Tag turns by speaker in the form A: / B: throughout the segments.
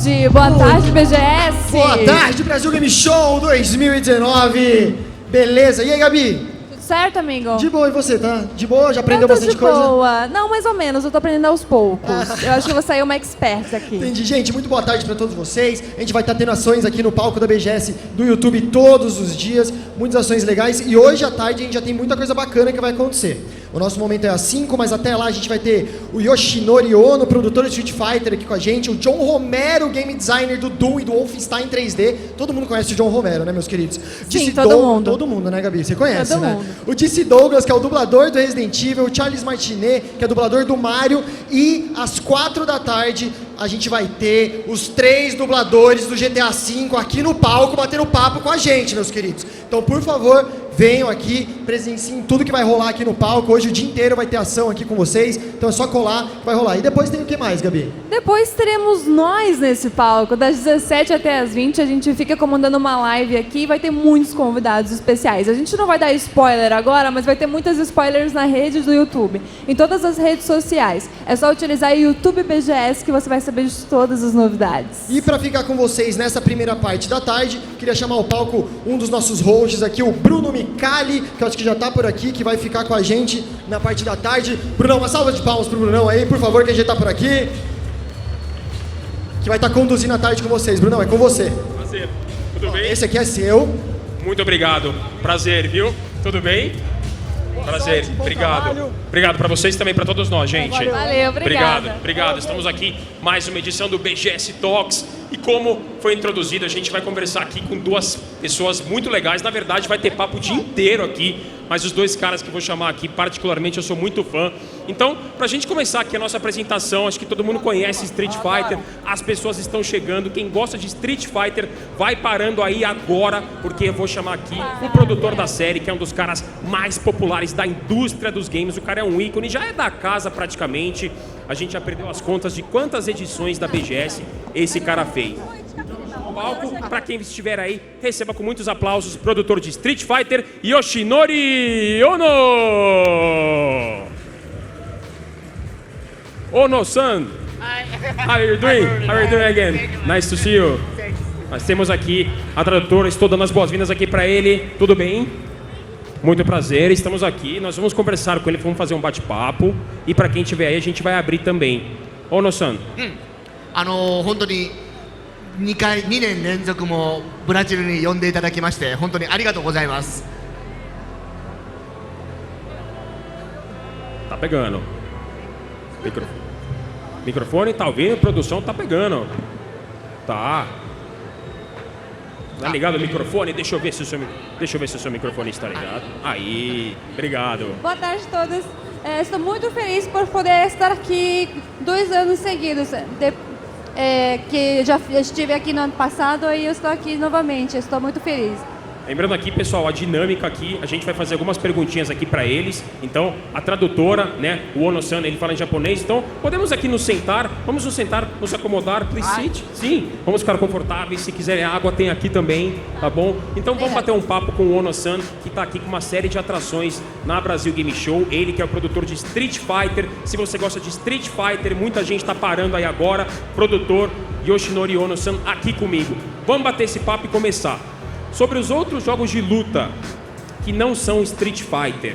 A: tarde. Boa tarde, BGS.
B: Boa tarde, Brasil Game Show 2019. Beleza. E aí, Gabi?
A: Tudo certo, amigo?
B: De boa, e você, tá? De boa? Já aprendeu bastante coisa?
A: De boa. Não, mais ou menos. Eu tô aprendendo aos poucos. Eu acho que eu vou sair uma expert aqui.
B: Entendi. Gente, muito boa tarde pra todos vocês. A gente vai estar tendo ações aqui no palco da BGS do YouTube todos os dias. Muitas ações legais. E hoje à tarde a gente já tem muita coisa bacana que vai acontecer. O nosso momento é às 5, mas até lá a gente vai ter o Yoshinori Ono, produtor de Street Fighter, aqui com a gente. O John Romero, game designer do Doom e do Wolfenstein 3D. Todo mundo conhece o John Romero, né, meus queridos?
A: Sim, todo mundo.
B: Todo mundo, né, Gabi? Você conhece,
A: todo
B: né?
A: Mundo.
B: O DC Douglas, que é o dublador do Resident Evil. O Charles Martinet, que é dublador do Mario. E às 4 da tarde a gente vai ter os 3 dubladores do GTA V aqui no palco, batendo papo com a gente, meus queridos. Então, por favor, venham aqui, presenciem tudo que vai rolar aqui no palco. Hoje o dia inteiro vai ter ação aqui com vocês, então é só colar que vai rolar. E depois tem o que mais, Gabi?
A: Depois teremos nós nesse palco, das 17 até as 20, a gente fica comandando uma live aqui e vai ter muitos convidados especiais. A gente não vai dar spoiler agora, mas vai ter muitos spoilers na rede do YouTube, em todas as redes sociais. É só utilizar o YouTube BGS que você vai saber de todas as novidades.
B: E para ficar com vocês nessa primeira parte da tarde, queria chamar ao palco um dos nossos hosts aqui, o Bruno Micali, que eu acho que já tá por aqui, que vai ficar com a gente na parte da tarde. Brunão, uma salva de palmas pro Brunão aí, por favor, que a gente tá por aqui. Que vai estar conduzindo a tarde com vocês. Brunão, é com você.
C: Prazer. Tudo bem?
B: Esse aqui é seu.
C: Muito obrigado. Prazer, viu? Tudo bem? Prazer. Obrigado. Obrigado para vocês e também para todos nós, gente.
A: Valeu, obrigada.
C: Obrigado. Estamos aqui mais uma edição do BGS Talks. E como foi introduzido, a gente vai conversar aqui com duas pessoas muito legais. Na verdade, vai ter papo o dia inteiro aqui. Mas os dois caras que eu vou chamar aqui, particularmente, eu sou muito fã. Então, pra gente começar aqui a nossa apresentação, acho que todo mundo conhece Street Fighter, as pessoas estão chegando. Quem gosta de Street Fighter, vai parando aí agora, porque eu vou chamar aqui o produtor da série, que é um dos caras mais populares da indústria dos games. O cara é um ícone, já é da casa praticamente. A gente já perdeu as contas de quantas edições da BGS esse cara fez. Palco, para quem estiver aí, receba com muitos aplausos o produtor de Street Fighter, Yoshinori Ono! Ono-San! How are you doing? How are you doing again? Nice to see you. Nós temos aqui a tradutora, estou dando as boas-vindas aqui para ele. Tudo bem? Muito prazer, estamos aqui, nós vamos conversar com ele, vamos fazer um bate-papo. E para quem estiver aí, a gente vai abrir também. Ono-San.
D: 本当に2年連続もブラジルに呼んでいただきまして本当にありがとうございます。
C: Tá pegando. Microfone tá ouvindo, produção tá pegando. Tá. Tá ligado o microfone? Deixa eu ver se o seu microfone está ligado. Aí, obrigado.
A: Boa tarde a todos. Estou muito feliz por poder estar aqui 2 anos seguidos. Que já estive aqui no ano passado e eu estou aqui novamente. Estou muito feliz.
C: Lembrando aqui, pessoal, a dinâmica aqui, a gente vai fazer algumas perguntinhas aqui para eles. Então, a tradutora, né, o Ono-San, ele fala em japonês. Então, podemos aqui nos sentar, vamos nos sentar, nos acomodar, please sit. Sim, vamos ficar confortáveis. Se quiserem água, tem aqui também, tá bom? Então, vamos bater um papo com o Ono-San, que está aqui com uma série de atrações na Brasil Game Show. Ele que é o produtor de Street Fighter. Se você gosta de Street Fighter, muita gente está parando aí agora. Produtor Yoshinori Ono-San aqui comigo. Vamos bater esse papo e começar. Sobre os outros jogos de luta que não são Street Fighter,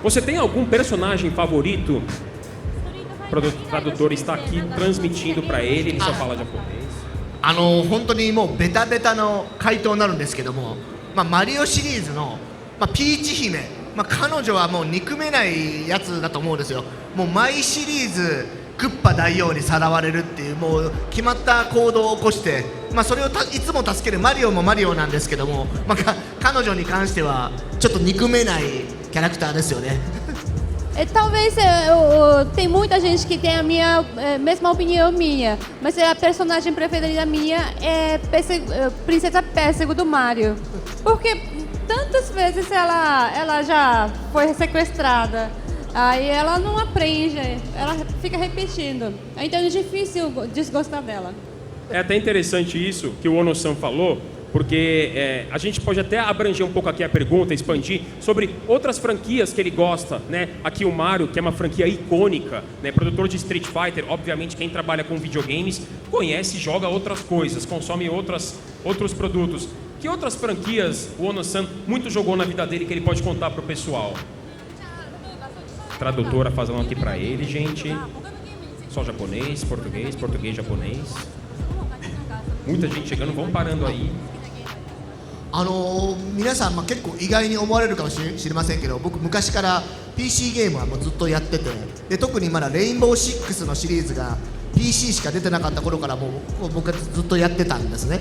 C: você tem algum personagem favorito? O tradutor está aqui transmitindo para ele só fala japonês.
D: 本当にもうベタベタの回答になるんですけども、マリオシリーズの、ピーチ姫、彼女はもう憎めないやつだと思うんですよ。もう毎シリーズクッパ大王にさらわれるっていうもう決まった行動を起こして、それをいつも助けるマリオもマリオなんですけども、彼女に関してはちょっと憎めないキャラクターですよね。
A: Talvez tem muita gente que tem a mesma opinião minha, mas a personagem preferida minha é Princesa Pêssego do Mario, porque tantas vezes ela já foi sequestrada. Aí ela não aprende, ela fica repetindo. Então é difícil desgostar dela.
C: É até interessante isso que o Ono-San falou, porque a gente pode até abranger um pouco aqui a pergunta, expandir sobre outras franquias que ele gosta, né? Aqui o Mario, que é uma franquia icônica, né? Produtor de Street Fighter, obviamente quem trabalha com videogames conhece e joga outras coisas, consome outros produtos. Que outras franquias o Ono-San muito jogou na vida dele que ele pode contar pro pessoal? Tradutora fazendo aqui pra ele, gente. Só japonês, português, japonês. Muita gente chegando, vão parando aí.
D: 皆さん、結構意外に思われるかもしれませんけど、僕昔から PC ゲームはもうずっとやってて、で特にまだレインボー6のシリーズが PC しか出てなかった頃からもう僕はずっとやってたんですね。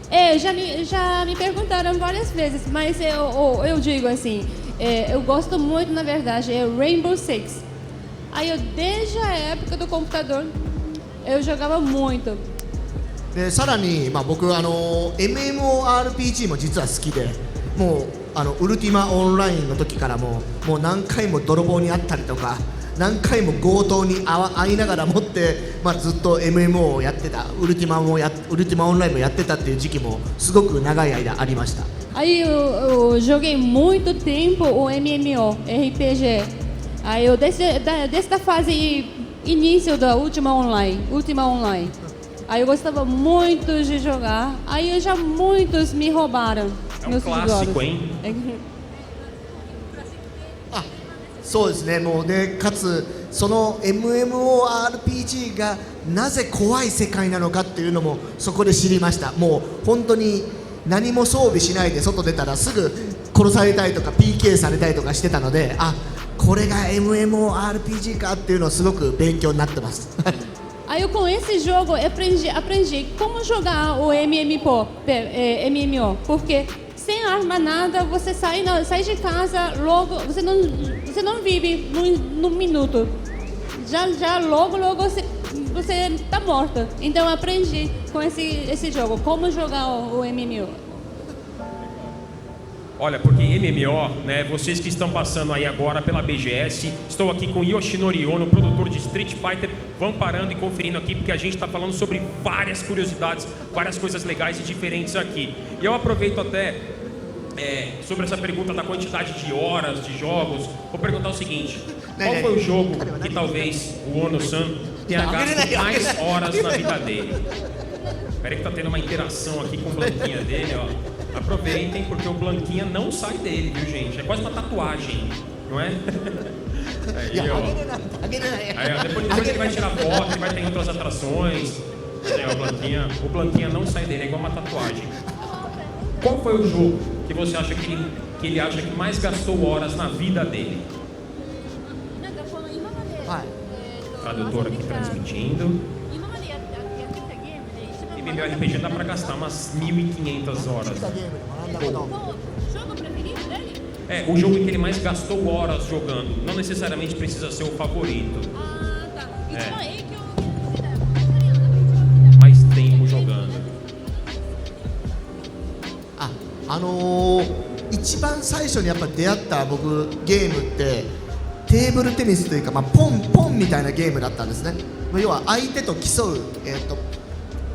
A: Já me perguntaram várias vezes, mas eu digo assim, eu gosto muito, na verdade, é Rainbow Six. Aí desde a época do computador, eu jogava muito.
D: でさらに、僕MMORPG も実は好きで、もうウルティマオンラインの時からもう何回も泥棒にあったりとか何回も強盗に会いながらもって、ずっと MMO をやってた、ウルティマオンラインもやってたっていう時期もすごく長い間ありました。
A: Aí eu joguei muito tempo o MMORPG. Aí eu desde a fase início da Ultima Online. Aí eu gostava muito de jogar. Aí já muitos me roubaram.
C: É um clássico, hein?
D: そうですね、もうでかつその MMORPG がなぜ怖い世界なのかっていうのもそこで知りました。もう本当に何も装備しないで外出たらすぐ殺されたりとか PK されたりとかしてたので、これが MMORPG かっていうのをすごく勉強になってます。
A: Aí eu com esse jogo aprendi como jogar o MMO, porque sem arma nada você sai de casa logo, você não vive num minuto, já logo você tá morto. Então eu aprendi com esse jogo como jogar o MMO.
C: Olha, porque MMO, né, vocês que estão passando aí agora pela BGS, estou aqui com Yoshinori Ono, produtor de Street Fighter, vão parando e conferindo aqui, porque a gente está falando sobre várias curiosidades, várias coisas legais e diferentes aqui. E eu aproveito até, sobre essa pergunta da quantidade de horas, de jogos, vou perguntar o seguinte, qual foi o jogo que talvez o Ono-San tenha gasto mais horas na vida dele? Espera que tá tendo uma interação aqui com o Blanquinha dele, ó. Aproveitem, porque o Blanquinha não sai dele, viu, gente? É quase uma tatuagem, não é? Aí, ó. Aí, ó, depois ele vai tirar foto, ele vai ter outras atrações. O Blanquinha não sai dele, é igual uma tatuagem. Qual foi o jogo que você acha que ele acha que mais gastou horas na vida dele? Tradutor aqui transmitindo. MMORPG dá pra gastar umas 1.500 horas. O jogo em que ele mais gastou horas jogando. Não necessariamente precisa ser o favorito. Mais tempo jogando.
D: 一番最初にやっぱ出会った僕ゲームってテーブルテニスというか、ポンみたいなゲームだったんですね。要は相手と競う、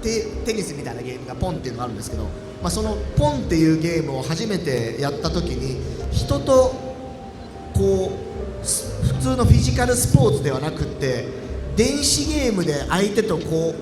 D: テニスみたいなゲームがポンっていうのがあるんですけど、そのポンっていうゲームを初めてやった時に人とこう普通のフィジカルスポーツではなくって電子ゲームで相手とこう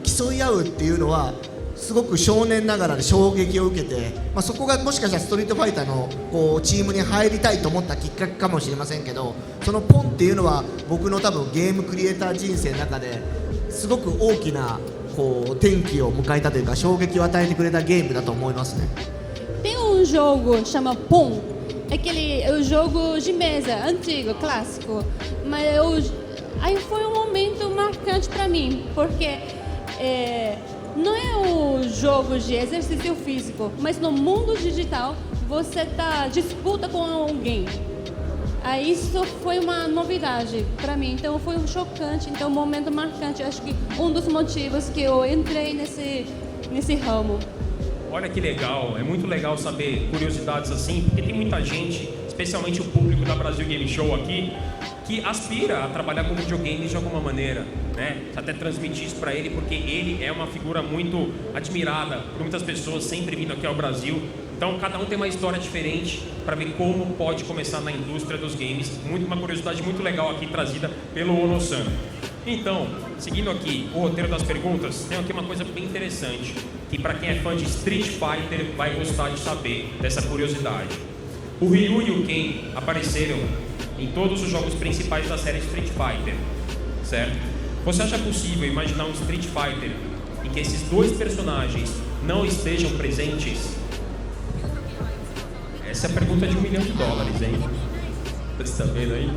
D: 競い合うっていうのはすごく少年ながらで衝撃を受けて、そこがもしかしたらストリートファイターのこうチームに入りたいと思ったきっかけかもしれませんけど、そのポンっていうのは僕の多分ゲームクリエイター人生の中ですごく大きなこう転機を迎えたというか衝撃を与えてくれたゲームだと思いますね。
A: Tem jogo chama Pong, é o jogo de mesa antigo, clássico, mas aí foi momento marcante para mim, porque não é o jogo de exercício físico, mas no mundo digital você disputa com alguém. Aí isso foi uma novidade para mim, então foi chocante, então um momento marcante. Acho que dos motivos que eu entrei nesse ramo.
C: Olha que legal, é muito legal saber curiosidades assim, porque tem muita gente, especialmente o público da Brasil Game Show aqui, que aspira a trabalhar com videogames de alguma maneira, né? Até transmitir isso para ele, porque ele é uma figura muito admirada por muitas pessoas, sempre vindo aqui ao Brasil. Então, cada um tem uma história diferente para ver como pode começar na indústria dos games. Uma curiosidade muito legal aqui trazida pelo Ono-San. Então, seguindo aqui o roteiro das perguntas, tem aqui uma coisa bem interessante, que para quem é fã de Street Fighter vai gostar de saber dessa curiosidade. O Ryu e o Ken apareceram em todos os jogos principais da série Street Fighter, certo? Você acha possível imaginar um Street Fighter em que esses dois personagens não estejam presentes? Essa é a pergunta de $1 milhão, hein? Você está vendo aí?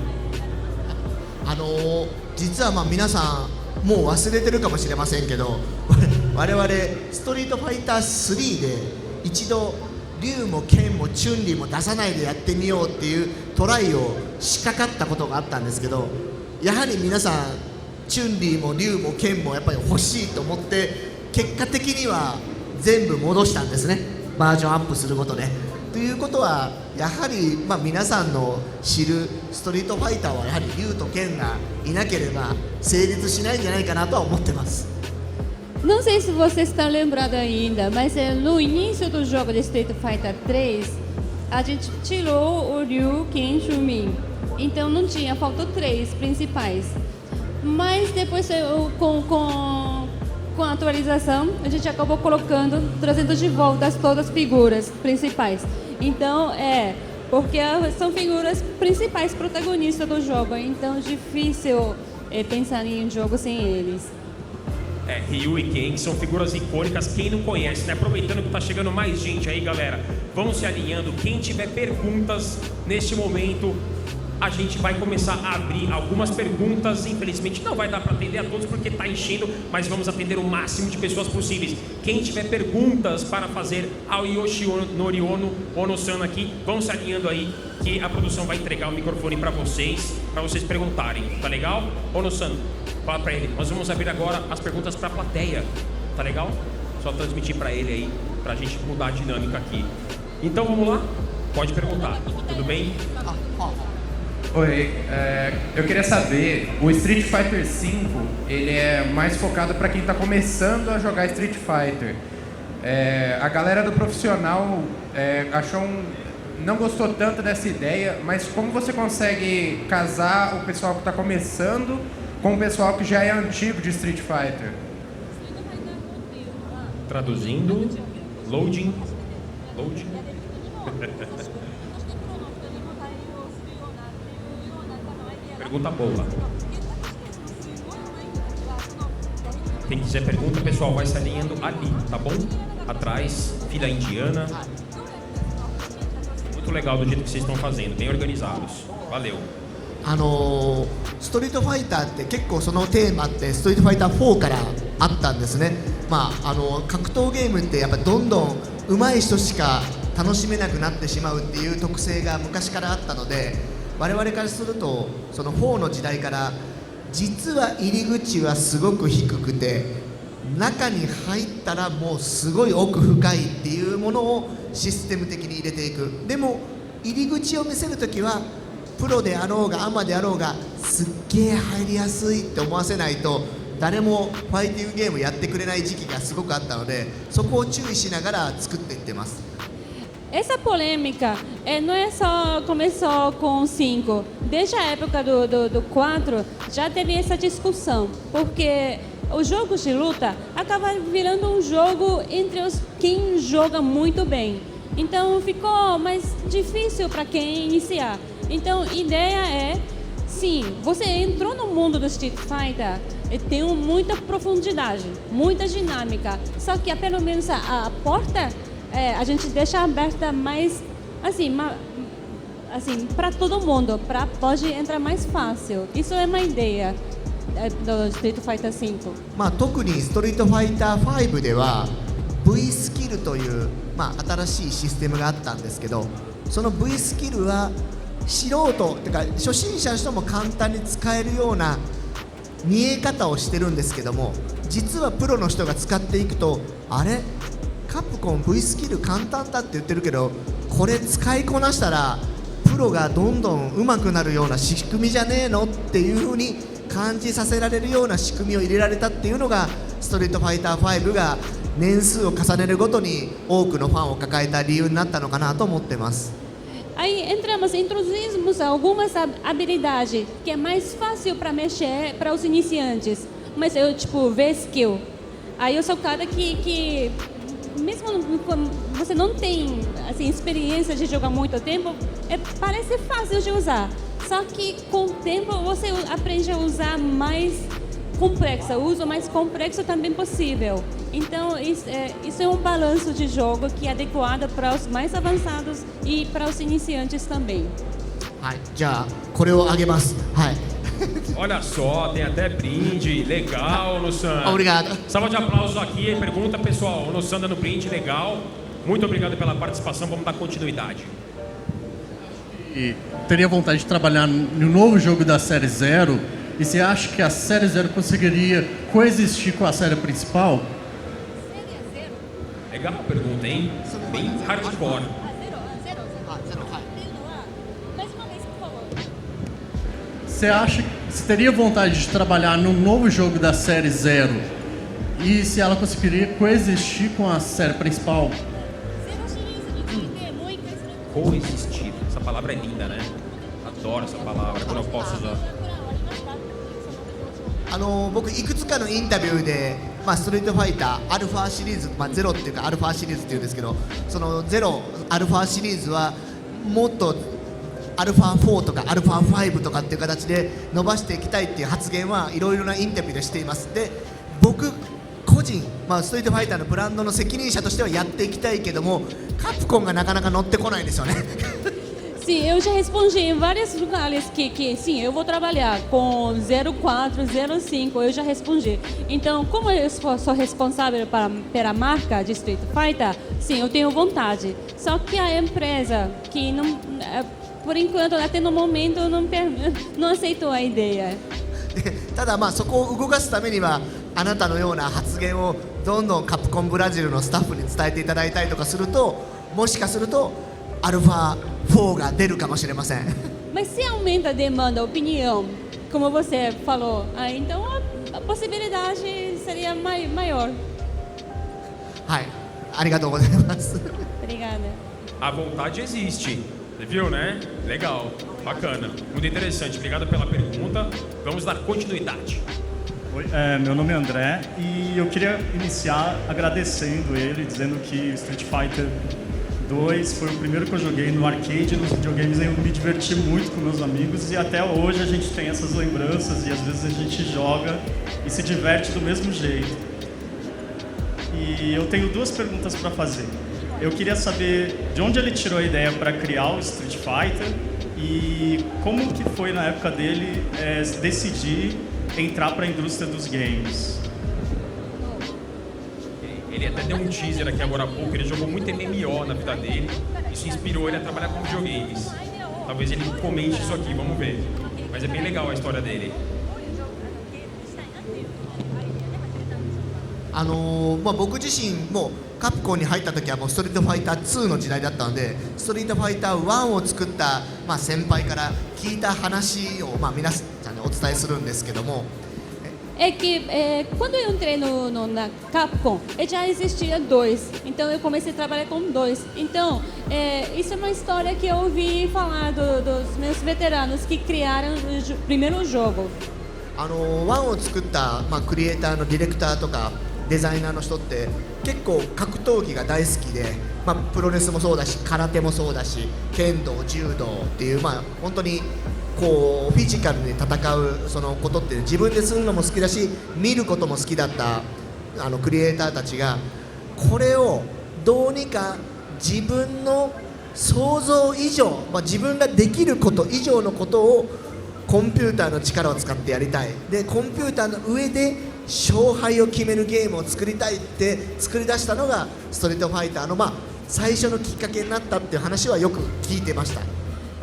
D: 実は皆さんもう忘れてるかもしれませんけど我々ストリートファイター3で一度竜も剣もチュンリーも出さないでやってみようっていうトライを仕掛かったことがあったんですけど、やはり皆さんチュンリーも竜も剣もやっぱり欲しいと思って結果的には全部戻したんですね、バージョンアップすることで。ということはやはり、皆さんの知るストリートファイターはやはり竜と剣がいなければ成立しないんじゃないかなとは思ってます。
A: Não sei se vocês estão lembrados ainda, mas no início do jogo de Street Fighter 3, a gente tirou o Ryu, Ken, Chun-Li. Então não tinha, faltou 3 principais. Mas depois com a atualização, a gente acabou colocando, trazendo de volta todas as figuras principais. Então porque são figuras principais protagonistas do jogo, então é difícil pensar em um jogo sem eles.
C: Ryu e Ken são figuras icônicas, quem não conhece, né? Aproveitando que tá chegando mais gente aí, galera, vão se alinhando. Quem tiver perguntas neste momento, a gente vai começar a abrir algumas perguntas. Infelizmente não vai dar para atender a todos porque está enchendo, mas vamos atender o máximo de pessoas possíveis. Quem tiver perguntas para fazer ao Yoshinori Ono-San aqui, vão se alinhando aí que a produção vai entregar o microfone para vocês perguntarem, tá legal? Ono-San, fala para ele. Nós vamos abrir agora as perguntas para a plateia, tá legal? Só transmitir para ele aí, para a gente mudar a dinâmica aqui. Então vamos lá? Pode perguntar, tudo bem?
E: Oi, eu queria saber, o Street Fighter V, ele é mais focado para quem está começando a jogar Street Fighter. A galera do profissional não gostou tanto dessa ideia, mas como você consegue casar o pessoal que está começando com o pessoal que já é antigo de Street Fighter?
C: Traduzindo, loading. Pergunta boa. Quem quiser pergunta, pessoal, vai se alinhando ali, tá bom? Atrás, fila indiana. Muito legal do jeito que vocês estão fazendo, bem organizados. Valeu.
D: ストリートファイターって結構そのテーマってストリートファイター4からあったんですね。格闘ゲームってやっぱどんどん上手い人しか楽しめなくなってしまうっていう特性が昔からあったので、我々からするとその4の時代から実は入り口はすごく低くて中に入ったらもうすごい奥深いっていうものをシステム的に入れていく。でも入り口を見せるときはプロであろうがアマであろうがすっげえ入りやすいって思わせないと誰もファイティングゲームやってくれない時期がすごくあったので、そこを注意しながら作っていってます。
A: Essa polêmica não é só começou com o 5. Desde a época do 4 já teve essa discussão, porque o jogo de luta acaba virando um jogo entre quem joga muito bem. Então ficou mais difícil para quem iniciar. Então a ideia é, sim, você entrou no mundo do Street Fighter e tem muita profundidade, muita dinâmica, só que pelo menos a porta a gente deixa aberta mais assim para todo mundo, pode entrar mais fácil. Isso é uma ideia do Street Fighter 5.
D: 特にストリートファイター5では V スキルという、新しいシステムがあったんですけど、その V スキルは素人てか初心者の人も簡単に使えるような見え方をしてるんですけども、実はプロの人が使っていくとあれカプコン V スキル簡単だって言ってるけどこれ使いこなしたらププロがどんどん上手くなるような仕組みじゃねえのっていう風に感じさせられるような仕組みを入れられたっていうのがストリートファイター5が年数を重ねるごとに多くのファンを抱えた理由になったのかなと思ってます。
A: Aí introduzimos algumas habilidades que é mais fácil para mexer para os iniciantes. Mas eu, tipo, ver skill. Aí eu sou o cara que mesmo quando você não tem assim, experiência de jogar muito tempo, parece fácil de usar. Só que com o tempo você aprende a usar mais complexa, o uso mais complexo também possível. Então isso é um balanço de jogo que é adequado para os mais avançados e para os iniciantes também.
D: はい、じゃあこれをあげます。はい。
C: Olha só, tem até brinde, legal, Ono-San.
D: Obrigado.
C: Salva de aplausos aqui, pergunta pessoal, Ono-San dando brinde, legal. Muito obrigado pela participação, vamos dar continuidade.
F: E teria vontade de trabalhar no novo jogo da série Zero, e você acha que a série Zero conseguiria coexistir com a série principal?
C: Legal a pergunta, hein? Bem hardcore.
F: Você acha que você teria vontade de trabalhar no novo jogo da série Zero, e se ela conseguiria coexistir com a série principal?
C: Coexistir, essa palavra é linda, né? Adoro essa palavra, quando eu posso usar.
D: 僕いくつかのインタビューで、ストリートファイターアルファシリーズ、ゼロっていうかアルファシリーズっていうんですけど、そのゼロアルファシリーズはもっとアルファ4とかアルファ5とかっていう形で伸ばしていきたいっていう発言はいろいろなインタビューでしています。で、僕個人、ストリートファイターのブランドの責任者としてはやっていきたいけども、カプコンがなかなか乗ってこないんですよね。
A: Sim, eu já respondi em vários lugares que sim, eu vou trabalhar com 04, 05, eu já respondi. Então, como eu sou responsável pela marca de Street Fighter, sim, eu tenho vontade. Só que a empresa que não, por enquanto, até no momento, não aceitou a ideia.
D: ただそこを動かすためにはあなたのような発言をどんどんカプコンブラジルのスタッフに伝えていただいたりとかすると、もしかするとアルファ4が出るかもしれません。
A: Mas se aumenta a demanda, a opinião, como você falou, então a possibilidade seria maior.
D: はい、ありがとうございます。
A: Obrigada.
C: A vontade existe, você viu, né? Legal, bacana, muito interessante. Obrigado pela pergunta. Vamos dar continuidade.
G: Oi, meu nome é André e eu queria iniciar agradecendo ele, dizendo que Street Fighter 2 foi o primeiro que eu joguei no arcade, nos videogames. Eu me diverti muito com meus amigos e até hoje a gente tem essas lembranças e às vezes a gente joga e se diverte do mesmo jeito. E eu tenho duas perguntas para fazer. Eu queria saber de onde ele tirou a ideia para criar o Street Fighter e como que foi na época dele decidir entrar para a indústria dos games.
C: Ele até deu um teaser aqui agora há pouco, ele jogou muito MMO na vida dele, isso inspirou ele a trabalhar com videogames. Talvez ele comente isso aqui, vamos ver. Mas é bem legal a história dele.
D: 僕自身もカプコンに入った時はもうストリートファイター2の時代だったので、ストリートファイター1を作った、先輩から聞いた話を、皆さんにお伝えするんですけども。
A: É que quando eu entrei na Capcom, já existia 2, então eu comecei a trabalhar com 2. Então, isso é uma história que eu ouvi falar dos meus veteranos que criaram o primeiro jogo.
D: 1を作った、クリエイターのディレクターとかデザイナーの人って結構格闘技が大好きで、プロレスもそうだし空手もそうだし剣道、柔道っていう、本当にこうフィジカルに戦うそのことって自分でするのも好きだし見ることも好きだったクリエイターたちがこれをどうにか自分の想像以上、自分ができること以上のことをコンピューターの力を使ってやりたい。でコンピューターの上で勝敗を決めるゲームを作りたいって作り出したのがストリートファイターの最初のきっかけになったっていう話はよく聞いてました。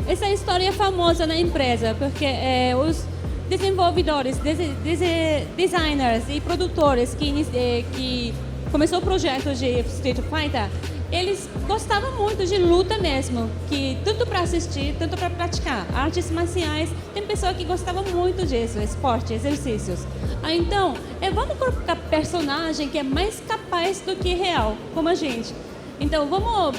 A: Essa história é famosa na empresa, porque os desenvolvedores, designers e produtores que começou o projeto de Street Fighter, eles gostavam muito de luta mesmo, que tanto para assistir, tanto para praticar. Artes marciais, tem pessoa que gostava muito disso, esporte, exercícios. Então, vamos colocar personagem que é mais capaz do que real, como a gente. Então, vamos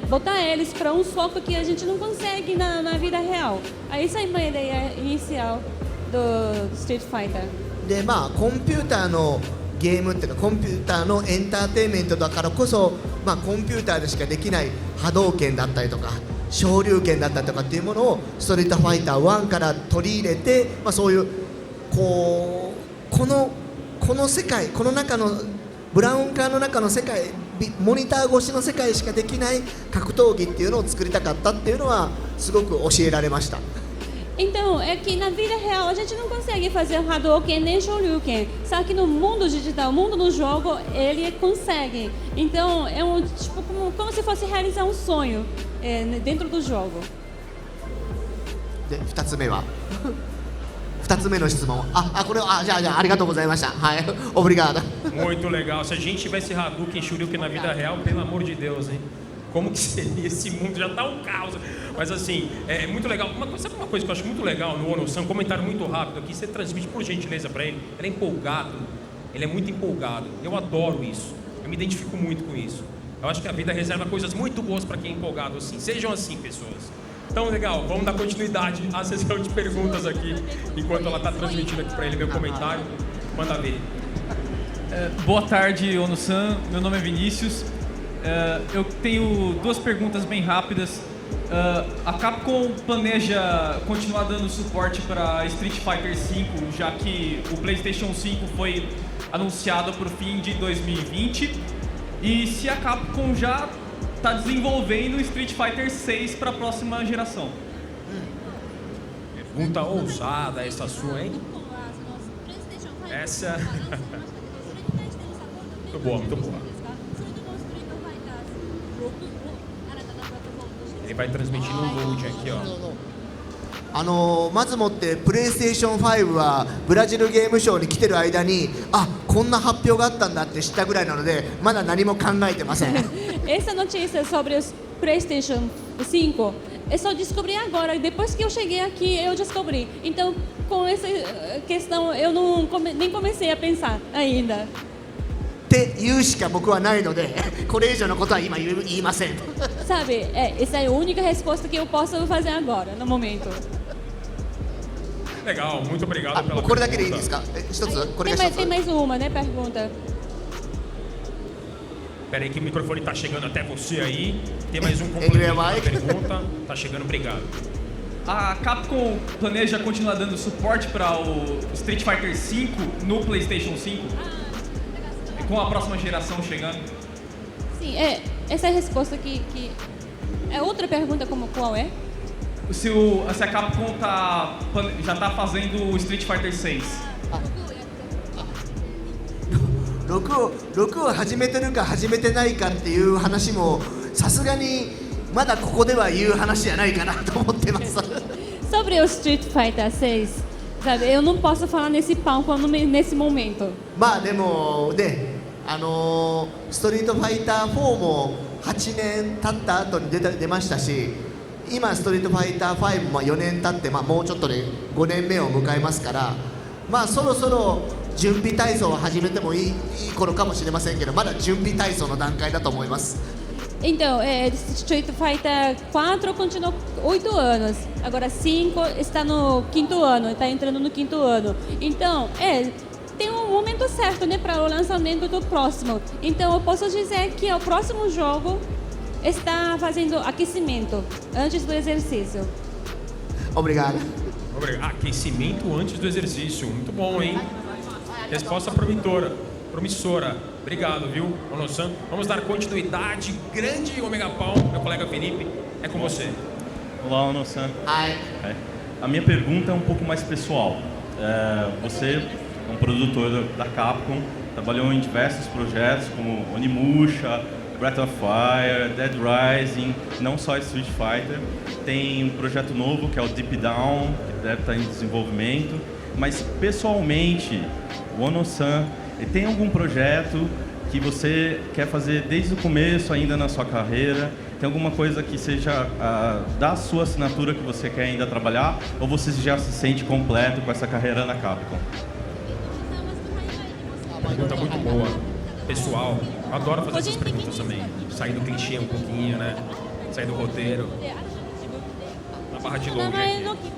A: botar eles para um foco que a gente não consegue na vida real. Aí essa é uma ideia inicial do Street Fighter.
D: でまあコンピューターのゲームっていうかコンピューターのエンターテインメントだからこそ、まあ、コンピューターでしかできない波動拳だったりとか昇竜拳だったりとかっていうものをストリートファイター1から取り入れて、まあ、そういうこの世界この中のブラウン管の中の世界モニター越しの世界しかできない格闘技っていうのを作りたかったっていうのはすごく教えられました。
A: Então, é que na vida real a gente não consegue fazer Hadouken nem Shoryuken. Só que no mundo digital, mundo do jogo, ele consegue. Então, é tipo como se fosse realizar um sonho dentro do jogo.
D: で2つ目は2つ目の質問これじゃあありがとうございましたはいobrigado
C: Muito legal. Se a gente tivesse Hadouken, Shoryuken na vida real, pelo amor de Deus, hein? Como que seria esse mundo? Já tá um caos. Mas assim, é muito legal. Sabe uma coisa que eu acho muito legal no Ono-San? Um comentário muito rápido aqui. Você transmite por gentileza para ele. Ele é empolgado. Ele é muito empolgado. Eu adoro isso. Eu me identifico muito com isso. Eu acho que a vida reserva coisas muito boas para quem é empolgado assim. Sejam assim, pessoas. Então, legal. Vamos dar continuidade à sessão de perguntas aqui. Enquanto ela tá transmitindo aqui para ele meu comentário. Manda ver.
H: Boa tarde, Ono-San. Meu nome é Vinícius. Eu tenho duas perguntas bem rápidas. A Capcom planeja continuar dando suporte para Street Fighter V, já que o PlayStation 5 foi anunciado para o fim de 2020. E se a Capcom já está desenvolvendo Street Fighter 6 para a próxima geração?
C: Pergunta ousada essa sua, hein? Essa... muito boa, muito boa. Ele vai transmitir no load aqui, ó.
D: まずもってプレイステーション5はブラジルゲームショーに来てる間にこんな発表があったんだって知ったぐらいなのでまだ何も考えてません
A: Essa notícia sobre o PlayStation 5 eu só descobri agora, depois que eu cheguei aqui eu descobri. Então, com essa questão eu nem comecei a pensar ainda.
D: って言うしか僕はないのでこれ以上のことは今言いません
A: Sabe, essa é a única resposta que eu posso fazer agora, no momento.
C: Legal, muito obrigado pela
D: これだけでいいんですか一つこれが一つ
A: Tem mais uma, né, pergunta.
C: Espera aí que o microfone tá chegando até você aí. Tem mais um complemento na pergunta. Tá chegando, obrigado.
H: A Capcom planeja continuar dando suporte para o Street Fighter V no PlayStation 5? Com a próxima geração chegando?
A: Sim, essa é a resposta que... É outra pergunta como qual é?
H: Se a Capcom já está fazendo o Street Fighter 6.
D: 6を始めてるか始めてないかっていう話もさすがにまだここでは言う話じゃないかなと思ってます
A: Sobre o Street Fighter 6, sabe, eu não posso falar nesse palco nesse momento.
D: まあでもねストリートファイター4も8年経った後に出ましたし今ストリートファイター5も4年経って、もうちょっとで5年目を迎えますからそろそろ準備体操を始めてもいい頃かもしれませんけどまだ準備体操の段階だと思います
A: Então, Street Fighter 4 continua 8 anos, agora 5 está no 5º ano, está entrando no 5º ano. Então, tem um momento certo, né, para o lançamento do próximo. Então, eu posso dizer que o próximo jogo está fazendo aquecimento antes do exercício.
D: Obrigado.
C: Aquecimento antes do exercício. Muito bom, hein? Resposta promissora. Obrigado, viu, Ono-San? Vamos dar continuidade. Grande Omega Paulo, meu colega Felipe, é com você.
I: Olá, Ono-San.
D: Hi.
I: A minha pergunta é um pouco mais pessoal. Você é um produtor da Capcom, trabalhou em diversos projetos como Onimusha, Breath of Fire, Dead Rising, não só Street Fighter. Tem um projeto novo que é o Deep Down, que deve estar em desenvolvimento. Mas, pessoalmente, o Ono-San tem algum projeto que você quer fazer desde o começo, ainda na sua carreira? Tem alguma coisa que seja da sua assinatura que você quer ainda trabalhar? Ou você já se sente completo com essa carreira na Capcom?
C: Pergunta muito boa. Pessoal, eu adoro fazer essas perguntas também. Sair do clichê um pouquinho, né? Sair do roteiro. Na barra de longe aqui.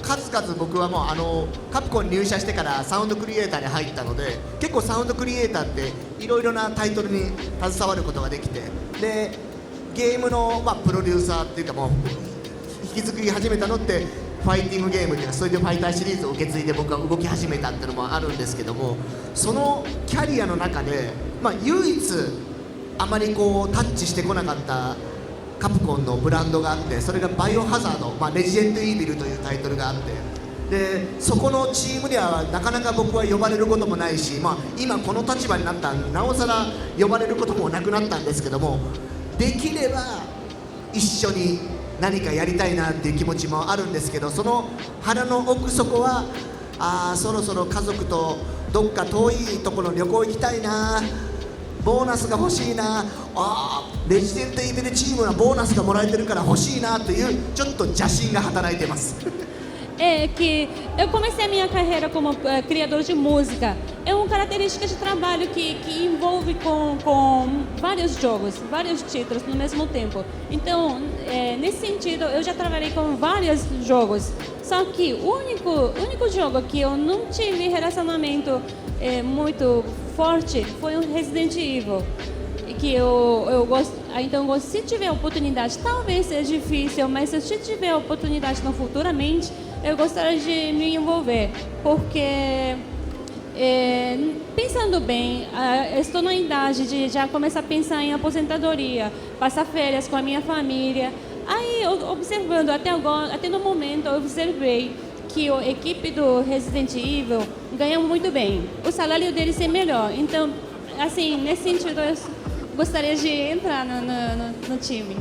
D: 数々僕はもうカプコンに入社してからサウンドクリエイターに入ったので、結構サウンドクリエイターっていろいろなタイトルに携わることができて、でゲームの、プロデューサーっていうかもう引き継ぎ始めたのってファイティングゲームっていうか、そういうファイターシリーズを受け継いで僕が動き始めたっていうのもあるんですけども、そのキャリアの中で、唯一あまりこうタッチしてこなかったカプコンのブランドがあって、それがバイオハザード、レジェンド・イービルというタイトルがあって、でそこのチームではなかなか僕は呼ばれることもないし、今この立場になったらなおさら呼ばれることもなくなったんですけども、できれば一緒に何かやりたいなっていう気持ちもあるんですけど、その腹の奥底はそろそろ家族とどっか遠いところ旅行行きたいな、ボーナスが欲しいな、レジデントイベルチームはボーナスがもらえてるから欲しいなというちょっと邪心が働いてます。
A: É que eu comecei a minha carreira como criador de música. É uma característica de trabalho que envolve com vários jogos, vários títulos no mesmo tempo. Então, nesse sentido, eu já trabalhei com vários jogos. Só que o único jogo que eu não tive relacionamento muito forte foi o Resident Evil. Que eu gosto. Então, se tiver oportunidade, talvez seja difícil, mas se tiver oportunidade futuramente, eu gostaria de me envolver, porque pensando bem, estou na idade de já começar a pensar em aposentadoria, passar férias com a minha família. Aí, observando até agora, até no momento, eu observei que a equipe do Resident Evil ganha muito bem. O salário deles é melhor. Então, assim, nesse sentido, eu gostaria de entrar no time.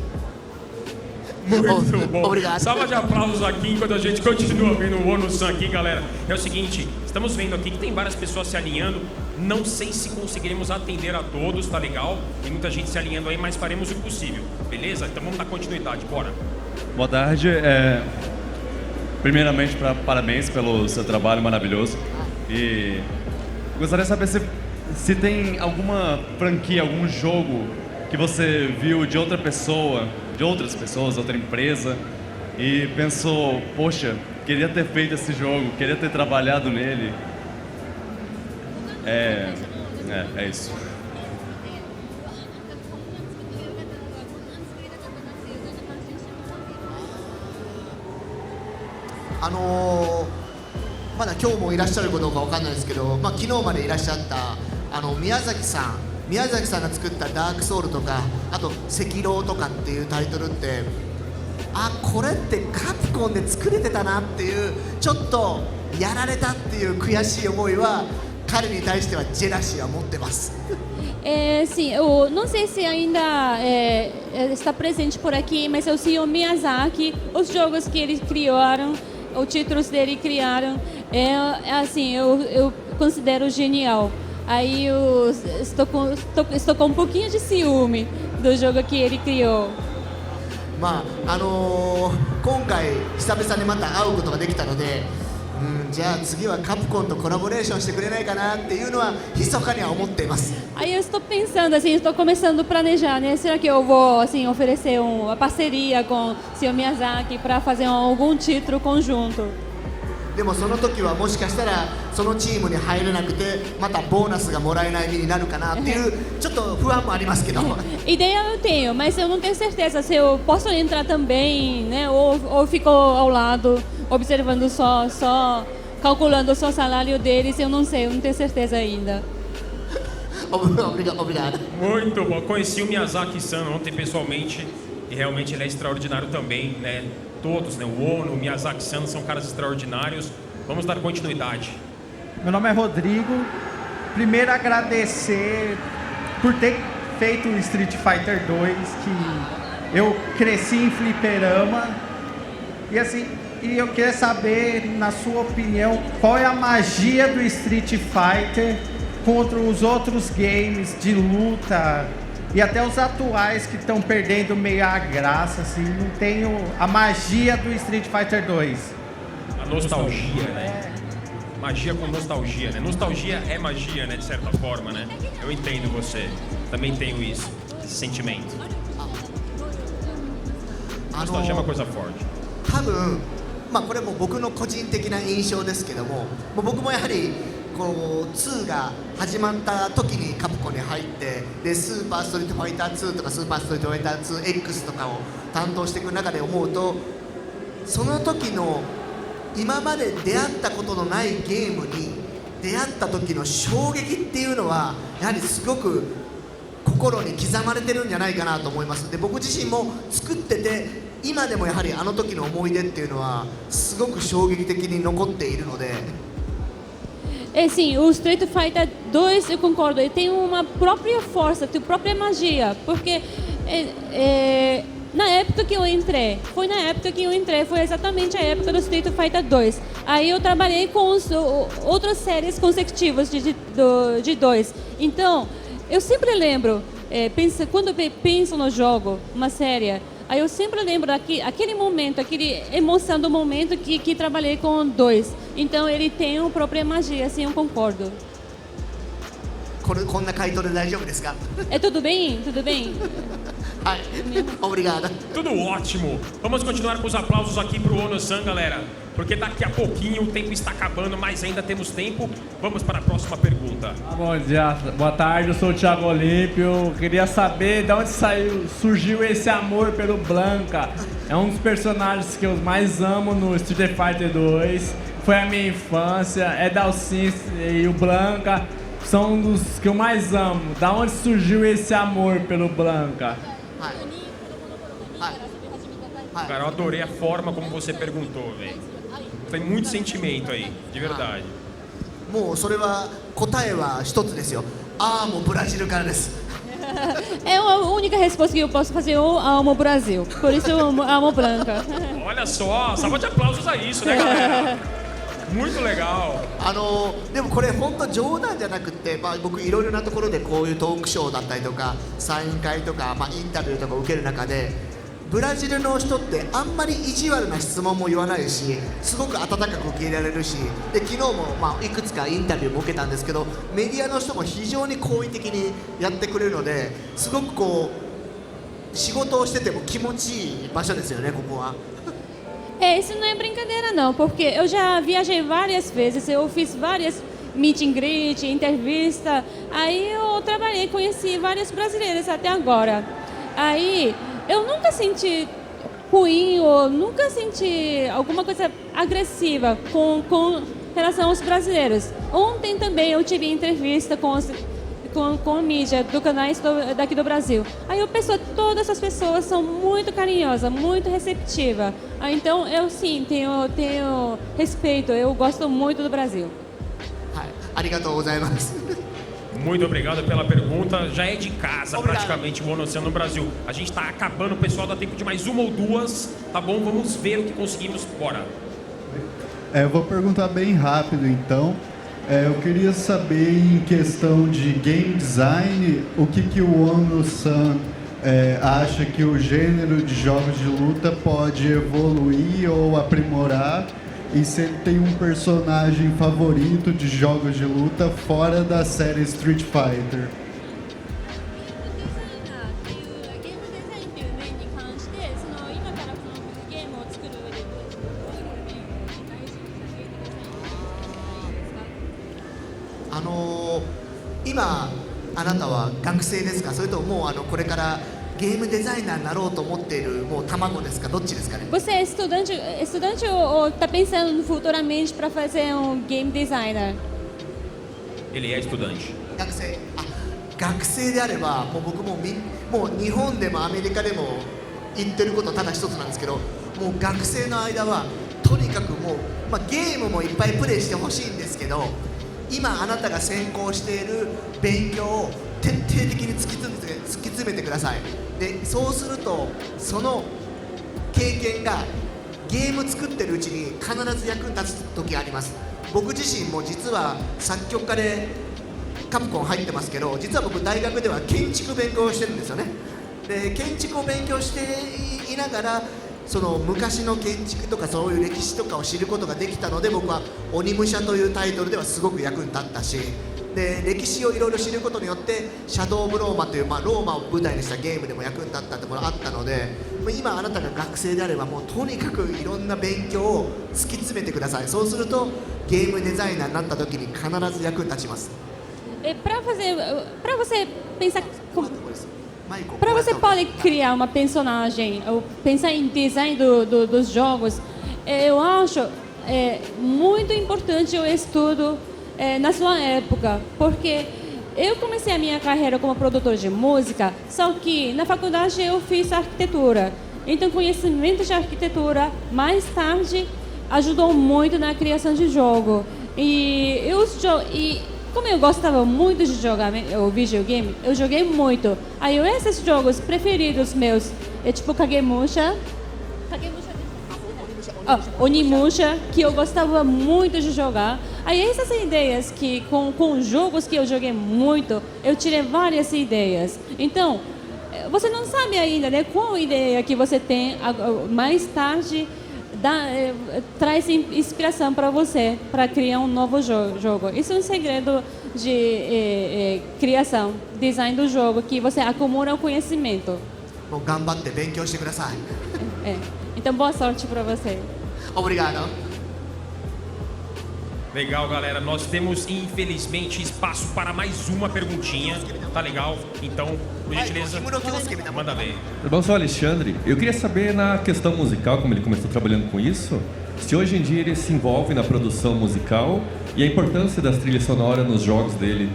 C: Muito bom.
D: Obrigado.
C: Salva de aplausos aqui enquanto a gente continua vendo o Ono-San aqui, galera. É o seguinte, estamos vendo aqui que tem várias pessoas se alinhando. Não sei se conseguiremos atender a todos, tá legal? Tem muita gente se alinhando aí, mas faremos o possível. Beleza? Então vamos dar continuidade, bora.
I: Boa tarde. Primeiramente, parabéns pelo seu trabalho maravilhoso. E gostaria de saber se tem alguma franquia, algum jogo que você viu de outras pessoas, outra empresa, e pensou, poxa, queria ter feito esse jogo, queria ter trabalhado nele. É isso. .
D: まだ今日もいらっしゃるかどうかわかんないですけど、昨日までいらっしゃった宮崎さんが作ったダークソウルとか、あと赤狼とかっていうタイトルって、これってカプコンで作れてたなっていう、ちょっとやられたっていう悔しい思いは彼に対してはジェラシーは持ってます。
A: Sim, eu não sei se ainda está presente por aqui, mas o senhor Miyazaki, os jogos que eles criaram, os títulos dele criaram, assim, eu considero genial. Aí eu estou com um pouquinho de ciúme do jogo que ele criou.
D: 今回久々にまた会うことができたので、じゃあ次はカプコンとコラボレーションしてくれないかなっていうのは密かには思っています。
A: Aí eu estou pensando assim, estou começando a planejar, né? Será que eu vou assim oferecer uma parceria com o senhor Miyazaki para fazer algum título conjunto?
D: でもその時はもしかしたらそのチームに入れなくてまたボーナスがもらえない身になるかなっていうちょっと不安もありますけど。
A: Ideia eu tenho, mas eu não tenho certeza se eu posso entrar também, né? Ou fico ao lado observando só calculando só o salário deles, eu não sei, eu não tenho certeza ainda.
D: Obrigado.
C: Muito bom. Conheci o Miyazaki-san ontem pessoalmente e realmente ele é extraordinário também, né? Todos, né? O Ono, o Miyazaki-san são caras extraordinários. Vamos dar continuidade.
J: Meu nome é Rodrigo. Primeiro agradecer por ter feito o Street Fighter 2, que eu cresci em fliperama E assim, e eu queria saber, na sua opinião, qual é a magia do Street Fighter contra os outros games de luta e até os atuais que estão perdendo meio a graça, assim, não tem a magia do Street Fighter 2.
C: A nostalgia, né? Magia com nostalgia, né? Nostalgia é magia, né? De certa forma, né? Eu entendo você. Também tenho isso, esse sentimento. Nostalgia é uma coisa forte.
D: 多分、これも僕の個人的な印象ですけども、僕もやはりこう2が始まった時にカプコンに入ってでスーパーストリートファイター2とかスーパーストリートファイター 2X とかを担当していく中で思うと、その時の今まで出会ったことのないゲームに出会った時の衝撃っていうのはやはりすごく心に刻まれてるんじゃないかなと思います。で、僕自身も作ってて今でもやはりあの時の思い出っていうのはすごく衝撃的に残っているので。
A: Sim, o Street Fighter 2, eu concordo, ele tem uma própria força, tem própria magia, porque na época que eu entrei, foi exatamente a época do Street Fighter 2. Aí eu trabalhei com outras séries consecutivas de 2. Então, eu sempre lembro, quando eu penso no jogo, uma série, aí eu sempre lembro aquele momento, aquele emoção do momento que trabalhei com 2. Então ele tem uma própria magia, assim eu concordo.
D: こんな回答で大丈夫ですか？
A: Tudo bem? Tudo bem?
D: Obrigado.
C: Tudo ótimo. Vamos continuar com os aplausos aqui pro Ono-San, galera. Porque daqui a pouquinho o tempo está acabando, mas ainda temos tempo. Vamos para a próxima pergunta.
K: Bom dia, boa tarde, eu sou o Thiago Olímpio. Queria saber de onde surgiu esse amor pelo Blanka. É um dos personagens que eu mais amo no Street Fighter 2. Foi a minha infância, é Dalsin e o Blanka. São um dos que eu mais amo. Da onde surgiu esse amor pelo Blanka?
C: Cara, eu adorei a forma como você perguntou, velho. Tem muito sentimento aí, de verdade.
D: もうそれは答えは一つですよ。もうブラジルからです。
A: É a única resposta que eu posso fazer, eu amo o Brasil. Por isso eu amo Blanka.
C: Olha só, salva de aplausos a isso, né, galera? Muito legal.
D: でもこれ本当冗談じゃなくて、僕いろいろなところでこういうトークショーだったりとかサイン会とか、インタビューとか受ける中でブラジルの人ってあんまり意地悪な質問も言わないしすごく温かく受け入れられるしで昨日もいくつかインタビューも受けたんですけどメディアの人も非常に好意的にやってくれるのですごくこう仕事をしてても気持ちいい場所ですよねここは。
A: Isso não é brincadeira não, porque eu já viajei várias vezes, eu fiz várias meet and greet, entrevista, aí eu trabalhei, conheci vários brasileiros até agora. Aí eu nunca senti ruim ou nunca senti alguma coisa agressiva com relação aos brasileiros. Ontem também eu tive entrevista com a mídia do canais daqui do Brasil. Aí eu penso, todas as pessoas são muito carinhosas, muito receptivas. Então eu sim tenho respeito, eu gosto muito do Brasil.
C: Muito obrigado pela pergunta. Já é de casa praticamente o Ono-San no Brasil. A gente está acabando, o pessoal dá tempo de mais uma ou duas, tá bom? Vamos ver o que conseguimos. Bora.
L: Eu vou perguntar bem rápido então. Eu queria saber em questão de game design, o que o Ono-San acha que o gênero de jogos de luta pode evoluir ou aprimorar e se ele tem um personagem favorito de jogos de luta fora da série Street Fighter.
D: Agora, あなたは学生ですかそれともうこれからゲームデザイナーになろうと思っているもう卵ですかどっちですかね
A: Você é estudante ou está pensando futuramente para fazer game designer?
C: Ele é estudante.
D: 学生であればもう僕もう日本でもアメリカでも言ってることただ一つなんですけどもう学生の間はとにかくもう、ゲームもいっぱいプレイしてほしいんですけど今あなたが専攻している勉強を徹底的に突き詰めてくださいでそうするとその経験がゲーム作ってるうちに必ず役に立つ時があります。僕自身も実は作曲家でカプコン入ってますけど、実は僕大学では建築勉強してるんですよね。で建築を勉強していながらその昔の建築とかそういう歴史とかを知ることができたので、僕は「鬼武者」というタイトルではすごく役に立ったし、で歴史をいろいろ知ることによって「シャドウ・オブ・ローマ」という、ローマを舞台にしたゲームでも役に立ったところがあったので、今あなたが学生であればもうとにかくいろんな勉強を突き詰めてください。そうするとゲームデザイナーになった時に必ず役に立ちます。
A: Para você pensar, para você poder criar uma personagem ou pensar em design dos jogos, eu acho muito importante o estudo na sua época, porque eu comecei a minha carreira como produtor de música, só que na faculdade eu fiz arquitetura. Então, conhecimento de arquitetura mais tarde ajudou muito na criação de jogo. E como eu gostava muito de jogar o videogame, eu joguei muito. Aí esses jogos preferidos meus é tipo Kagemusha, Onimusha, que eu gostava muito de jogar. Aí essas ideias que com jogos que eu joguei muito, eu tirei várias ideias. Então, você não sabe ainda, né, qual ideia que você tem mais tarde traz inspiração para você para criar um novo jogo. Isso é um segredo de criação, design do jogo, que você acumula o conhecimento. Então, boa sorte para você.
D: Obrigado.
C: Legal, galera. Nós temos, infelizmente, espaço para mais uma perguntinha. Tá legal? Então, por gentileza, manda ver.
M: Eu sou o Alexandre. Eu queria saber, na questão musical, como ele começou trabalhando com isso, se hoje em dia ele se envolve na produção musical e a importância das trilhas sonoras nos jogos dele.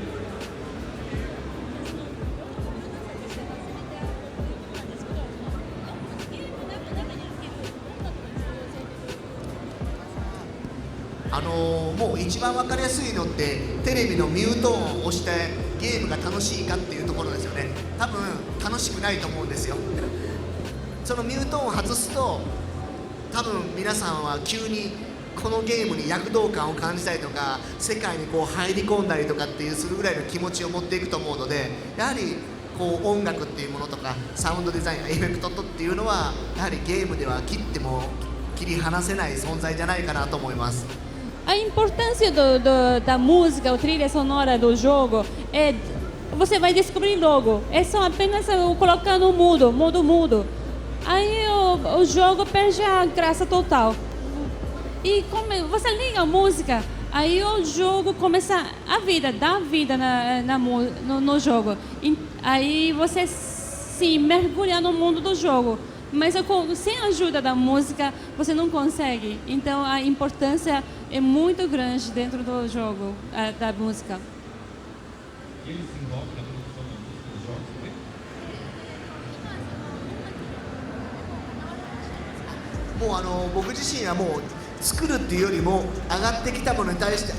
D: もう一番分かりやすいのってテレビのミュート音を押してゲームが楽しいかっていうところですよね。多分楽しくないと思うんですよ。そのミュート音を外すと多分皆さんは急にこのゲームに躍動感を感じたりとか世界にこう入り込んだりとかっていうするぐらいの気持ちを持っていくと思うので、やはりこう音楽っていうものとかサウンドデザインエフェクトっていうのはやはりゲームでは切っても切り離せない存在じゃないかなと思います。
A: A importância da música, a trilha sonora do jogo, você vai descobrir logo. É só apenas colocar no mudo. Aí o jogo perde a graça total. E como você liga a música, aí o jogo começa dá vida no jogo. Aí você se mergulha no mundo do jogo. Mas sem a ajuda da música, você não consegue. Então, a importância é muito grande dentro do jogo, da música.
M: E ele se envolve na produção dos jogos
D: também? もう僕自身はもう作るっていうよりも上がってきたものに対して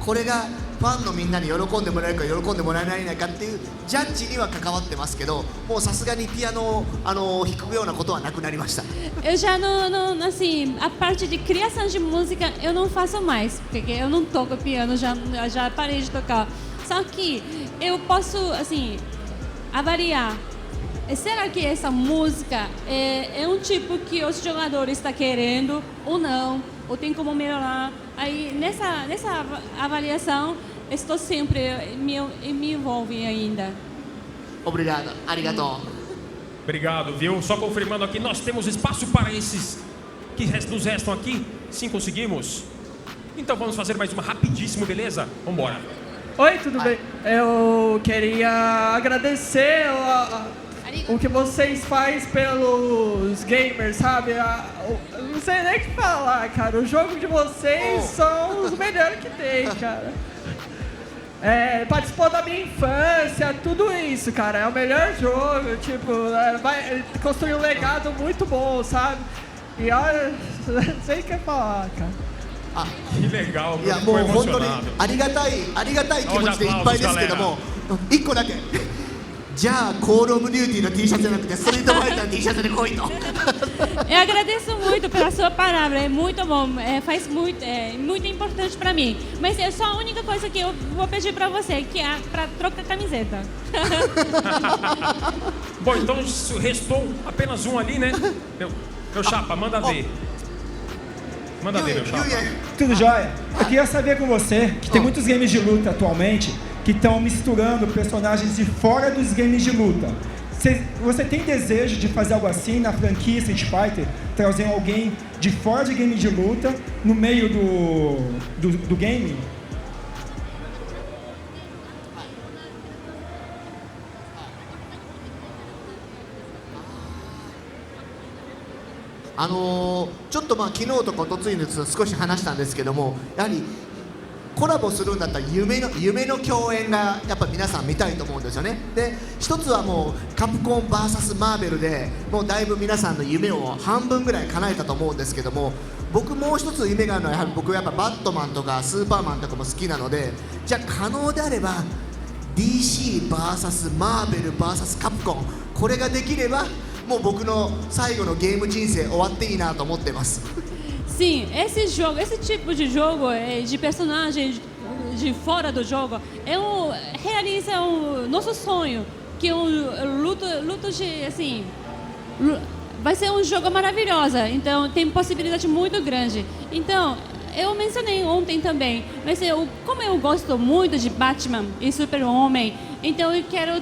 D: これがファンのみんなに喜んでもらえるか喜んでもらえないかっていうジャッジには関わってますけど、もうさすがにピアノを弾くようなことはなくなりました。
A: Eu já não assim, a parte de criação de música eu não faço mais, porque eu não toco piano, já parei de tocar. Só que eu posso assim avaliar. Será que essa música é um tipo que os jogadores estão querendo ou não? Ou tem como melhorar? Aí nessa avaliação estou sempre me envolve ainda.
D: Obrigado, arigato.
C: Obrigado, viu? Só confirmando aqui, nós temos espaço para esses que nos restam aqui? Sim, conseguimos. Então vamos fazer mais uma rapidíssimo, beleza? Vamos embora.
N: Oi, tudo bem? Eu queria agradecer o que vocês fazem pelos gamers, sabe? Eu não sei nem o que falar, cara. O jogo de vocês são os melhores que tem, cara. Participou da minha infância, tudo isso, cara. É o melhor jogo, tipo, vai construir um legado muito bom, sabe? E olha, não sei o que falar, cara.
C: Que legal,
D: いやもう本当にありがたい気持ちでいっぱいですけども、1個だけじゃあコールオブデューティーの T シャツじゃなくてストリートファイターの T シャツで来いと。
A: Eu agradeço muito pela sua palavra, é muito bom, faz muito, muito importante para mim. Mas é só a única coisa que eu vou pedir para você, que é para trocar camiseta.
C: Bom, então restou apenas um ali, né? Meu chapa, manda ver. Manda ver, meu chapa.
O: Tudo jóia? Eu queria saber com você que tem muitos games de luta atualmente que estão misturando personagens de fora dos games de luta. Você tem desejo de fazer algo assim na franquia Street Fighter? Trazer alguém de fora de game de luta no meio do game?
D: Ano, ちょっと昨日とかとついに少し話したんですけども、やはりコラボするんだったら夢の共演がやっぱ皆さん見たいと思うんですよね。で、一つはもうカプコン VS マーベルでもうだいぶ皆さんの夢を半分ぐらい叶えたと思うんですけども、僕もう一つ夢があるのはやはり僕はやっぱバットマンとかスーパーマンとかも好きなので、じゃあ可能であれば DC VS マーベル VS カプコン、これができればもう僕の最後のゲーム人生終わっていいなと思ってます。
A: Sim, esse tipo de jogo de personagem de fora do jogo realiza o nosso sonho, que luta de assim, vai ser um jogo maravilhoso. Então tem possibilidade muito grande. Então eu mencionei ontem também, mas como eu gosto muito de Batman e Super-Homem, então eu quero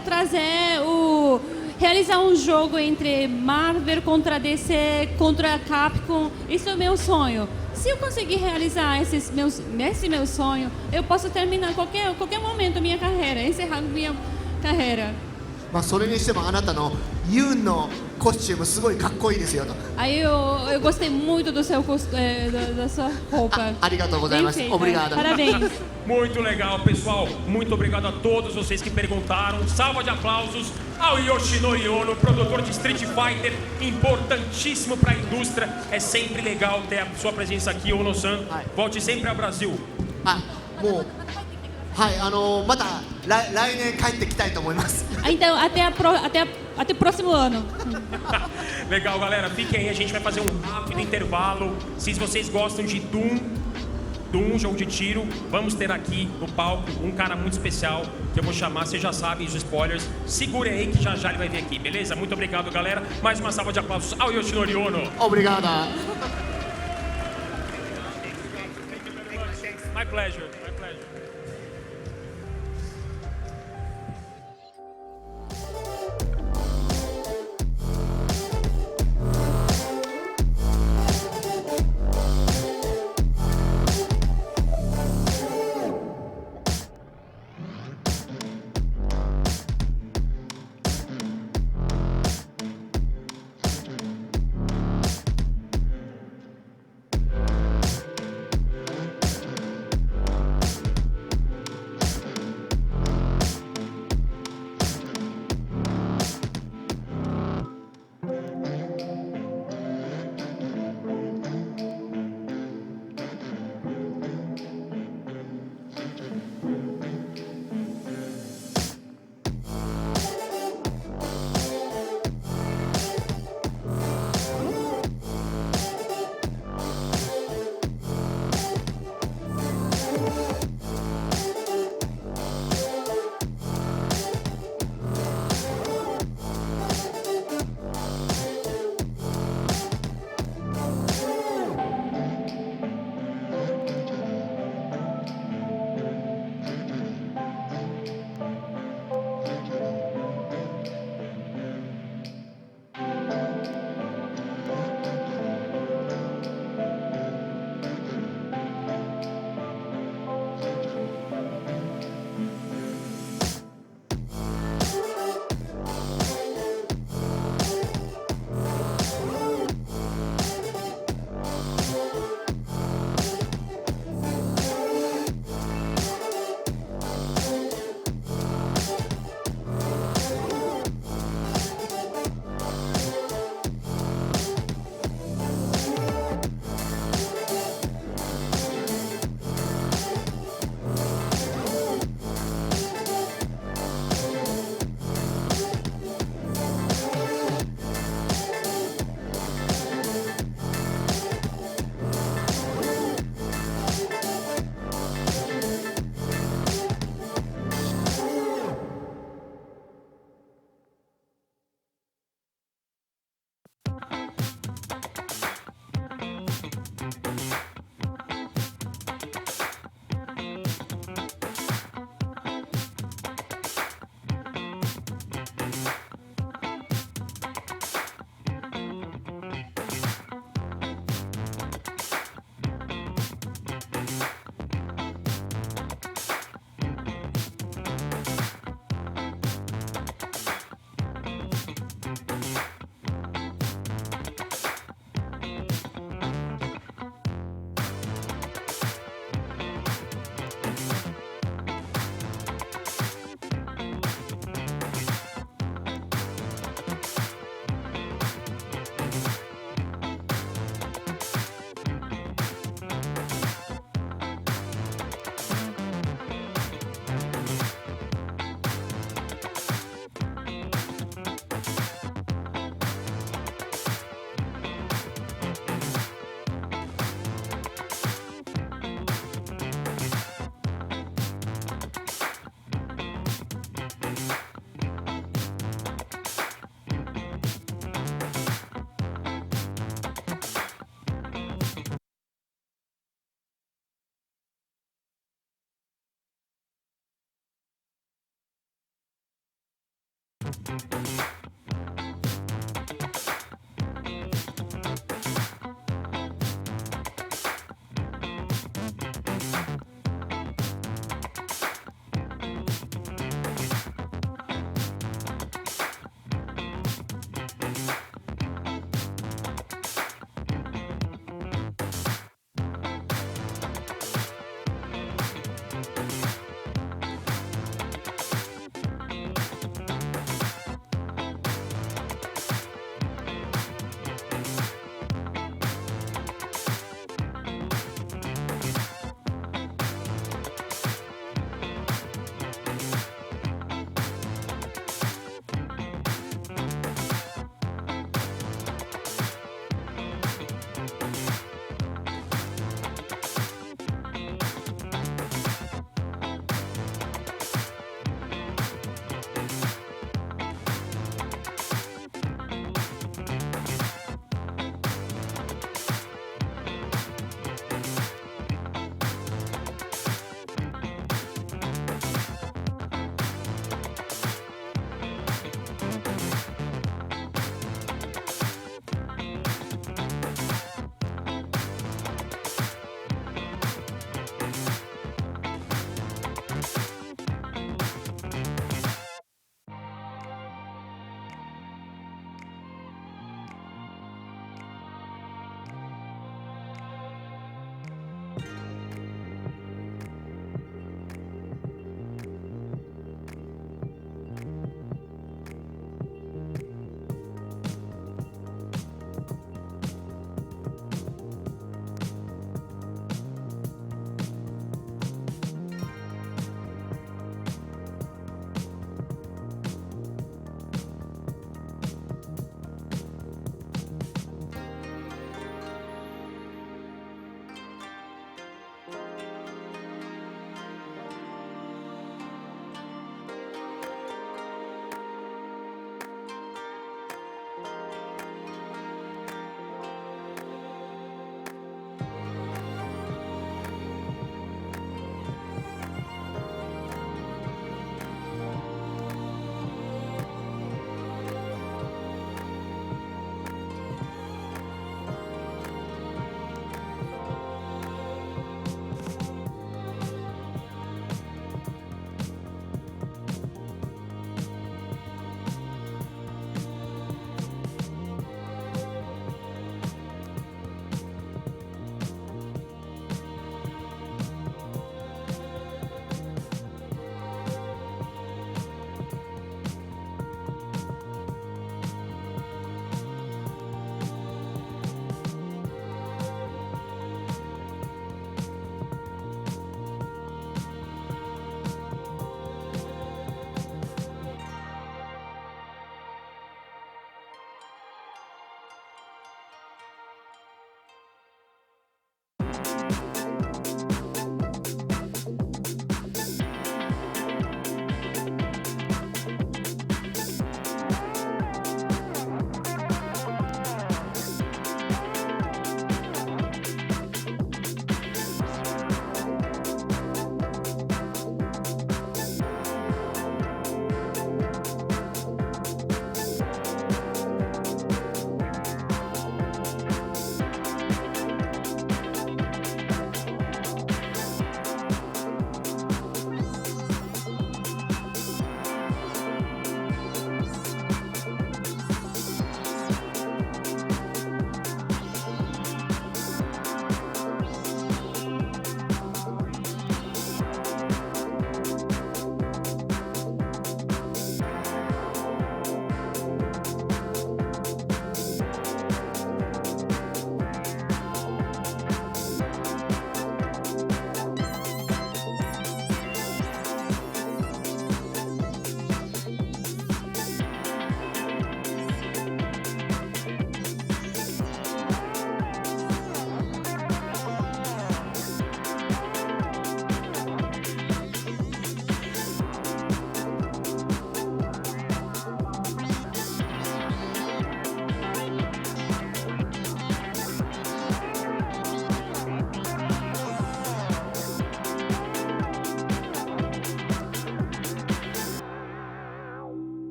A: realizar um jogo entre Marvel contra DC, contra Capcom. Isso é o meu sonho. Se eu conseguir realizar esse meu sonho, eu posso terminar qualquer momento minha carreira, encerrar minha carreira.
D: まあそれにしてもあなたのユンのコスチュームすごいかっこいいですよと。
A: Aí eu gostei muito da sua roupa.
D: Arigatou gozaimasu. Obrigado.
A: Parabéns.
C: Muito legal, pessoal. Muito obrigado a todos vocês que perguntaram. Salva de aplausos ao Yoshinori Ono, produtor de Street Fighter, importantíssimo para a indústria. É sempre legal ter a sua presença aqui, Ono-San. Volte sempre ao Brasil.
D: もうはいまた来年帰ってきたいと思います。
A: Então até o próximo ano.
C: Legal, galera. Fiquem aí, a gente vai fazer um rápido intervalo. Se vocês gostam de Doom, jogo de tiro, vamos ter aqui no palco um cara muito especial que eu vou chamar, vocês já sabem os spoilers. Segurem aí que já ele vai vir aqui, beleza? Muito obrigado, galera. Mais uma salva de aplausos ao Yoshinori Ono.
D: Obrigada.
C: My pleasure. My pleasure.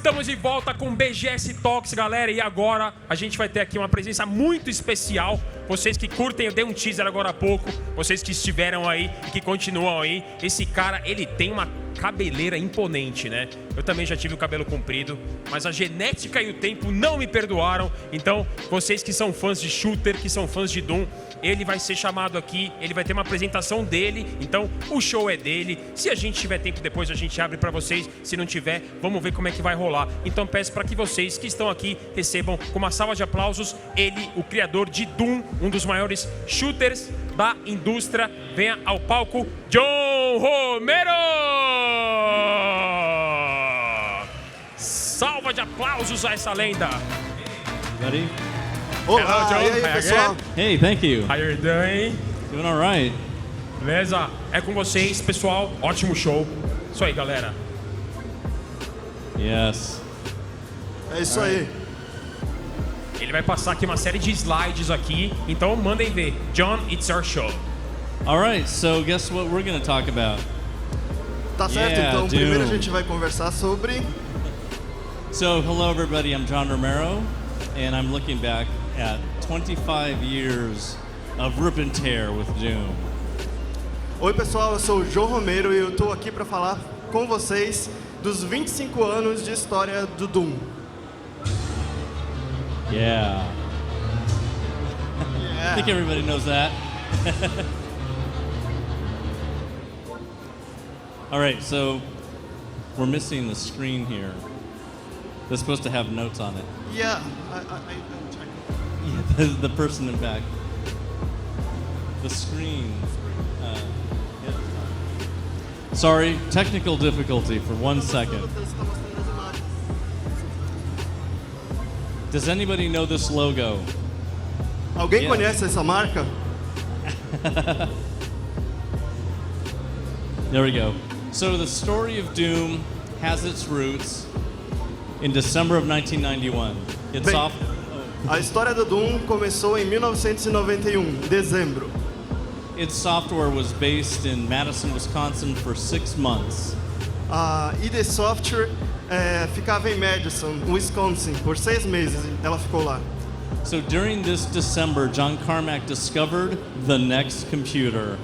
C: Estamos de volta com o BGS Talks, galera, e agora a gente vai ter aqui uma presença muito especial. Vocês que curtem, eu dei um teaser agora há pouco, vocês que estiveram aí e que continuam aí, esse cara, ele tem uma cabeleira imponente, né? Eu também já tive o cabelo comprido, mas a genética e o tempo não me perdoaram. Então, vocês que são fãs de shooter, que são fãs de Doom, ele vai ser chamado aqui, ele vai ter uma apresentação dele, então o show é dele. Se a gente tiver tempo depois, a gente abre pra vocês. Se não tiver, vamos ver como é que vai rolar. Então peço para que vocês que estão aqui recebam com uma salva de aplausos ele, o criador de Doom, um dos maiores shooters da indústria. Venha ao palco, John Romero! Salva de aplausos a essa lenda.
P: Ready?
C: Hello, John.
P: E aí, pessoal? Hey, thank you.
C: How you doing?
P: Doing all right.
C: Beleza? É com vocês, pessoal. Ótimo show. Isso aí, galera.
P: Yes.
B: É isso aí.
C: Ele vai passar aqui uma série de slides aqui, então mandem ver. John, it's our show.
P: All right, so guess what we're going to talk about?
Q: Tá certo, então primeiro a gente vai conversar sobre...
P: So, hello everybody, I'm John Romero, and I'm looking back at 25 years of rip and tear with Doom.
Q: Oi pessoal, eu sou o João Romero e eu tô aqui para falar com vocês dos 25 anos de história do Doom.
P: Yeah. I think everybody knows that. All right, so we're missing the screen here. They're supposed to have notes on it.
Q: Yeah,
P: Yeah, the person in back. The screen. Sorry, technical difficulty for 1 second. Does anybody know this logo?
Q: Alguém conhece essa marca?
P: There we go. So the story of Doom has its roots in December of 1991. It's
Q: Bem,
P: off.
Q: a história do Doom começou em 1991, em dezembro.
P: Its software was based in Madison, Wisconsin for 6 months.
Q: A ID Software ficava em Madison, Wisconsin, por 6 meses. Ela ficou lá.
P: So during this December, John Carmack discovered the next computer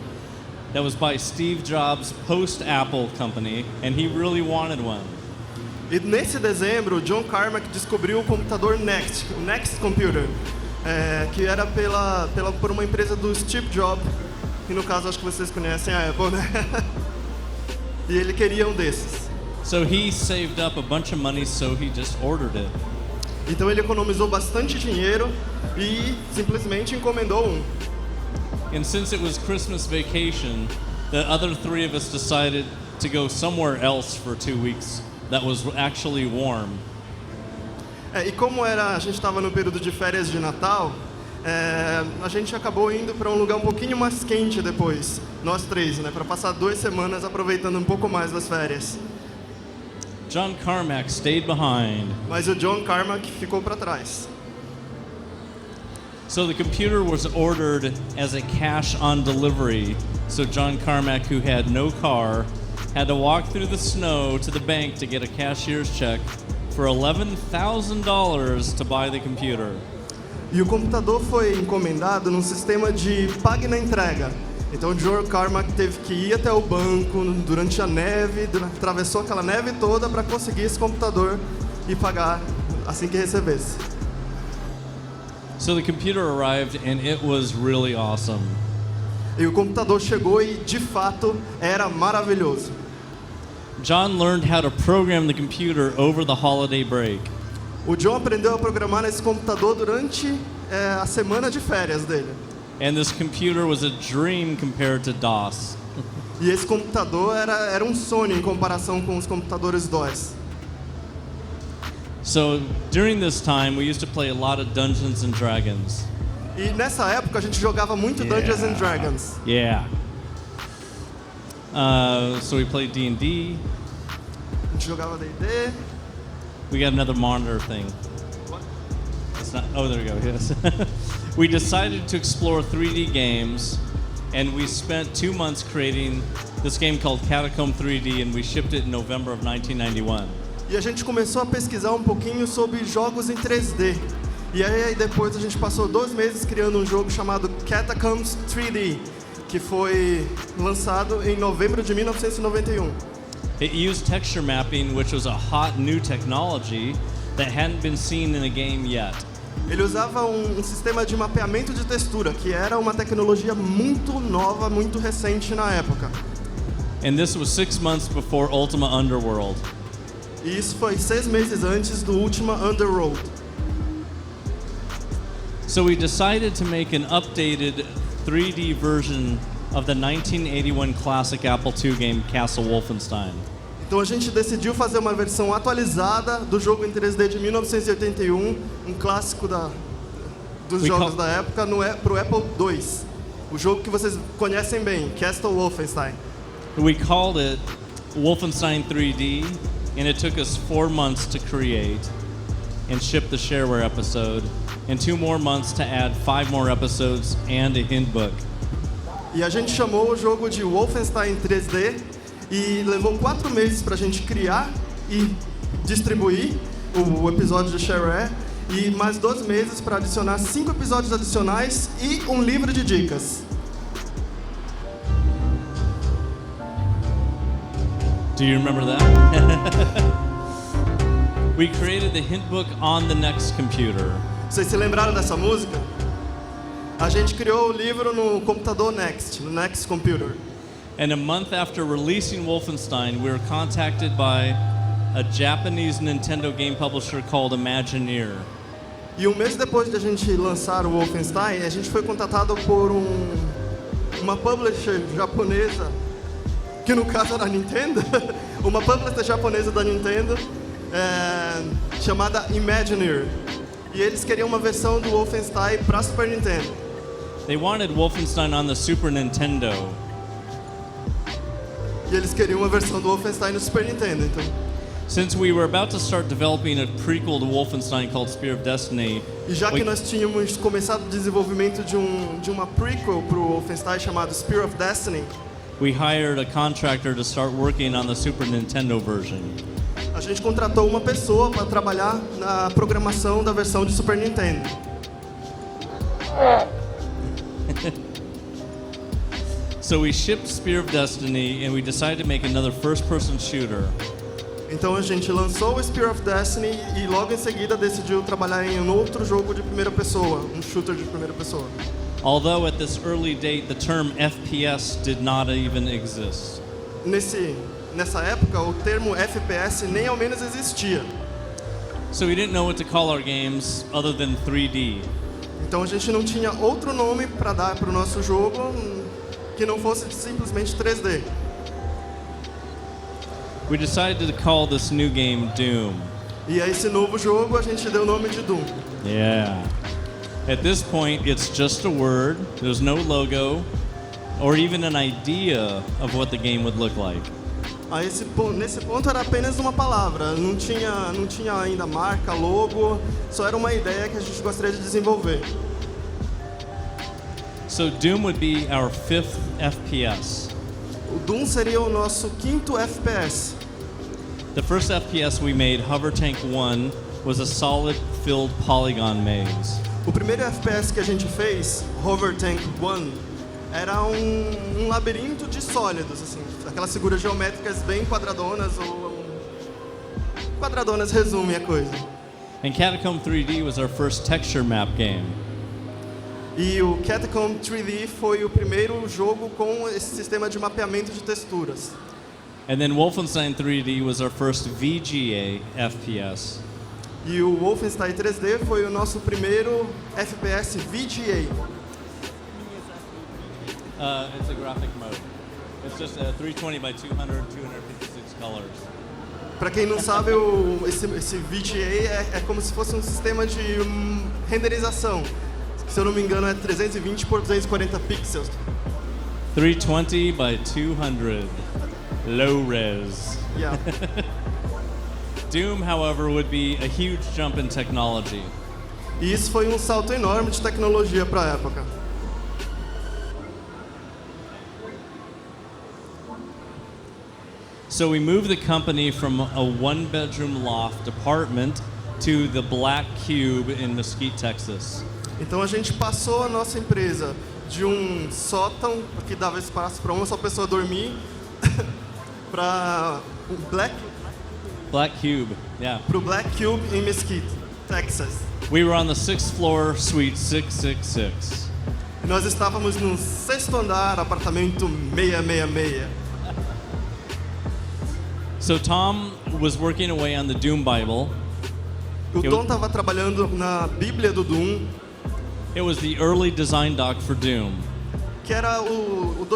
P: that was by Steve Jobs' post-Apple company, and he really wanted one.
Q: E nesse dezembro, John Carmack descobriu o computador Next, o Next Computer, que era por uma empresa do Steve Jobs, que no caso acho que vocês conhecem a Apple, né? E ele queria um desses.
P: So he saved up a bunch of money, so he just ordered it.
Q: Então ele economizou bastante dinheiro e simplesmente encomendou um.
P: And since it was Christmas vacation, the other 3 of us decided to go somewhere else for 2 weeks that was actually warm.
Q: E como a gente estava no período de férias de Natal, a gente acabou indo para um lugar um pouquinho mais quente depois, nós 3, né, para passar 2 semanas aproveitando um pouco mais das férias.
P: John Carmack stayed behind.
Q: Mas o John Carmack ficou para trás.
P: So the computer was ordered as a cash on delivery. So John Carmack, who had no car, had to walk through the snow to the bank to get a cashier's check for $11,000 to buy the computer.
Q: E o computador foi encomendado num sistema de pague na entrega. Então o John Carmack teve que ir até o banco durante a neve, atravessou aquela neve toda para conseguir esse computador e pagar assim que recebesse.
P: So the computer arrived and it was really awesome.
Q: E o computador chegou e de fato era maravilhoso.
P: John learned how to program the computer over the holiday break.
Q: O John aprendeu a programar esse computador durante a semana de férias dele.
P: And this computer was a dream compared to DOS.
Q: E esse computador era um sonho em comparação com os computadores DOS.
P: So during this time, we used to play a lot of Dungeons and Dragons.
Q: E nessa época a gente jogava muito Dungeons and Dragons.
P: Yeah. So we played D&D.
Q: A gente jogava D&D.
P: We got another monitor thing.
Q: What?
P: It's not. Oh, there we go. Yes. We decided to explore 3D games, and we spent 2 months creating this game called Catacomb 3D, and we shipped it in November of 1991.
Q: E a gente começou a pesquisar um pouquinho sobre jogos em 3D. E aí depois a gente passou 2 meses criando um jogo chamado Catacombs 3D, que foi lançado em novembro de 1991.
P: It used texture mapping, which was a hot new technology that hadn't been seen in a game yet.
Q: Ele usava um sistema de mapeamento de textura, que era uma tecnologia muito nova, muito recente na época.
P: And this was 6 months before Ultima Underworld.
Q: E isso foi 6 meses antes do Ultima Underworld.
P: So we decided to make an updated 3D version of the 1981 classic Apple II game Castle Wolfenstein.
Q: Então a gente decidiu fazer uma versão atualizada do jogo em 3D de 1981, um clássico dos jogos da época, para o Apple II. O jogo que vocês conhecem bem, Castle Wolfenstein.
P: We called it Wolfenstein 3D, and it took us 4 months to create and ship the shareware episode, and 2 more months to add 5 more episodes and a hint book.
Q: E a gente chamou o jogo de Wolfenstein 3D e levou 4 meses para a gente criar e distribuir o episódio de shareware e mais 2 meses para adicionar 5 episódios adicionais e um livro de dicas.
P: Do you remember that? We created the hint book on the next computer.
Q: Vocês se lembraram dessa música? A gente criou o livro no computador Next, no Next Computer.
P: And a month after releasing Wolfenstein, we were contacted by a Japanese Nintendo game publisher called Imagineer.
Q: E um mês depois de a gente lançar o Wolfenstein, a gente foi contatado por uma publisher japonesa, que no caso era a Nintendo, uma publisher japonesa da Nintendo, chamada Imagineer. E eles queriam uma versão do Wolfenstein para Super Nintendo.
P: They wanted Wolfenstein on the Super Nintendo.
Q: E eles queriam uma versão do Wolfenstein no Super Nintendo, então.
P: Since we were about to start developing a prequel to Wolfenstein called Spear of Destiny,
Q: E já que nós tínhamos começado o desenvolvimento de uma prequel pro Wolfenstein chamado Spear of Destiny,
P: we hired a contractor to start working on the Super Nintendo version.
Q: a gente contratou uma pessoa para trabalhar na programação da versão de Super Nintendo.
P: So we shipped Spear of Destiny and we decided to make another first-person shooter.
Q: Então a gente lançou o Spear of Destiny e logo em seguida decidiu trabalhar em um outro jogo de primeira pessoa, um shooter de primeira pessoa.
P: Although at this early date the term FPS did not even exist.
Q: Nessa época o termo FPS nem ao menos existia.
P: So we didn't know what to call our games other than 3D.
Q: Então a gente não tinha outro nome para dar para o nosso jogo que não fosse simplesmente 3D.
P: We decided to call this new game Doom.
Q: E a esse novo jogo a gente deu o nome de Doom.
P: Yeah. At this point, it's just a word. There's no logo or even an idea of what the game would look like.
Q: Nesse ponto era apenas uma palavra, não tinha ainda marca, logo, só era uma ideia que a gente gostaria de desenvolver.
P: So Doom would be our 5th FPS.
Q: O Doom seria o nosso 5º FPS.
P: The first FPS we made, Hover Tank 1, was a solid filled polygon maze.
Q: O primeiro FPS que a gente fez, Hover Tank 1, era um labirinto de sólidos, assim, aquelas figuras geométricas bem quadradonas quadradonas resumem a coisa.
P: And Catacomb 3D was our first texture map game.
Q: E o Catacomb 3D foi o primeiro jogo com esse sistema de mapeamento de texturas.
P: And then Wolfenstein 3D was our first VGA FPS.
Q: E o Wolfenstein 3D foi o nosso primeiro FPS VGA.
P: It's a graphic mode. It's just 320 by 200, 256 colors.
Q: Para quem não sabe, esse VGA é como se fosse um sistema de renderização. Se eu não me engano, é 320 por 240 pixels.
P: 320 by 200. Low res.
Q: Yeah.
P: Doom, however, would be a huge jump in technology.
Q: E isso foi um salto enorme de tecnologia para a época.
P: So we moved the company from a one-bedroom loft apartment to the Black Cube in Mesquite, Texas.
Q: Então a gente passou a nossa empresa de um sótão que dava espaço para uma só pessoa dormir para o Black
P: Cube, yeah.
Q: Pro Black Cube em Mesquite, Texas.
P: We were on the 6th floor, suite 666.
Q: Nós estávamos no 6º andar, apartamento 666.
P: So Tom was working away on the Doom Bible.
Q: O Tom estava trabalhando na Bíblia do Doom.
P: It was the early design doc for Doom.
Q: Que era o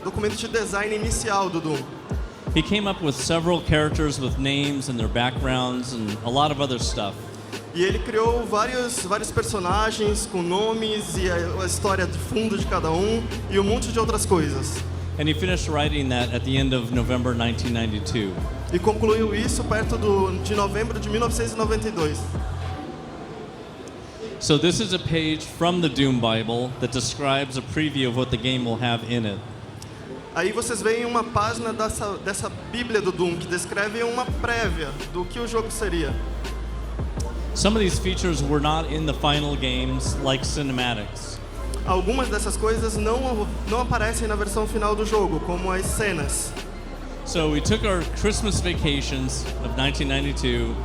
Q: documento de design inicial do Doom.
P: He came up with several characters with names and their backgrounds and a lot of other stuff.
Q: E ele criou vários personagens com nomes e a história de fundo de cada um e um monte de outras coisas.
P: And he finished writing that at the end of November 1992.
Q: E concluiu isso perto de novembro de 1992.
P: So this is a page from the Doom Bible that describes a preview of what the game will have in it.
Q: Aí vocês veem uma página dessa Bíblia do Doom que descreve uma prévia do que o jogo seria.
P: Some of these features were not in the final games, like cinematics.
Q: Algumas dessas coisas não aparecem na versão final do jogo, como as cenas.
P: So we took our Christmas vacations of 1992,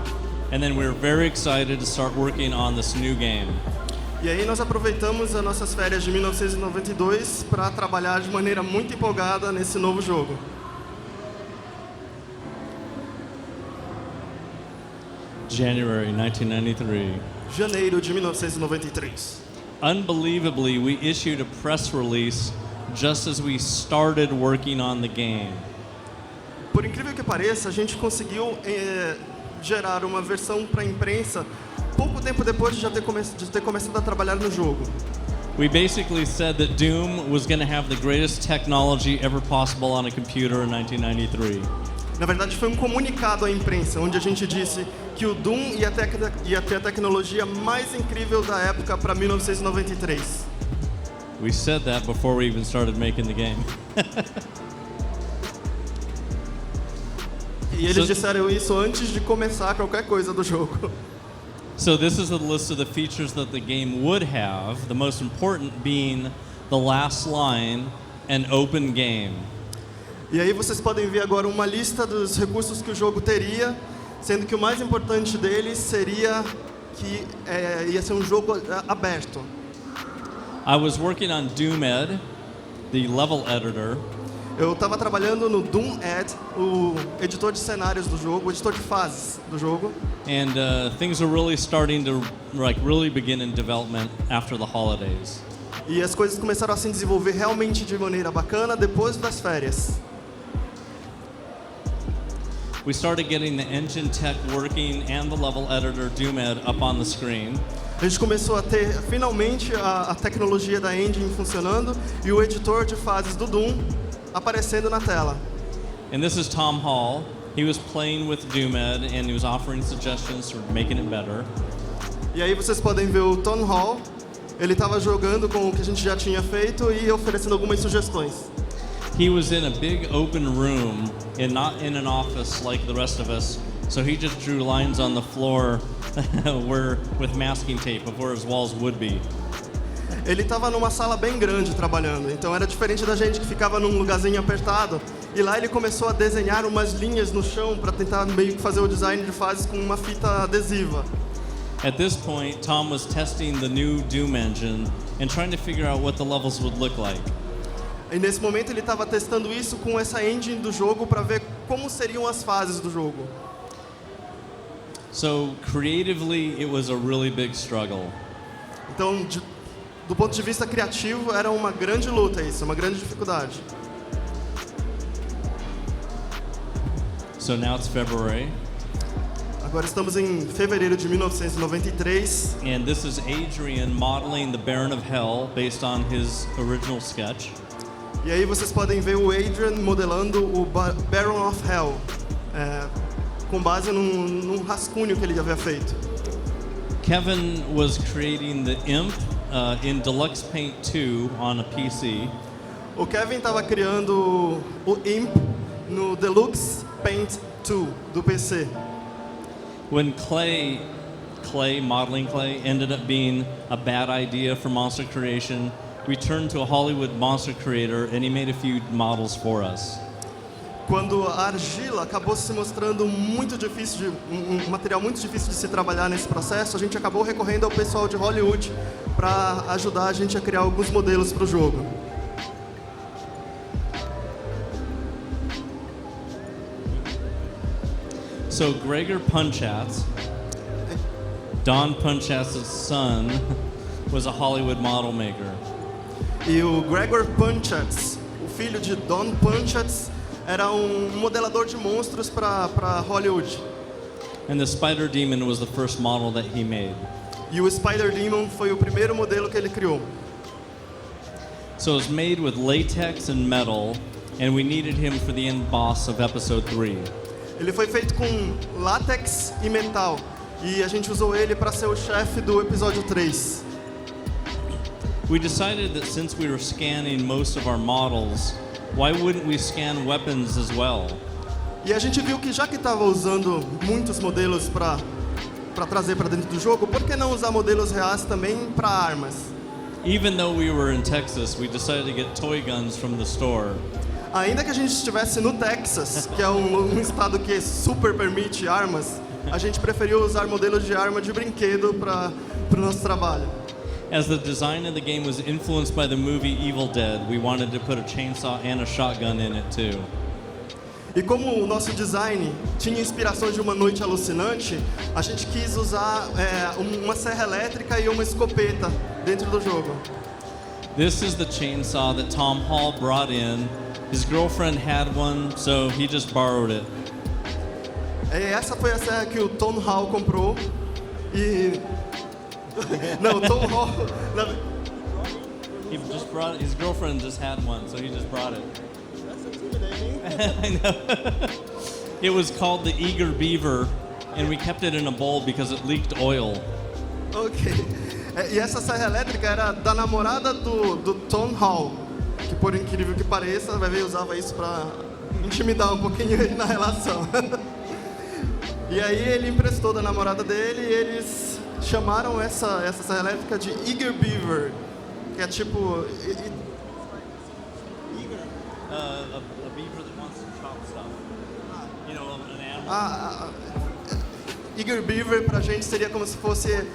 P: and then we were very excited to start working on this new game.
Q: E aí nós aproveitamos as nossas férias de 1992 para trabalhar de maneira muito empolgada nesse novo jogo.
P: January 1993.
Q: Janeiro de 1993.
P: Unbelievably, we issued a press release just as we started working on the game.
Q: Por incrível que pareça, a gente conseguiu gerar uma versão para a imprensa pouco tempo depois de já ter começado a trabalhar no jogo.
P: We basically said that Doom was going to have the greatest technology ever possible on a computer in 1993.
Q: Na verdade, foi um comunicado à imprensa, onde a gente disse que o Doom ia ter a tecnologia mais incrível da época para 1993.
P: We said that before we even started making the game.
Q: E eles disseram isso antes de começar qualquer coisa do jogo.
P: So this is a list of the features that the game would have, the most important being the last line, an open game.
Q: E aí vocês podem ver agora uma lista dos recursos que o jogo teria, sendo que o mais importante deles seria que ia ser um jogo aberto.
P: I was working on DoomEd, the level editor.
Q: Eu estava trabalhando no DoomEd, o editor de cenários do jogo, o editor de fases do jogo.
P: And things are really starting to really begin in development after the holidays.
Q: E as coisas começaram a se desenvolver realmente de maneira bacana depois das férias.
P: We started getting the engine tech working and the level editor DoomEd up on the screen.
Q: A gente começou a ter finalmente a tecnologia da engine funcionando e o editor de fases do Doom aparecendo na tela.
P: And this is Tom Hall. He was playing with DoomEd and he was offering suggestions for making it better.
Q: E aí vocês podem ver o Tom Hall. Ele estava jogando com o que a gente já tinha feito e oferecendo algumas sugestões.
P: He was in a big open room and not in an office like the rest of us. So he just drew lines on the floor with masking tape of where his walls would be.
Q: Ele estava numa sala bem grande trabalhando, então era diferente da gente que ficava num lugarzinho apertado. E lá ele começou a desenhar umas linhas no chão para tentar meio que fazer o design de fases com uma fita adesiva.
P: At this point, Tom was testing the new Doom engine and trying to figure out what the levels would look like.
Q: E nesse momento ele estava testando isso com essa engine do jogo para ver como seriam as fases do jogo.
P: So creatively, it was a really big struggle.
Q: Então, do ponto de vista criativo, era uma grande luta isso, uma grande dificuldade.
P: So now it's February.
Q: Agora estamos em fevereiro de 1993.
P: And this is Adrian modeling the Baron of Hell based on his original sketch.
Q: E aí vocês podem ver o Adrian modelando o Baron of Hell, com base num rascunho que ele havia feito.
P: Kevin was creating the Imp in Deluxe Paint 2 on a PC.
Q: O Kevin estava criando o Imp no Deluxe Paint 2 do PC.
P: When modeling clay, ended up being a bad idea for monster creation, we turned to a Hollywood monster creator and he made a few models for us.
Q: Quando a argila acabou se mostrando muito difícil, um material muito difícil de se trabalhar nesse processo, a gente acabou recorrendo ao pessoal de Hollywood para ajudar a gente a criar alguns modelos para o jogo.
P: So Gregor Punchatz, Don Punchat's son, was a Hollywood model maker.
Q: E o Gregor Punchatz, o filho de Don Punchatz, era modelador de monstros para Hollywood.
P: And the Spider Demon was the first model that he made.
Q: E o Spider Demon foi o primeiro modelo que ele criou.
P: So it was made with latex and metal, and we needed him for the end boss of episode 3.
Q: Ele foi feito com látex e metal, e a gente usou ele para ser o chefe do episódio 3.
P: We decided that since we were scanning most of our models, why wouldn't we scan weapons as well?
Q: E a gente viu que já que estava usando muitos modelos para trazer para dentro do jogo, por que não usar modelos reais também para armas?
P: Even though we were in Texas, we decided to get toy guns from the store.
Q: Ainda que a gente estivesse no Texas, que é um estado que super permite armas, a gente preferiu usar modelos de arma de brinquedo para o nosso trabalho.
P: As the design of the game was influenced by the movie Evil Dead, we wanted to put a chainsaw and a shotgun in it too.
Q: E como o nosso design tinha inspiração de Uma Noite Alucinante, a gente quis usar uma serra elétrica e uma escopeta dentro do jogo.
P: This is the chainsaw that Tom Hall brought in. His girlfriend had one, so he just borrowed it.
Q: Essa foi a serra que o Tom Hall comprou E... Não, Tom Hall...
P: He just brought his girlfriend just had one, so he just brought it.
Q: That's intimidating.
P: I know. It was called the Eager Beaver, and we kept it in a bowl because it leaked oil.
Q: Ok. E essa serra elétrica era da namorada do Tom Hall, que por incrível que pareça, vai ver, usava isso pra intimidar um pouquinho ele na relação. E aí ele emprestou da namorada dele e eles chamaram essa serra elétrica de Eager Beaver, que é tipo...
P: A beaver that wants to chop stuff. You know, an animal.
Q: Eager Beaver pra gente seria como se fosse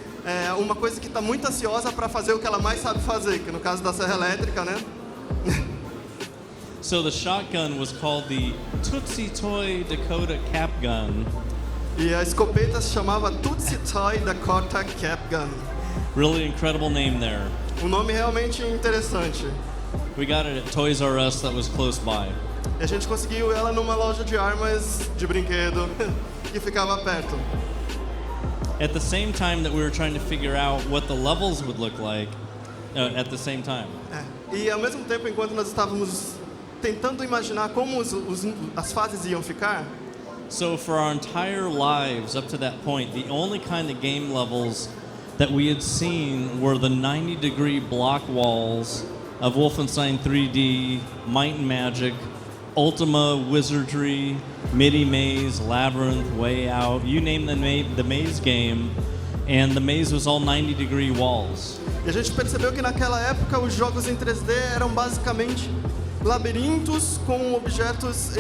Q: uma coisa que está muito ansiosa para fazer o que ela mais sabe fazer, que no caso da serra elétrica, né?
P: So the shotgun was called the Tootsie Toy Dakota Cap Gun.
Q: E a escopeta se chamava Tootsie Toy Dakota Cap Gun.
P: Really incredible name there.
Q: Um nome realmente interessante.
P: We got it at Toys R Us that was close by.
Q: E a gente conseguiu ela numa loja de armas de brinquedo que ficava perto.
P: At the same time that we were trying to figure out what the levels would look like, at the same time.
Q: E ao mesmo tempo, enquanto nós estávamos tentando imaginar como as fases iam ficar.
P: So for our entire lives up to that point, the only kind of game levels that we had seen were the 90-degree block walls of Wolfenstein 3D, Might and Magic, Ultima Wizardry, MIDI Maze, Labyrinth, Way Out, you name the maze game, and the maze was all 90-degree walls.
Q: E a gente percebeu que naquela época os jogos em 3D eram basicamente labirintos com objetos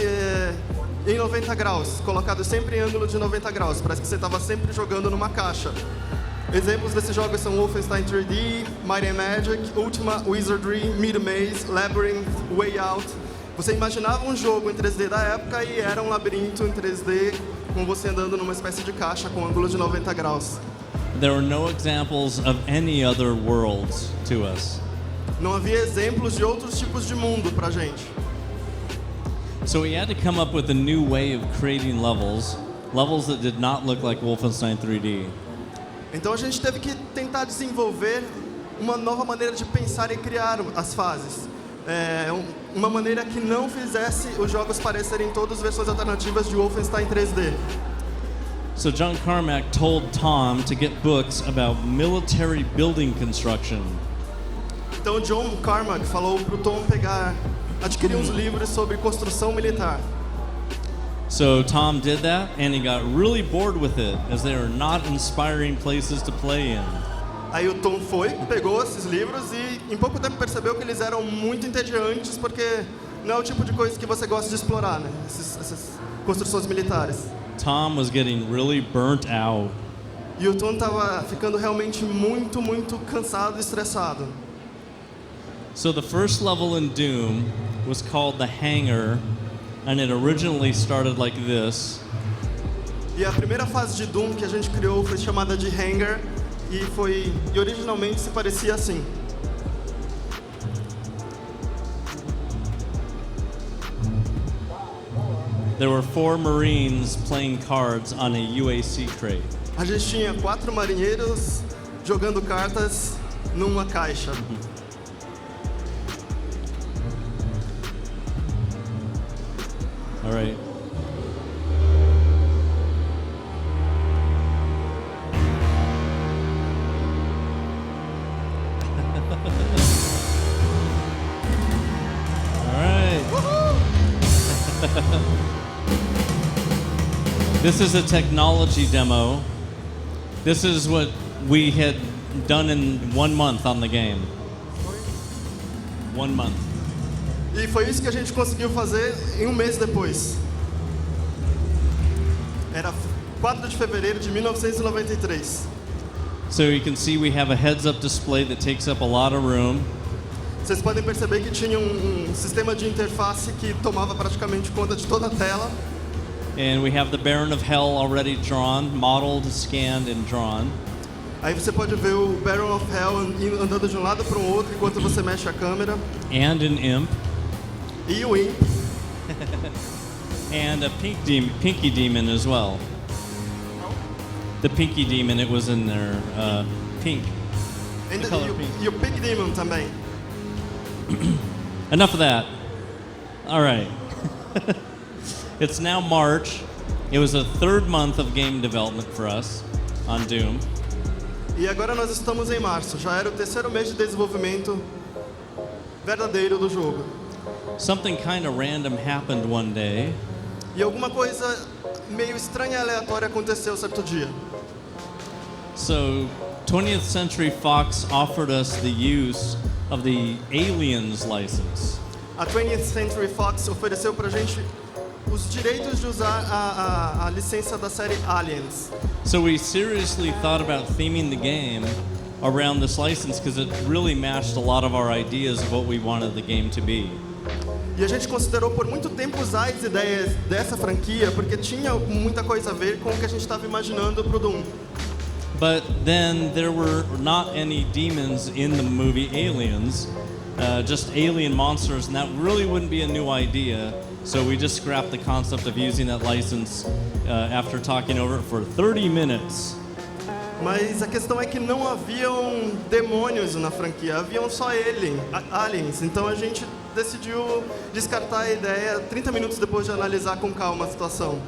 Q: em 90 graus, colocados sempre em ângulo de 90 graus. Parece que você estava sempre jogando numa caixa. Exemplos desses jogos são Wolfenstein 3D, Might and Magic, Ultima Wizardry, MIDI Maze, Labyrinth, Way Out. Você imaginava um jogo em 3D da época e era um labirinto em 3D com você andando numa espécie de caixa com ângulo de 90 graus.
P: There were no examples of any other worlds to us.
Q: Não havia exemplos de outros tipos de mundo pra gente.
P: So we had to come up with a new way of creating levels that did not look like Wolfenstein 3D.
Q: Então a gente teve que tentar desenvolver uma nova maneira de pensar e criar as fases. Uma maneira que não fizesse os jogos parecerem todas versões alternativas de Wolfenstein 3D.
P: So John Carmack told Tom to get books about military building construction.
Q: Então John Carmack falou pro Tom adquirir uns livros sobre construção militar.
P: So Tom did that, and he got really bored with it, as they are not inspiring places to play in.
Q: Aí o Tom pegou esses livros e em pouco tempo percebeu que eles eram muito entediantes, porque não é o tipo de coisa que você gosta de explorar, né? Essas construções militares.
P: Tom was getting really burnt out.
Q: E o Tom estava ficando realmente muito, muito cansado e estressado.
P: So the first level in Doom was called The Hangar, and it originally started like this.
Q: E a primeira fase de Doom que a gente criou foi chamada de Hangar e originalmente se parecia assim.
P: There were 4 Marines playing cards on a UAC crate.
Q: A gente tinha 4 marinheiros jogando cartas numa caixa.
P: All right. All right. This is a technology demo. This is what we had done in 1 month on the game. 1 month.
Q: E foi isso que a gente conseguiu fazer em um mês depois. Era 4 de fevereiro de 1993.
P: So you can see we have a heads-up display that takes up a lot of room.
Q: Vocês podem perceber que tinha um sistema de interface que tomava praticamente conta de toda a tela.
P: And we have the Baron of Hell already drawn, modeled, scanned, and drawn.
Q: Aí você pode ver o Baron of Hell andando de um lado para o outro enquanto você mexe a câmera.
P: And an imp.
Q: E o imp.
P: And a pinky demon as well. the pinky demon, it was in there. Pink.
Q: And
P: The color pink.
Q: e o Pig Demon também.
P: Enough of that. All right. It's now March. It was the third month of game development for us on Doom.
Q: E agora nós estamos em março. Já era o terceiro mês de desenvolvimento verdadeiro do jogo.
P: Something kind of random happened one day.
Q: E alguma coisa meio estranha e aleatória aconteceu certo dia.
P: So, 20th Century Fox offered us the use of the Aliens license.
Q: A 20th Century Fox ofereceu pra gente os direitos de usar a licença da série Aliens.
P: So we seriously thought about theming the game around this license because it really matched a lot of our ideas of what we wanted the game to be.
Q: E a gente considerou por muito tempo usar as ideias dessa franquia porque tinha muita coisa a ver com o que a gente estava imaginando pro Doom.
P: But then there were not any demons in the movie Aliens, just alien monsters, and that really wouldn't be a new idea. So we just scrapped the concept of using that license after talking over it for 30 minutes.
Q: Mas a questão é que não haviam demônios na franquia, haviam só aliens. Então a gente decidiu descartar a ideia 30 minutos depois de analisar com calma a situação.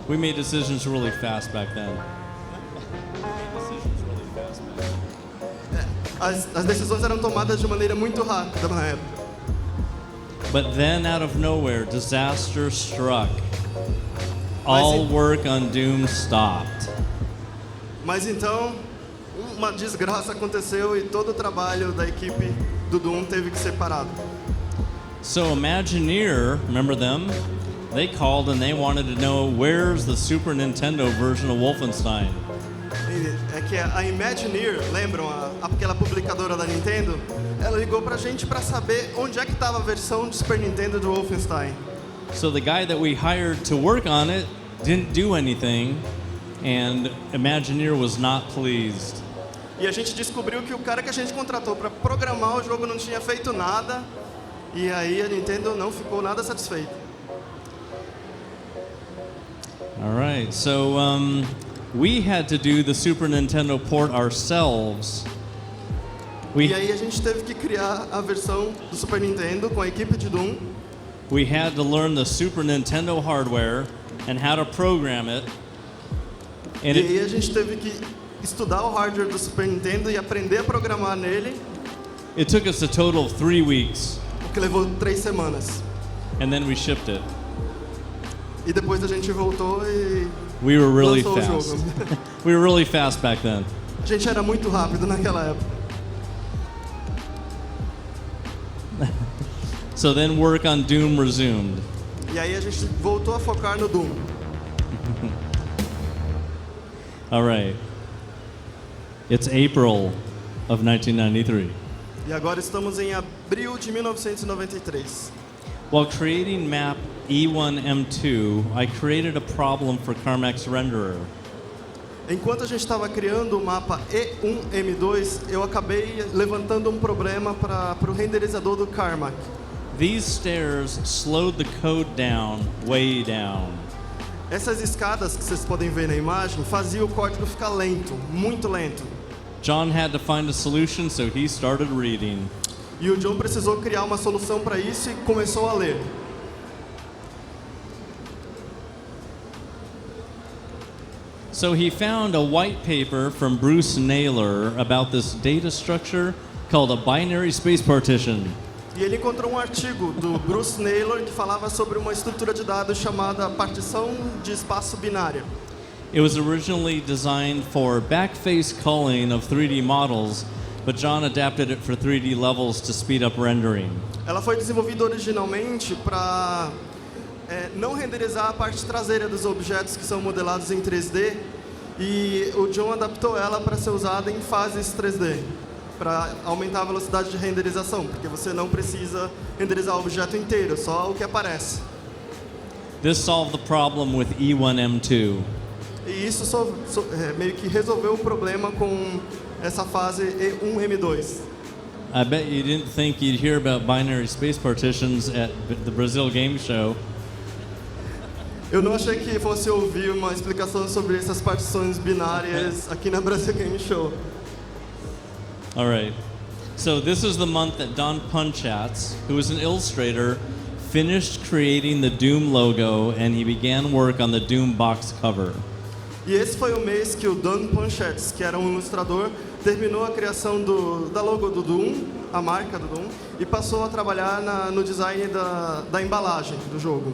P: We made decisions really fast back then.
Q: As decisões eram tomadas de maneira muito rápida na época.
P: But then out of nowhere, disaster struck. All work on Doom stopped.
Q: Mas então, uma desgraça aconteceu e todo o trabalho da equipe do Doom teve que ser parado.
P: So Imagineer, remember them? They called and they wanted to know where's the Super Nintendo version of Wolfenstein.
Q: É que a Imagineer, lembram aquela publicadora da Nintendo? Ela ligou pra gente pra saber onde é que estava a versão de Super Nintendo do Wolfenstein.
P: So the guy that we hired to work on it didn't do anything, and Imagineer was not pleased.
Q: E a gente descobriu que o cara que a gente contratou pra programar o jogo não tinha feito nada, e aí a Nintendo não ficou nada satisfeita.
P: All right, so we had to do the Super Nintendo port ourselves.
Q: E aí a gente teve que criar a versão do Super Nintendo com a equipe de Doom.
P: We had to learn the Super Nintendo hardware and how to program it.
Q: E aí a gente teve que estudar o hardware do Super Nintendo e aprender a programar nele.
P: It took us a total of 3 weeks.
Q: O que levou 3 semanas.
P: And then we shipped it.
Q: E depois a gente voltou e
P: We were really
Q: lançou
P: fast.
Q: o jogo.
P: We were really fast back then.
Q: A gente era muito rápido naquela época.
P: So then work on Doom resumed.
Q: E aí a gente voltou a focar no Doom.
P: All right. It's April of 1993.
Q: E agora estamos em abril de 1993.
P: While creating map E1M2, I created a problem for Carmack's renderer.
Q: Enquanto a gente estava criando o mapa E1M2, eu acabei levantando um problema para o renderizador do Carmack.
P: These stairs slowed the code down, way down.
Q: Essas escadas que vocês podem ver na imagem faziam o código ficar lento, muito lento.
P: John had to find a solution, so he started reading.
Q: E o John precisou criar uma solução para isso e começou a ler.
P: So he found a white paper from Bruce Naylor about this data structure called a binary space partition.
Q: E ele encontrou um artigo do Bruce Naylor que falava sobre uma estrutura de dados chamada partição de espaço binária.
P: It was originally designed for backface culling of 3D models, but John adapted it for 3D levels to speed up rendering.
Q: Ela foi desenvolvida originalmente para não renderizar a parte traseira dos objetos que são modelados em 3D, e o John adaptou ela para ser usada em fases 3D, para aumentar a velocidade de renderização, porque você não precisa renderizar o objeto inteiro, só o que aparece.
P: This solved the problem with E1M2.
Q: E isso meio que resolveu o problema com essa fase E1M2.
P: I bet you didn't think you'd hear about binary space partitions at the Brasil game show.
Q: Eu não achei que fosse ouvir uma explicação sobre essas partições binárias aqui na Brasil Game Show.
P: All right. So this is the month that Don Punchatz, who is an illustrator, finished creating the Doom logo and he began work on the Doom box cover.
Q: E esse foi o mês que o Don Punchatz, que era um ilustrador, terminou a criação da logo do Doom, a marca do Doom, e passou a trabalhar no design da embalagem do jogo.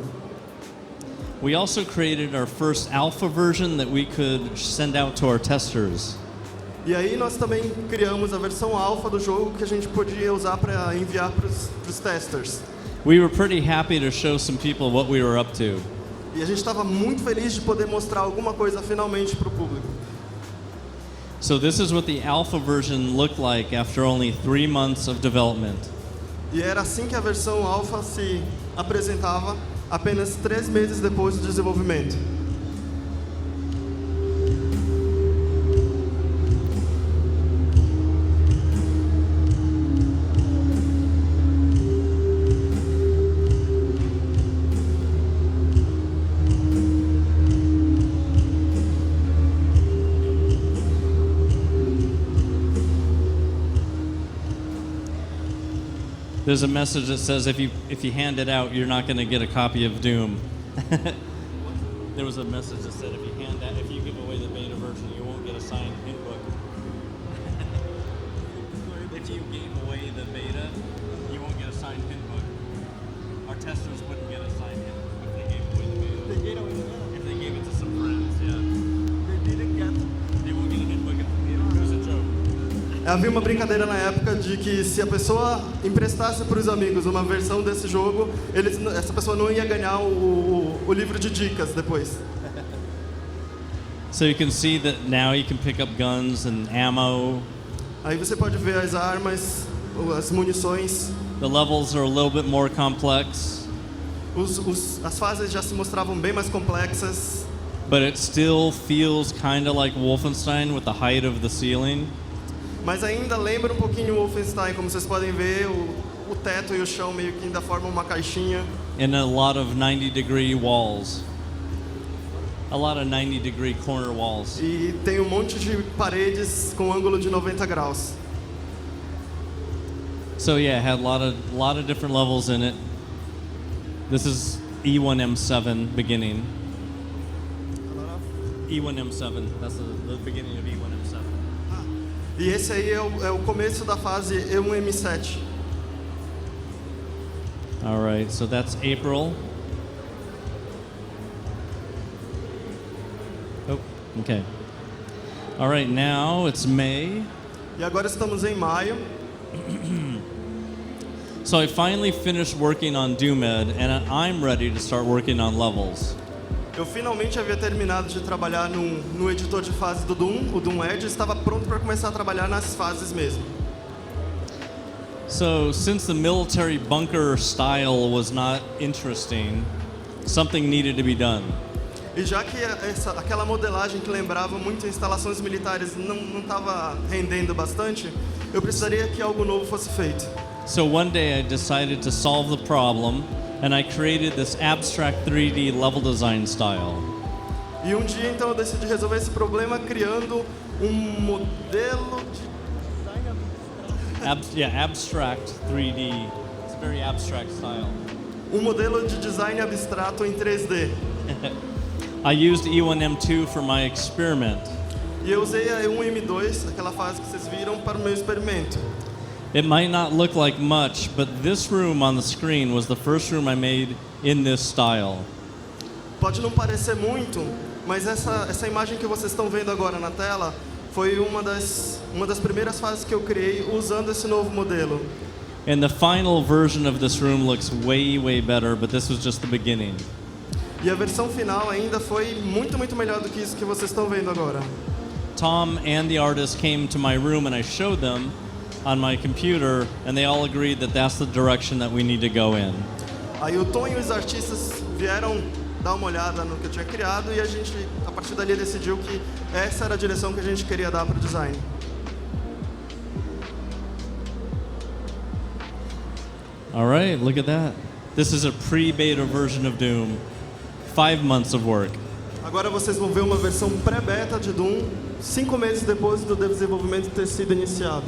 P: We also created our first alpha version that we could send out to our testers.
Q: E aí nós também criamos a versão alfa do jogo que a gente podia usar para enviar para os testers.
P: We were pretty happy to show some people what we were up to.
Q: E a gente estava muito feliz de poder mostrar alguma coisa finalmente para o público.
P: So this is what the alpha version looked like after only 3 months of development.
Q: E era assim que a versão alfa se apresentava apenas 3 meses depois do desenvolvimento.
P: There's a message that says if you hand it out, you're not going to get a copy of Doom. There was a message that said if you give away the beta version, you won't get a signed hint book. If you gave away the beta, you won't get a signed hint book. Our testers wouldn't get a signed hint book if they gave away the beta.
Q: They gave away the beta.
P: If they gave it to some friends, yeah.
Q: They didn't get.
P: They won't get a hint book. It was a joke.
Q: Havia uma brincadeira na época de que se a pessoa emprestasse para os amigos uma versão desse jogo, essa pessoa não ia ganhar o livro de dicas depois.
P: So you can see that now you can pick up guns and ammo.
Q: Aí você pode ver as armas, as munições.
P: The levels are a little bit more complex.
Q: As fases já se mostravam bem mais complexas.
P: But it still feels kind of like Wolfenstein with the height of the ceiling.
Q: Mas ainda lembra um pouquinho o Wolfenstein, como vocês podem ver, o teto e o chão meio que ainda formam uma caixinha.
P: And a lot of 90-degree walls. A lot of 90-degree corner walls.
Q: E tem um monte de paredes com ângulo de 90 graus.
P: So yeah, it had a lot of different levels in it. This is E1M7 beginning. E1M7, that's the beginning of E1M7.
Q: E esse aí é o começo da fase E1M7.
P: All right, so that's April. Oh, okay. All right, now it's May.
Q: E agora estamos em maio.
P: So I finally finished working on Doomed, and I'm ready to start working on levels.
Q: Eu finalmente havia terminado de trabalhar no editor de fase do Doom, o Doom Edge, estava pronto para começar a trabalhar nas fases mesmo.
P: So, since the military bunker style was not interesting, something needed to be done.
Q: E já que aquela modelagem que lembrava muito instalações militares não estava rendendo bastante, eu precisaria que algo novo fosse feito.
P: So one day I decided to solve the problem, and I created this abstract 3D level design style.
Q: E um dia então eu decidi resolver esse problema criando modelo de
P: abstract 3D. It's a very abstract style.
Q: Modelo de design abstrato em 3D.
P: I used E1M2 for my experiment.
Q: E eu usei a E1M2, aquela fase que vocês viram, para o meu experimento.
P: It might not look like much, but this room on the screen was the first room I made in this style.
Q: Pode não parecer muito, mas essa imagem que vocês estão vendo agora na tela foi uma das primeiras fases que eu criei usando esse novo modelo.
P: And the final version of this room looks way, way better, but this was just the beginning.
Q: E a versão final ainda foi muito, muito melhor do que isso que vocês estão vendo agora.
P: Tom and the artist came to my room and I showed them on my computer, and they all agreed that that's the direction that we need to go in.
Q: Aí o Tom e os artistas vieram dar uma olhada no que eu tinha criado e a gente, a partir dali, decidiu que essa era a direção que a gente queria dar para o design.
P: All right, look at that. This is a pre-beta version of Doom. 5 months of work.
Q: Agora vocês vão ver uma versão pré-beta de Doom 5 meses depois do desenvolvimento ter sido iniciado.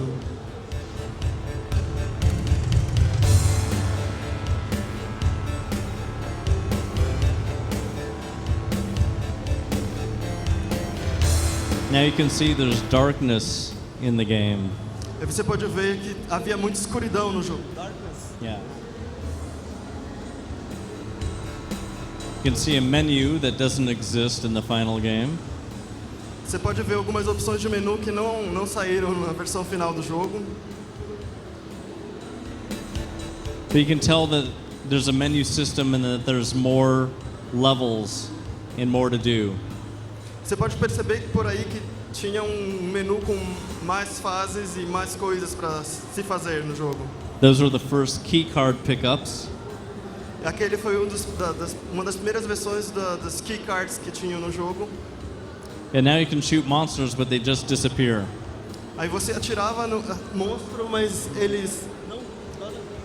P: Now you can see there's darkness in the game.
Q: E você pode ver que havia muita escuridão no jogo.
P: Yeah. You can see a menu that doesn't exist in the final game.
Q: Você pode ver algumas opções de menu que não saíram na versão final do jogo.
P: But you can tell that there's a menu system and that there's more levels and more to do.
Q: Você pode perceber que por aí que tinha um menu com mais fases e mais coisas para se fazer no jogo.
P: Those were the first key card pickups.
Q: Aquele foi uma das primeiras versões das key cards que tinham no jogo.
P: And now you can shoot monsters, but they just disappear.
Q: Aí você atirava no monstro, mas eles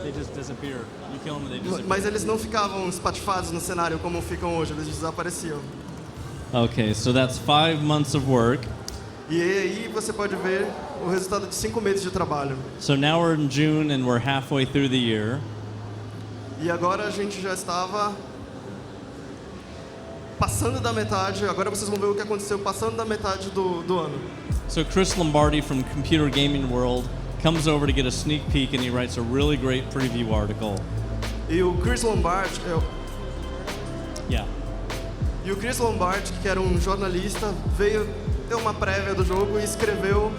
P: They just disappear. You kill them and they disappear.
Q: Mas eles não ficavam espatifados no cenário como ficam hoje, eles desapareciam.
P: Okay, so that's 5 months of work.
Q: E aí você pode ver o resultado de 5 meses de trabalho.
P: So now we're in June and we're halfway through the year.
Q: E agora a gente já estava passando da metade. Agora vocês vão ver o que aconteceu passando da metade do ano.
P: So Chris Lombardi from Computer Gaming World comes over to get a sneak peek and he writes a really great preview article.
Q: E o Chris Lombardi,
P: Yeah.
Q: E o Chris Lombardi, que era um jornalista, veio ter uma prévia do jogo e escreveu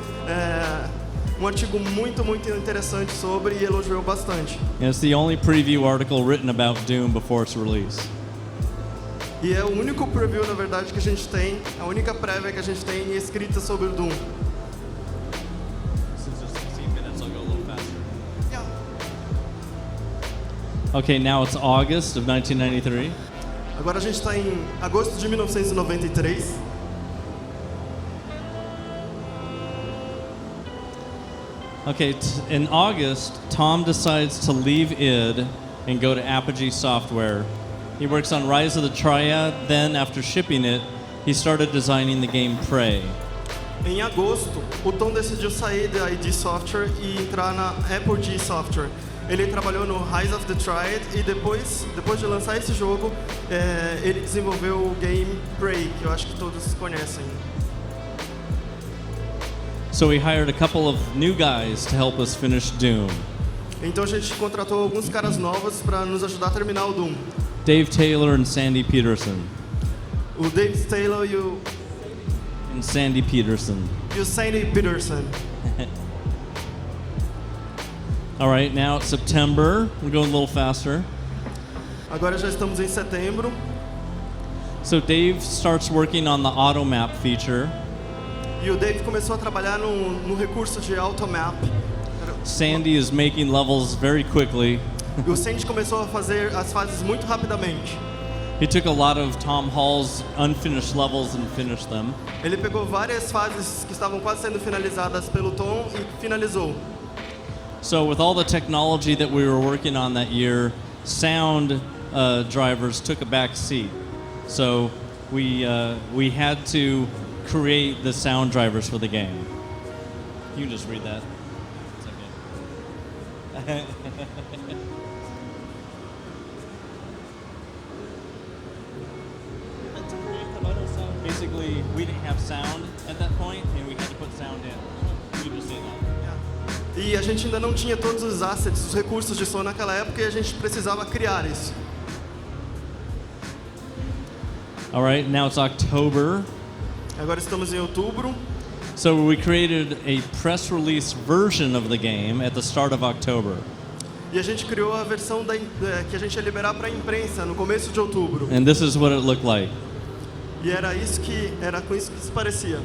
Q: um artigo muito interessante sobre e elogiou bastante.
P: And it's the only preview article written about Doom before its release.
Q: E é o único preview, na verdade, que a gente tem, a única prévia que a gente tem escrita sobre o Doom.
P: Since there's 16 minutes, I'll go a little faster. Okay, now it's August of 1993.
Q: Agora a gente está em agosto de 1993.
P: Okay, in August, Tom decides to leave id and go to Apogee Software. He works on Rise of the Triad, then after shipping it, he started designing the game Prey.
Q: Em agosto, o Tom decidiu sair da ID Software e entrar na Apogee Software. Ele trabalhou no Rise of the Triad e depois de lançar esse jogo, ele desenvolveu o game Prey, que eu acho que todos conhecem.
P: So he hired a couple of new guys to help us finish Doom.
Q: Então a gente contratou alguns caras novos para nos ajudar a terminar o Doom.
P: Dave Taylor and Sandy Peterson.
Q: O Dave Taylor e o
P: Sandy Peterson.
Q: Sandy Peterson.
P: All right, now it's September. We're going a little faster.
Q: Agora já estamos em setembro.
P: So Dave starts working on the auto map feature.
Q: E o Dave começou a trabalhar no recurso de automap.
P: Sandy is making levels very quickly.
Q: E o Sandy começou a fazer as fases muito rapidamente.
P: He took a lot of Tom Hall's unfinished levels and finished them.
Q: Ele pegou várias fases que estavam quase sendo finalizadas pelo Tom e finalizou.
P: So with all the technology that we were working on that year, sound drivers took a back seat. So we had to create the sound drivers for the game. You can just read that. It's okay. Basically, we didn't have sound at that point, and we had to put sound in. You can just say that.
Q: E a gente ainda não tinha todos os assets, os recursos de som naquela época, e a gente precisava criar isso.
P: All right, now it's October.
Q: Agora estamos em outubro.
P: So we created a press release version of the game at the start of October.
Q: E a gente criou a versão que a gente ia liberar para a imprensa no começo de outubro.
P: And this is what it looked like.
Q: E era com isso que se parecia.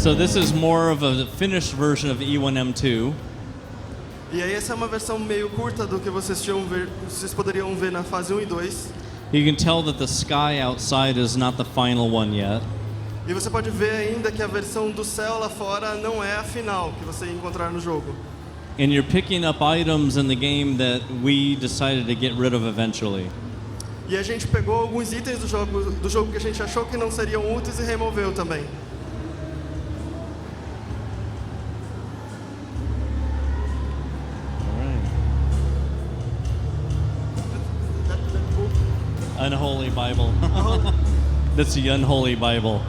P: So this is more of a finished version of E1M2.
Q: E aí essa é uma versão meio curta do que vocês poderiam ver na fase 1 e 2.
P: You can tell that the sky outside is not the final one yet.
Q: E você pode ver ainda que a versão do céu lá fora não é a final que você ia encontrar no jogo.
P: And you're picking up items in the game that we decided to get rid of eventually.
Q: E a gente pegou alguns itens do jogo que a gente achou que não seriam úteis e removeu também.
P: Unholy Bible. That's the unholy Bible.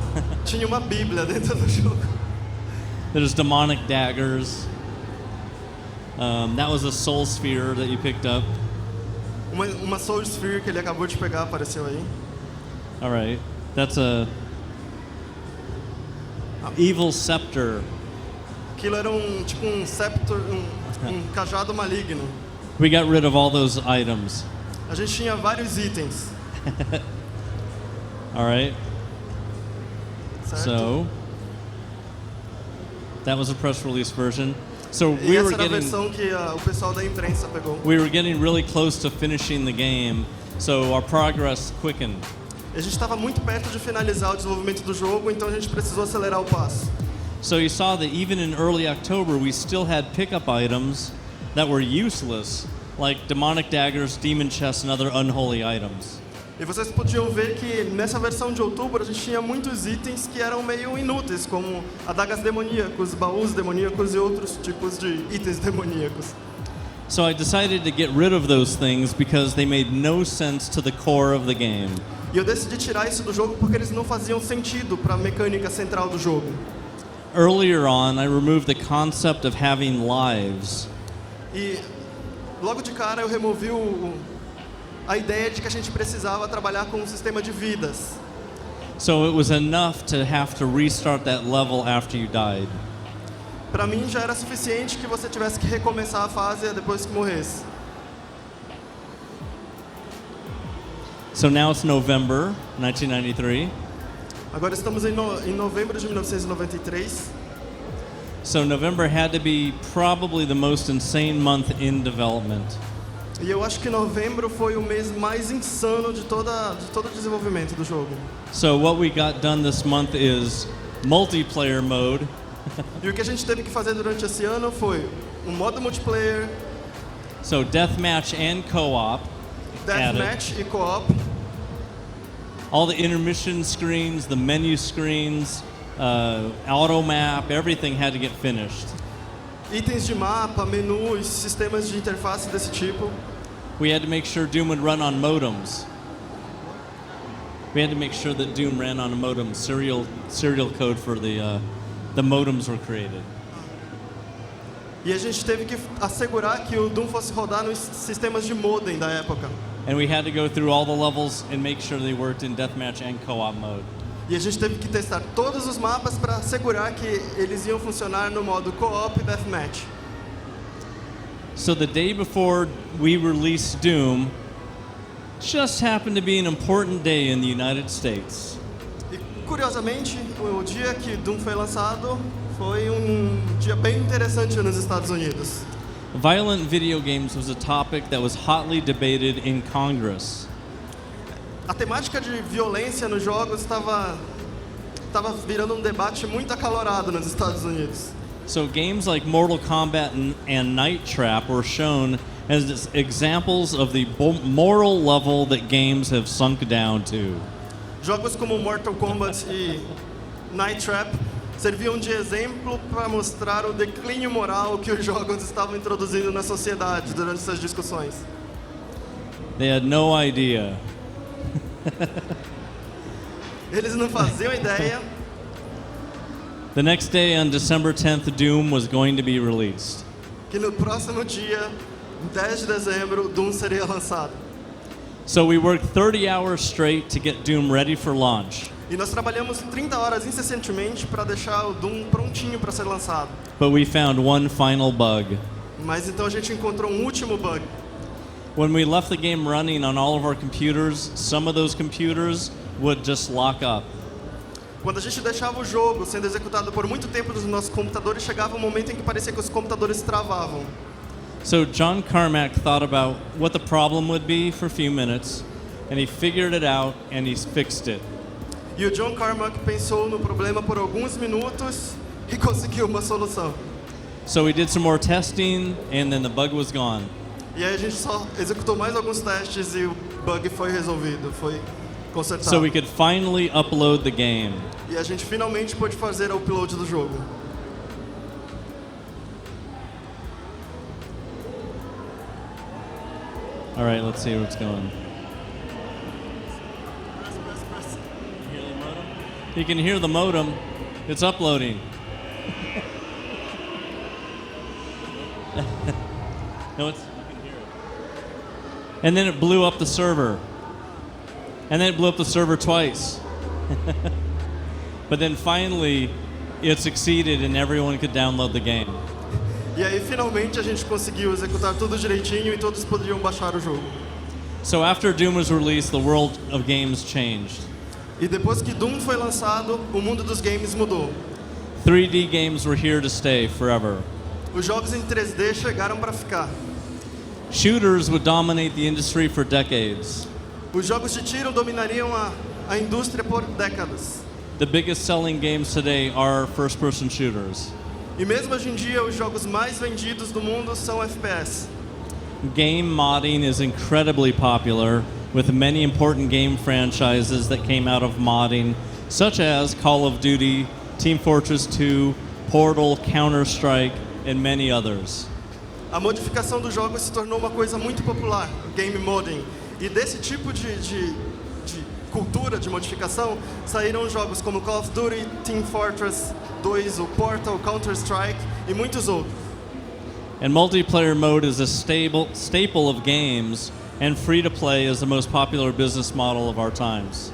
Q: Tinha uma Bíblia dentro do jogo.
P: There's demonic daggers. That was a soul sphere that you picked up.
Q: Uma soul sphere que ele acabou de pegar apareceu aí.
P: All right. That's a evil scepter.
Q: Aquilo era tipo scepter, cajado maligno.
P: We got rid of all those items.
Q: A gente tinha vários itens.
P: All right.
Q: Certo.
P: So that was a press release version. So
Q: E
P: we
Q: essa
P: were
Q: era a
P: getting
Q: versão que o pessoal da imprensa pegou.
P: we were getting really close to finishing the game, so our progress quickened.
Q: A gente estava muito perto de finalizar o desenvolvimento do jogo, então a gente precisou acelerar o passo.
P: So you saw that even in early October, we still had pickup items that were useless, like demonic daggers, demon chests, and other unholy items.
Q: E vocês podiam ver que nessa versão de outubro a gente tinha muitos itens que eram meio inúteis, como adagas demoníacos, baús demoníacos e outros tipos de itens demoníacos.
P: So I decided to get rid of those things because they made no sense to the core of the game.
Q: E eu decidi tirar isso do jogo porque eles não faziam sentido para a mecânica central do jogo.
P: Earlier on, I removed the concept of having lives.
Q: E logo de cara eu removi a ideia de que a gente precisava trabalhar com um sistema de vidas.
P: So it was enough to have to restart that level after you died.
Q: Para mim já era suficiente que você tivesse que recomeçar a fase depois que morresse.
P: So now it's November 1993.
Q: Agora estamos em novembro de 1993.
P: So November had to be probably the most insane month in development.
Q: E eu acho que novembro foi o mês mais insano de todo o desenvolvimento do jogo.
P: So what we got done this month is multiplayer mode.
Q: E o que a gente teve que fazer durante esse ano foi modo multiplayer,
P: So deathmatch and co-op.
Q: deathmatch e co-op.
P: All the intermission screens, the menu screens, auto map, everything had to get finished.
Q: Itens de mapa, menus, sistemas de interface desse tipo.
P: We had to make sure Doom would run on modems. We had to make sure that Doom ran on a modem. Serial code for the modems were created.
Q: E a gente teve que assegurar que o Doom fosse rodar nos sistemas de modem da época.
P: And we had to go through all the levels and make sure they worked in deathmatch and co-op mode.
Q: E a gente teve que testar todos os mapas para assegurar que eles iam funcionar no modo co-op e deathmatch.
P: So the day before we released Doom just happened to be an important day in the United States.
Q: E curiosamente, o dia que Doom foi lançado foi dia bem interessante nos Estados Unidos.
P: Violent video games was a topic that was hotly debated in Congress.
Q: A temática de violência nos jogos estava virando debate muito acalorado nos Estados Unidos.
P: So games like Mortal Kombat and Night Trap were shown as examples of the moral level that games have sunk down to.
Q: Jogos como Mortal Kombat e Night Trap serviam de exemplo para mostrar o declínio moral que os jogos estavam introduzindo na sociedade durante essas discussões.
P: They had no idea.
Q: Eles não faziam ideia.
P: The next day, on December 10th, Doom was going to be released.
Q: Que no próximo dia, 10 de dezembro, Doom seria lançado.
P: So we worked 30 hours straight to get Doom ready for launch.
Q: E nós trabalhamos 30 horas incessantemente para deixar o Doom prontinho para ser lançado.
P: But we found one final bug.
Q: Mas então a gente encontrou último bug.
P: When we left the game running on all of our computers, some of those computers would just lock up.
Q: Quando a gente deixava o jogo sendo executado por muito tempo nos nossos computadores, chegava um momento em que parecia que os computadores travavam.
P: So John Carmack thought about what the problem would be for a few minutes, and he figured it out and he fixed it.
Q: E o John Carmack pensou no problema por alguns minutos e conseguiu uma solução.
P: So we did some more testing, and then the bug was gone.
Q: E aí a gente só executou mais alguns testes e o bug foi resolvido, foi consertado.
P: So we could finally upload the game.
Q: E a gente finalmente pôde fazer o upload do jogo.
P: All right, let's see where it's going. You can hear the modem. It's uploading. No, it's, you can hear it. And then it blew up the server. And then it blew up the server twice. But then finally, it succeeded and everyone could download the game.
Q: E aí finalmente a gente conseguiu executar tudo direitinho e todos poderiam baixar o jogo.
P: So after Doom was released, the world of games changed.
Q: E depois que Doom foi lançado, o mundo dos games mudou.
P: 3D games were here to stay forever.
Q: Os jogos em 3D chegaram para ficar.
P: Shooters would dominate the industry for decades.
Q: Os jogos de tiro dominariam a indústria por décadas.
P: The biggest selling games today are first-person shooters.
Q: E mesmo hoje em dia, os jogos mais vendidos do mundo são FPS.
P: Game modding is incredibly popular, with many important game franchises that came out of modding, such as Call of Duty, Team Fortress 2, Portal, Counter-Strike, and many others.
Q: A modificação dos jogos se tornou uma coisa muito popular, game modding. E desse tipo de cultura de modificação, saíram jogos como Call of Duty, Team Fortress 2, o Portal, Counter-Strike e muitos outros.
P: And multiplayer mode is a staple of games, and free-to-play is the most popular business model of our times.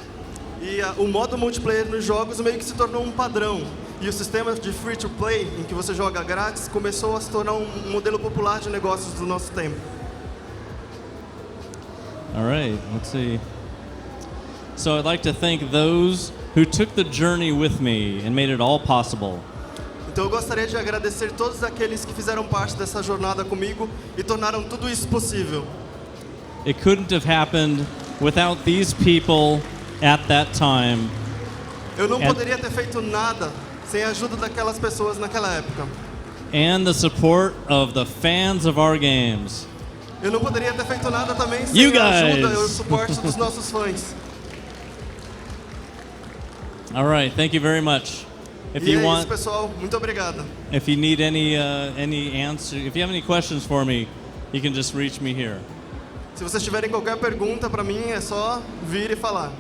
Q: E o modo multiplayer nos jogos meio que se tornou um padrão. E o sistema de free-to-play, em que você joga grátis, começou a se tornar um modelo popular de negócios do nosso tempo.
P: All right, let's see. So I'd like to thank those who took the journey with me and made it all possible.
Q: Então eu gostaria de agradecer todos aqueles que fizeram parte dessa jornada comigo e tornaram tudo isso possível.
P: It couldn't have happened without these people at that time.
Q: Eu não poderia ter feito nada sem a ajuda daquelas pessoas naquela época.
P: And the support of the fans of our games.
Q: Eu não poderia ter feito nada também sem a ajuda e o suporte dos nossos fãs.
P: All right, thank you very much. If
Q: E
P: you
Q: é
P: want,
Q: isso, pessoal. Muito obrigado.
P: if you need any answer, if you have any questions for me, you can just reach me here.
Q: Se vocês tiverem qualquer pergunta para mim, é só vir e falar.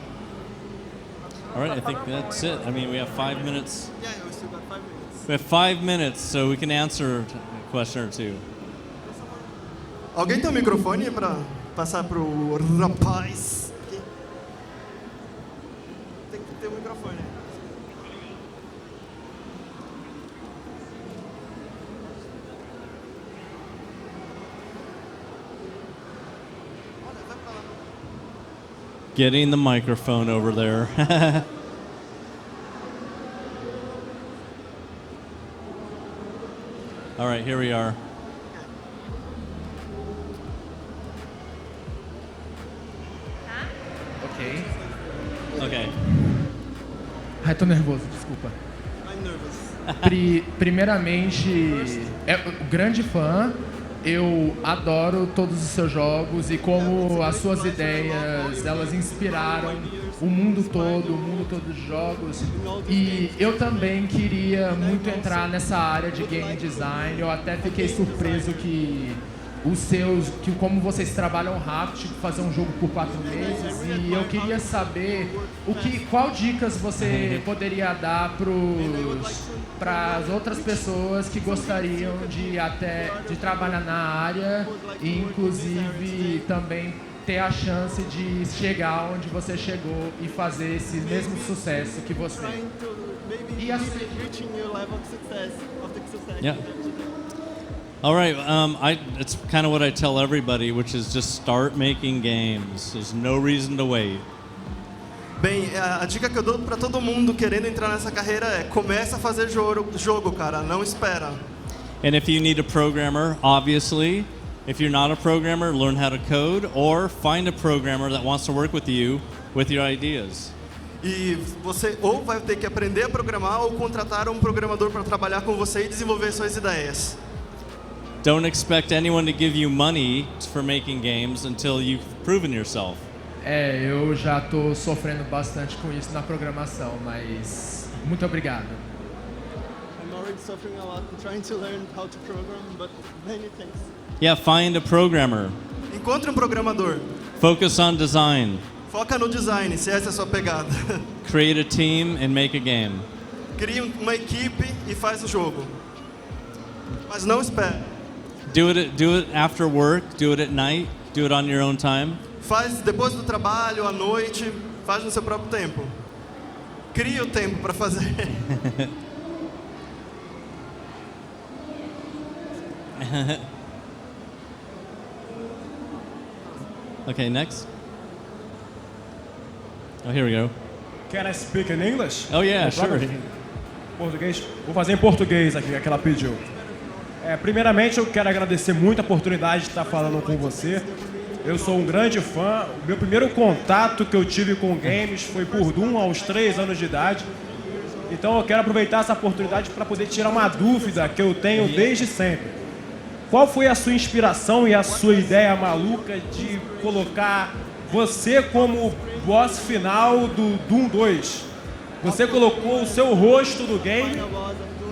P: All right, I think that's it. I mean, we have 5 minutes.
Q: Yeah, we still got 5 minutes.
P: We have 5 minutes, so we can answer a question or two.
Q: Alguém tem um microfone para passar pro rapaz? Tem que ter um microfone.
P: Getting the microphone over there. All right, here we are.
J: Ok.
P: Okay.
J: Ai, tô nervoso, desculpa.
Q: I'm nervous.
J: Primeiramente, grande fã. Eu adoro todos os seus jogos e como as suas ideias, elas inspiraram o mundo todo de jogos. E eu também queria muito entrar nessa área de game design. Eu até fiquei surpreso que como vocês trabalham rápido, tipo fazer um jogo por 4 meses. E eu queria saber qual dicas você poderia dar para as outras pessoas que gostariam de trabalhar na área e inclusive também ter a chance de chegar onde você chegou e fazer esse mesmo sucesso que você.
P: Yeah. All right, it's kind of what I tell everybody, which is just start making games. There's no reason to wait.
Q: Bem, a dica que eu dou para todo mundo querendo entrar nessa carreira é: começa a fazer jogo, cara, não espera.
P: And if you need a programmer, obviously, if you're not a programmer, learn how to code or find a programmer that wants to work with you with your ideas.
Q: E você ou vai ter que aprender a programar ou contratar um programador para trabalhar com você e desenvolver suas ideias.
P: Don't expect anyone to give you money for making games until you've proven yourself.
R: Eu já estou sofrendo bastante com isso na programação, mas muito obrigado.
Q: I'm already suffering a lot trying to learn how to program, but many things.
P: Yeah, find a programmer.
Q: Encontre um programador.
P: Focus on design.
Q: Foca no design, se essa é a sua pegada.
P: Create a team and make a game.
Q: Crie uma equipe e faz o jogo. Mas não espere.
P: Do it after work, do it at night, do it on your own time.
Q: Faz depois do trabalho, à noite, faz no seu próprio tempo. Crie o tempo para fazer.
P: Okay, next. Oh, here we go.
S: Can I speak in English?
P: Oh yeah,
S: No
P: sure.
S: problem. Português? Vou fazer em português aqui, que ela pediu. Primeiramente, eu quero agradecer muito a oportunidade de estar falando com você. Eu sou um grande fã. O meu primeiro contato que eu tive com games foi por Doom aos 3 anos de idade. Então eu quero aproveitar essa oportunidade para poder tirar uma dúvida que eu tenho desde sempre. Qual foi a sua inspiração e a sua ideia maluca de colocar você como boss final do Doom 2? Você colocou o seu rosto no game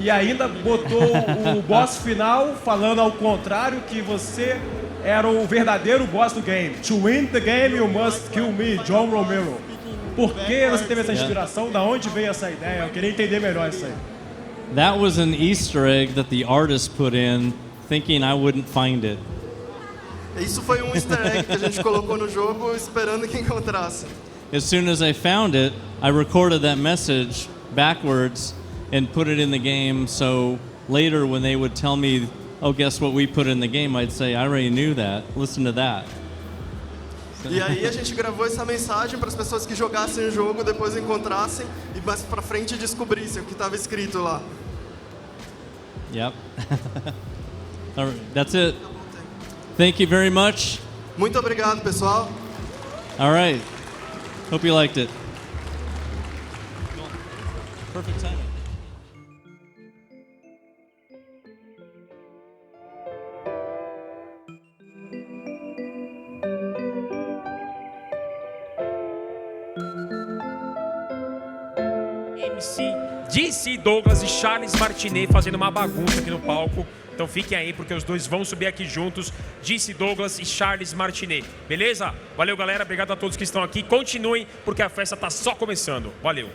S: e ainda botou o boss final falando ao contrário, que você era o verdadeiro boss do game. To win the game, you must kill me, John Romero. Por que você teve essa inspiração? Da onde veio essa ideia? Eu queria entender melhor isso aí.
P: That was an Easter egg that the artist put in, thinking I wouldn't find it.
Q: Isso foi um easter egg que a gente colocou no jogo esperando que encontrasse.
P: As soon as I found it, I recorded that message backwards and put it in the game, so later when they would tell me, oh, guess what we put in the game, I'd say, I already knew that, listen to that.
Q: E aí a gente gravou essa mensagem para as pessoas que jogassem o jogo, depois encontrassem e mais pra frente descobrissem o que estava escrito lá.
P: Yep. All right, that's it. Thank you very much.
Q: Muito obrigado, pessoal.
P: All right. Hope you liked it. Perfect timing.
C: DC Douglas e Charles Martinet fazendo uma bagunça aqui no palco. Então fiquem aí, porque os dois vão subir aqui juntos. DC Douglas e Charles Martinet. Beleza? Valeu, galera. Obrigado a todos que estão aqui. Continuem, porque a festa tá só começando. Valeu.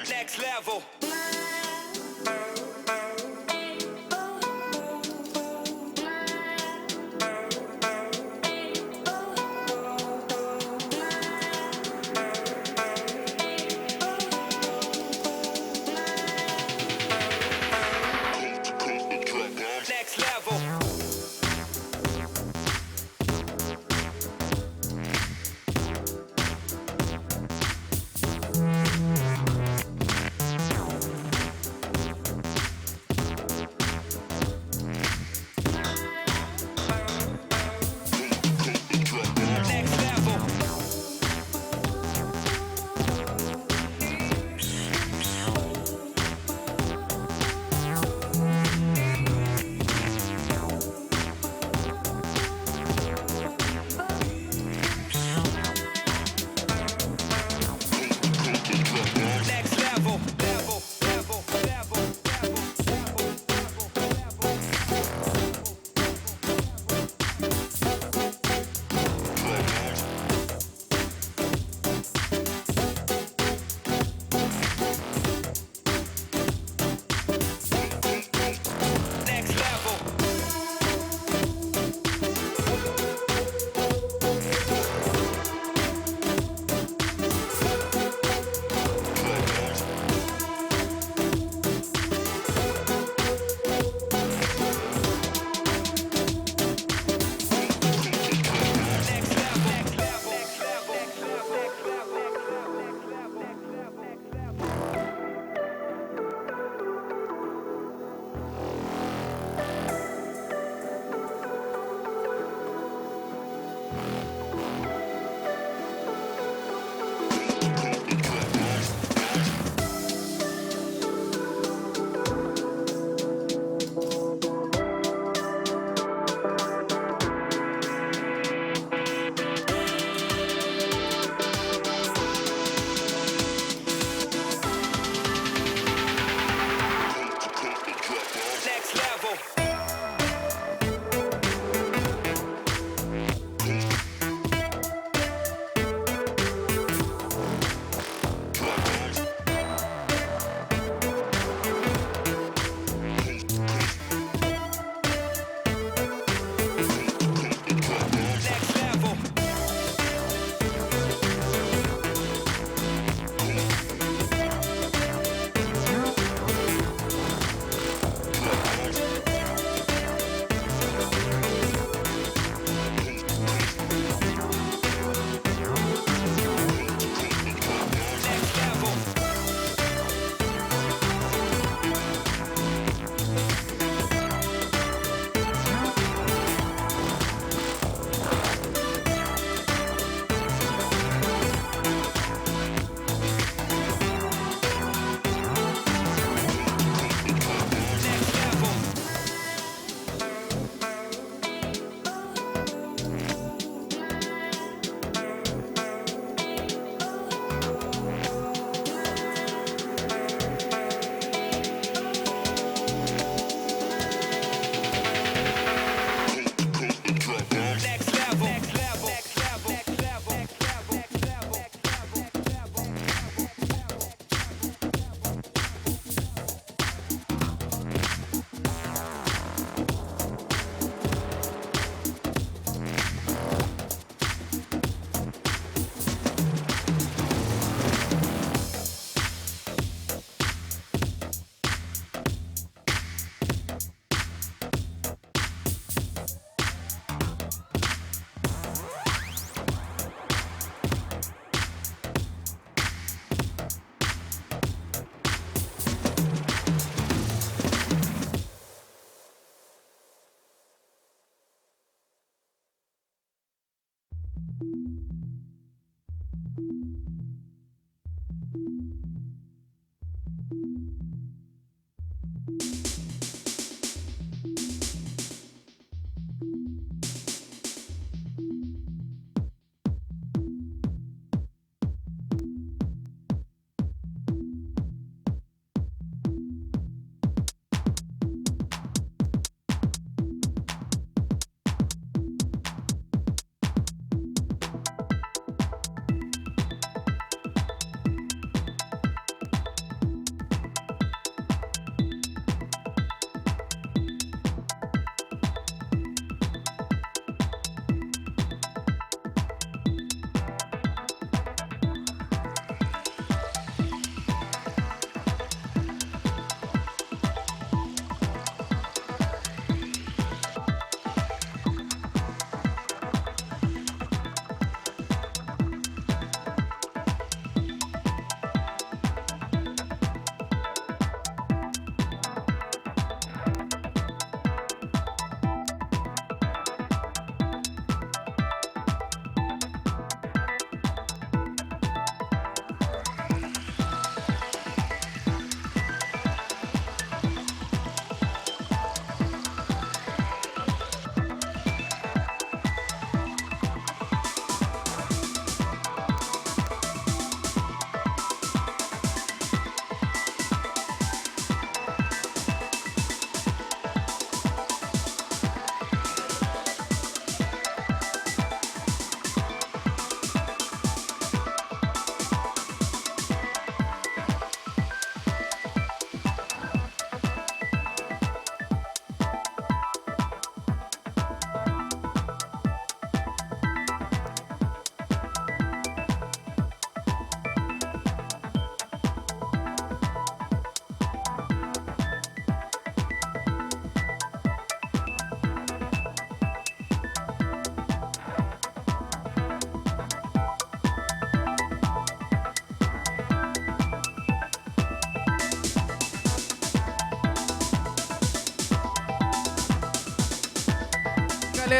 T: Next level. Next level.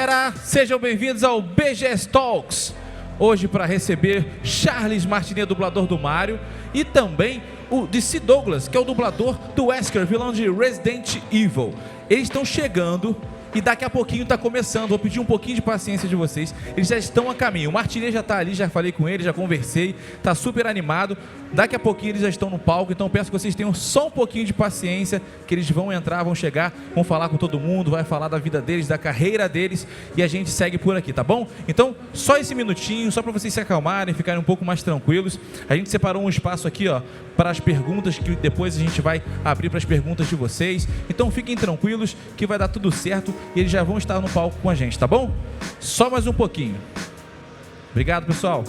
U: Galera, sejam bem-vindos ao BGS Talks. Hoje para receber Charles Martinet, dublador do Mario, e também o DC Douglas, que é o dublador do Wesker, vilão de Resident Evil. Eles estão chegando e daqui a pouquinho está começando. Vou pedir um pouquinho de paciência de vocês. Eles já estão a caminho. O Martinet já está ali, já falei com ele, já conversei, está super animado. Daqui a pouquinho eles já estão no palco, então peço que vocês tenham só um pouquinho de paciência, que eles vão entrar, vão chegar, vão falar com todo mundo, vai falar da vida deles, da carreira deles, e a gente segue por aqui, tá bom? Então, só esse minutinho, só para vocês se acalmarem, ficarem um pouco mais tranquilos. A gente separou um espaço aqui, ó, para as perguntas, que depois a gente vai abrir para as perguntas de vocês. Então fiquem tranquilos que vai dar tudo certo e eles já vão estar no palco com a gente, tá bom? Só mais um pouquinho. Obrigado, pessoal.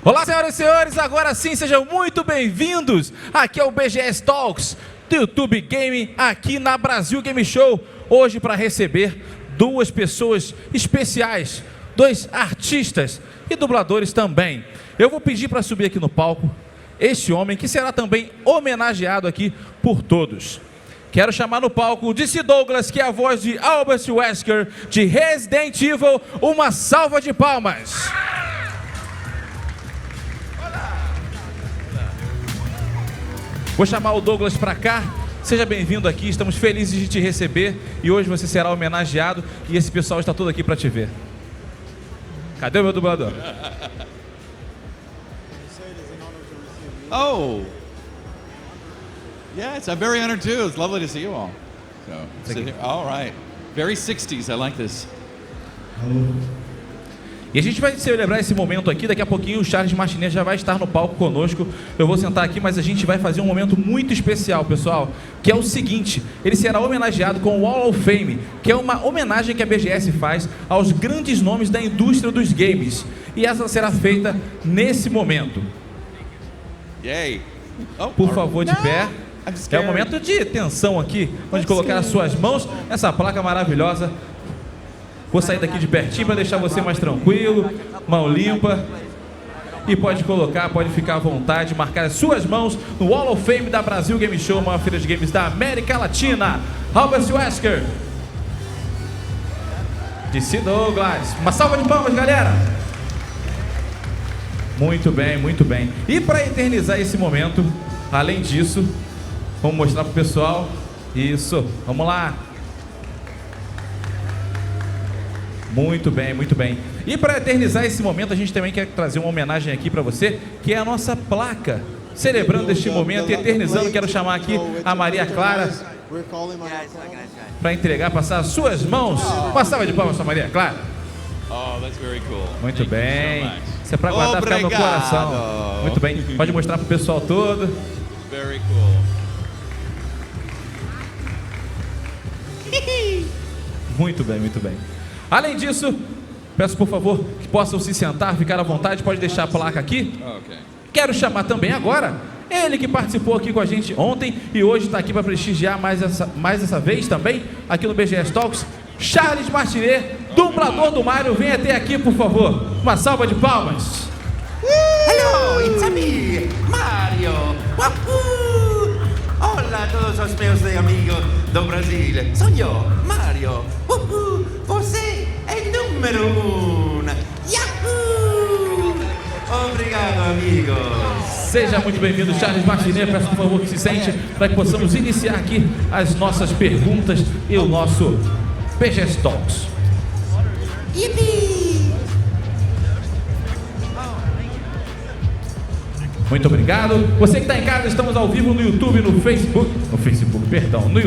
U: Olá, senhoras e senhores, agora sim, sejam muito bem-vindos. Aqui é o BGS Talks do YouTube Game, aqui na Brasil Game Show. Hoje para receber duas pessoas especiais, dois artistas e dubladores também. Eu vou pedir para subir aqui no palco este homem que será também homenageado aqui por todos. Quero chamar no palco o DC Douglas, que é a voz de Albert Wesker de Resident Evil. Uma salva de palmas. Vou chamar o Douglas para cá. Seja bem-vindo aqui, estamos felizes de te receber e hoje você será homenageado e esse pessoal está todo aqui para te ver. Cadê o meu dublador?
E: Oh, yeah, I'm very honored too. It's lovely to see you all. So, sit here. All right, very 60s. I like this.
U: E a gente vai celebrar esse momento aqui. Daqui a pouquinho o Charles Martinet já vai estar no palco conosco. Eu vou sentar aqui, mas a gente vai fazer um momento muito especial, pessoal, que é o seguinte: ele será homenageado com o Wall of Fame, que é uma homenagem que a BGS faz aos grandes nomes da indústria dos games. E essa será feita nesse momento.
E: Yay.
U: Por favor, de pé. É um momento de tensão aqui, onde colocar as suas mãos nessa placa maravilhosa. Vou sair daqui de pertinho para deixar você mais tranquilo, mão limpa. E pode colocar, pode ficar à vontade, marcar as suas mãos no Wall of Fame da Brasil Game Show, maior feira de games da América Latina. Albert Wesker. DC Douglas. Uma salva de palmas, galera. Muito bem, muito bem. E para eternizar esse momento, além disso, vamos mostrar pro pessoal. Isso, vamos lá. Muito bem, muito bem. E para eternizar esse momento, a gente também quer trazer uma homenagem aqui para você, que é a nossa placa. Celebrando este momento e eternizando, quero chamar aqui a Maria Clara para entregar, passar as suas mãos. Uma salva de palmas para Maria Clara.
E: Oh, that's very cool.
U: Muito bem. Isso é para guardar, ficar no coração. Muito bem. Pode mostrar pro pessoal todo.
E: Very cool.
U: Muito bem, muito bem. Além disso, peço por favor que possam se sentar, ficar à vontade, pode deixar a placa aqui.
E: Okay.
U: Quero chamar também agora ele que participou aqui com a gente ontem e hoje está aqui para prestigiar mais essa vez também, aqui no BGS Talks, Charles Martinet, dublador do Mario. Venha até aqui, por favor. Uma salva de palmas.
V: Hello, it's me, Mario. Wahoo! Olá a todos os meus amigos do Brasil. Sou eu, Mario. Wahoo! Você é número 1. Yahoo! Obrigado, amigos.
U: Seja muito bem-vindo, Charles Martinet. Peço por favor que se sente para que possamos iniciar aqui as nossas perguntas e o nosso BGS Talks.
V: Yippee!
U: Muito obrigado. Você que está em casa, estamos ao vivo no YouTube, no Facebook, no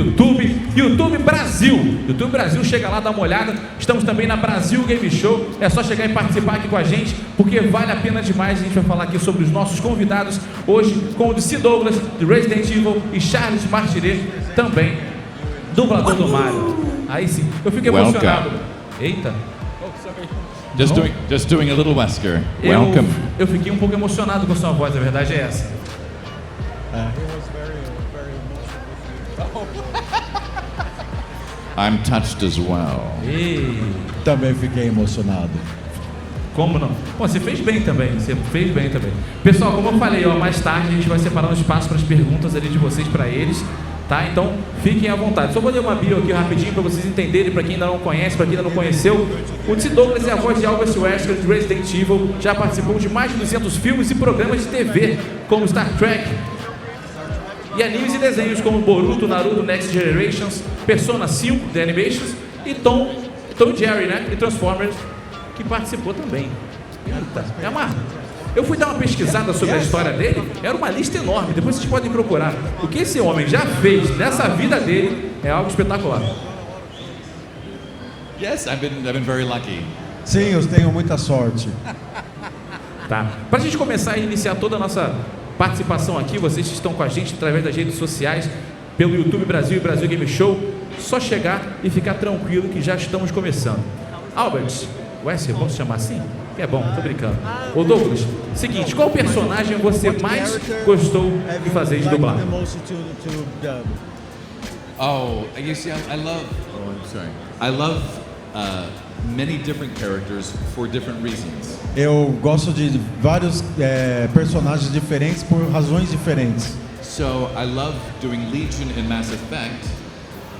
U: YouTube Brasil. YouTube Brasil, chega lá, dá uma olhada. Estamos também na Brasil Game Show. É só chegar e participar aqui com a gente, porque vale a pena demais. A gente vai falar aqui sobre os nossos convidados hoje com o DC Douglas, de Resident Evil, e Charles Martinet, também dublador do Mario. Aí sim, eu fico emocionado. Eita.
E: Just doing a little Wesker. Welcome.
U: Eu fiquei um pouco emocionado com a sua voz, a verdade é essa.
E: I'm touched as well.
W: Também fiquei emocionado.
U: Como não? Bom, você fez bem também, Pessoal, como eu falei, mais tarde a gente vai separar um espaço para as perguntas ali de vocês para eles. Tá? Então, fiquem à vontade. Só vou ler uma bio aqui rapidinho para vocês entenderem, para quem ainda não conhece, para quem ainda não conheceu. O DC Douglas é a voz de Albert Wesker de Resident Evil. Já participou de mais de 200 filmes e programas de TV, como Star Trek, e animes e desenhos como Boruto, Naruto, Next Generations, Persona 5, The Animations, e Tom e Jerry, né? E Transformers, que participou também. Eita, é uma... Eu fui dar uma pesquisada sobre a história dele, era uma lista enorme, depois vocês podem procurar. O que esse homem já fez nessa vida dele é algo espetacular.
E: Yes, I've been very lucky.
W: Sim, eu tenho muita sorte.
U: Tá. Para a gente começar a iniciar toda a nossa participação aqui, vocês que estão com a gente através das redes sociais, pelo YouTube Brasil e Brasil Game Show, só chegar e ficar tranquilo que já estamos começando. Albert, Wesker, posso chamar assim? Que é bom, tô brincando. Ô Douglas, seguinte, qual personagem você mais gostou de fazer de dublar?
E: Oh, you see, I love. Oh, I'm sorry. I love many different characters for different reasons.
L: Eu gosto de vários personagens diferentes por razões diferentes.
E: So I love doing Legion in Mass Effect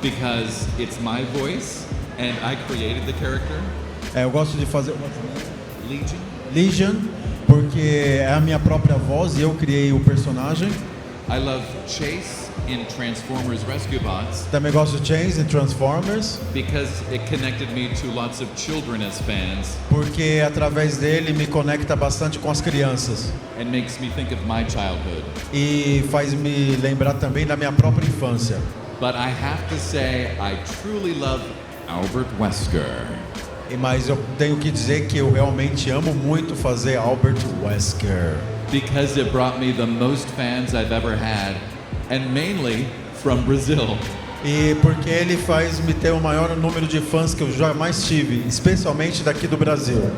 E: because it's my voice and I created the character.
L: Eu gosto de fazer
E: Legion.
L: Legion porque é a minha própria voz e eu criei o personagem.
E: I love Chase in Transformers Rescue Bots.
L: Também gosto de Chase em Transformers.
E: Because it connected me to lots of children as fans.
L: Porque através dele me conecta bastante com as crianças.
E: And makes me think of my childhood.
L: E faz me lembrar também da minha própria infância.
E: But I have to say, I truly love Albert Wesker.
L: Mas eu tenho que dizer que eu realmente amo muito fazer Albert Wesker.
E: Because it brought me the most fans I've ever had, and mainly from Brazil.
L: E porque ele faz me ter o maior número de fãs que eu jamais tive, especialmente daqui do Brasil.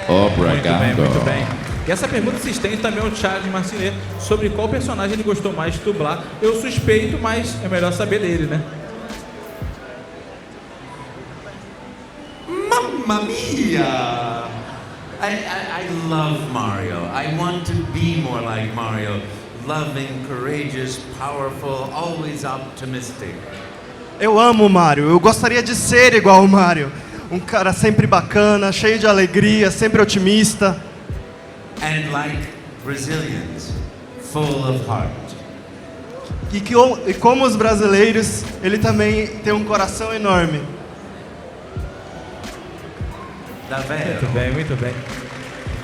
E: Obrigado.
U: Muito bem. E essa pergunta se estende também ao Charles Martinet sobre qual personagem ele gostou mais de dublar. Eu suspeito, mas é melhor saber dele, né?
V: Mamma mia! I love Mario. I want to be more like Mario. Loving, courageous, powerful, always optimistic.
Q: Eu amo o Mario. Eu gostaria de ser igual ao Mario. Um cara sempre bacana, cheio de alegria, sempre otimista.
V: And like Brazilians, full of heart.
Q: E como os brasileiros, ele também tem um coração enorme.
U: Muito bem, muito bem.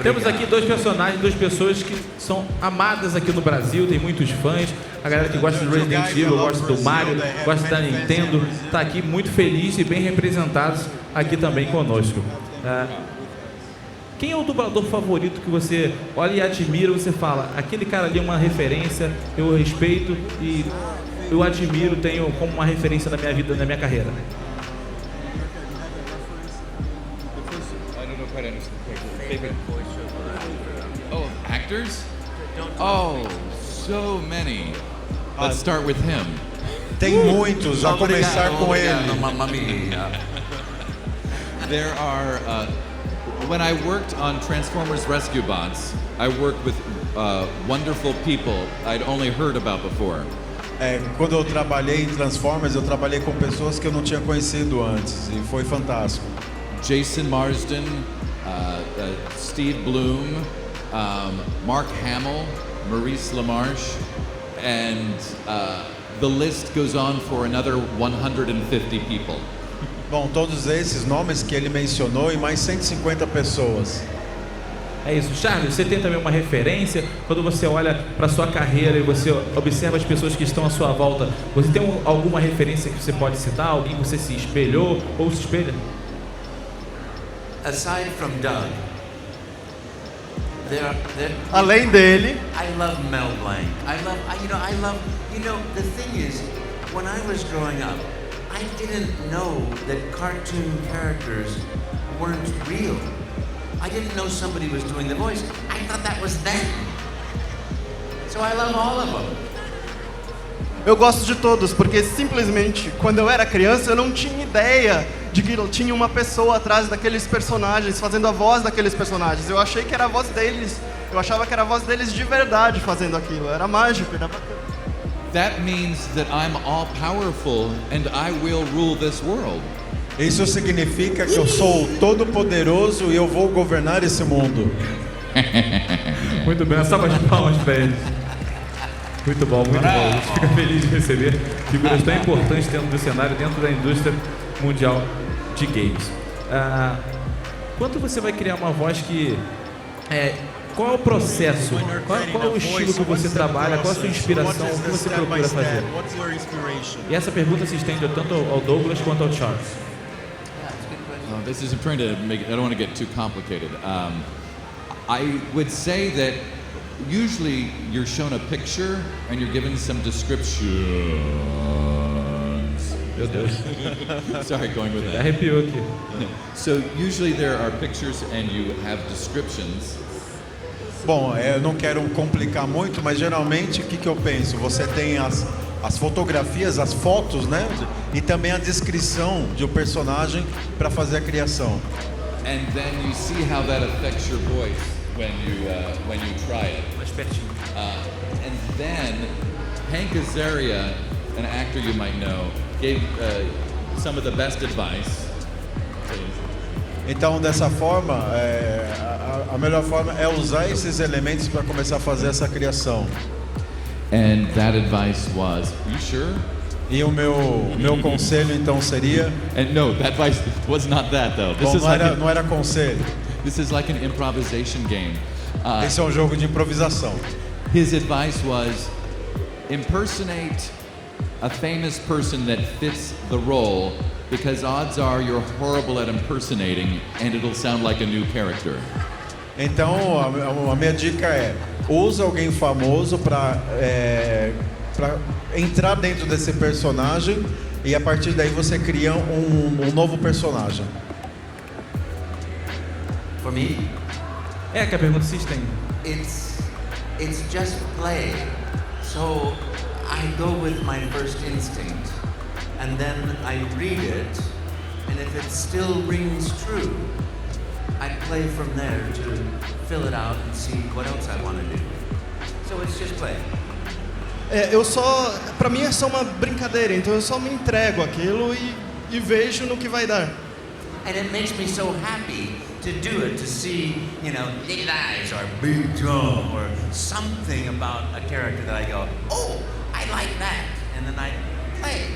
U: Temos aqui dois personagens, duas pessoas que são amadas aqui no Brasil, tem muitos fãs. A galera que gosta do Resident Evil, gosta do Mario, gosta da Nintendo, está aqui muito feliz e bem representados aqui também conosco. Quem é o dublador favorito que você olha e admira, você fala, aquele cara ali é uma referência, eu respeito e eu admiro, tenho como uma referência na minha vida, na minha carreira?
E: Oh, actors? Oh, so many. Let's start with him.
L: Tem muitos, a começar com ele.
V: Mamma mia.
E: There are, when I worked on Transformers Rescue Bots, I worked with wonderful people I'd only heard about before.
L: Quando eu trabalhei em Transformers, eu trabalhei com pessoas que eu não tinha conhecido antes e foi fantástico.
E: Jason Marsden, Steve Bloom, Mark Hamill, Maurice LaMarche, and the list goes on for another 150 people.
L: Bom, todos esses nomes que ele mencionou e mais 150 pessoas.
U: É isso. Charles, você tem também uma referência quando você olha para sua carreira e você observa as pessoas que estão à sua volta. Você tem alguma referência que você pode citar? Alguém que você se espelhou ou se espelha?
V: Aside from Doug,
Q: além dele,
V: I love Mel Blanc. The thing is, when I was growing up, I didn't know that cartoon characters weren't real. I didn't know somebody was doing the voice. I thought that was them. So I love all of them.
Q: Eu gosto de todos, porque simplesmente, quando eu era criança, eu não tinha ideia de que tinha uma pessoa atrás daqueles personagens, fazendo a voz daqueles personagens. Eu achei que era a voz deles. Eu achava que era a voz deles de verdade fazendo aquilo. Era mágico, era bacana.
E: That means that I'm all powerful and I will rule this world.
L: Isso significa que eu sou todo poderoso e eu vou governar esse mundo.
U: Muito bem, uma salva de palmas para eles. Muito bom, muito bom. A gente fica feliz de receber figuras tão importantes dentro do cenário, dentro da indústria mundial de games. Quando você vai criar uma voz que... qual é o processo? Qual é o estilo que você trabalha? Qual é a sua inspiração? O que você procura fazer? E essa pergunta se estende tanto ao Douglas quanto ao Charles.
E: I'm trying to make it, I don't want to get too complicated. I would say that usually you're shown a picture and you're given some descriptions.
M: Meu Deus.
E: Sorry, going with that.
M: Arrepiou aqui.
E: So usually there are pictures and you have descriptions.
W: Bom, eu não quero complicar muito, mas geralmente o que eu penso? Você tem as fotografias, as fotos, né? E também a descrição de um personagem para fazer a criação.
E: And then you see how that affects your voice when you try it. And then Hank Azaria, an actor you might know, gave some of the best advice.
W: Então, dessa forma, a melhor forma é usar esses elementos para começar a fazer essa criação.
E: And that advice was, you sure?
W: E o meu conselho então seria...
E: And no, that advice was not that though.
W: Bom, não era conselho.
E: This is like an improvisation game.
W: Esse é jogo de improvisação.
E: His advice was, impersonate a famous person that fits the role, because odds are you're horrible at impersonating and it'll sound like a new character.
W: Então, a minha dica é, usa alguém famoso para entrar dentro desse personagem e a partir daí você cria um novo personagem.
V: For me,
U: que a pergunta se estende.
V: It's just play. So I go with my first instinct, and then I read it, and if it still rings true, I play from there to fill it out and see what else I want to do. So it's just play.
Q: Pra mim é só uma brincadeira, então eu só me entrego àquilo e vejo no que vai dar.
V: And it makes me so happy to do it, to see, little eyes or big jaw or something about a character that I go, oh, I like that, and then I play.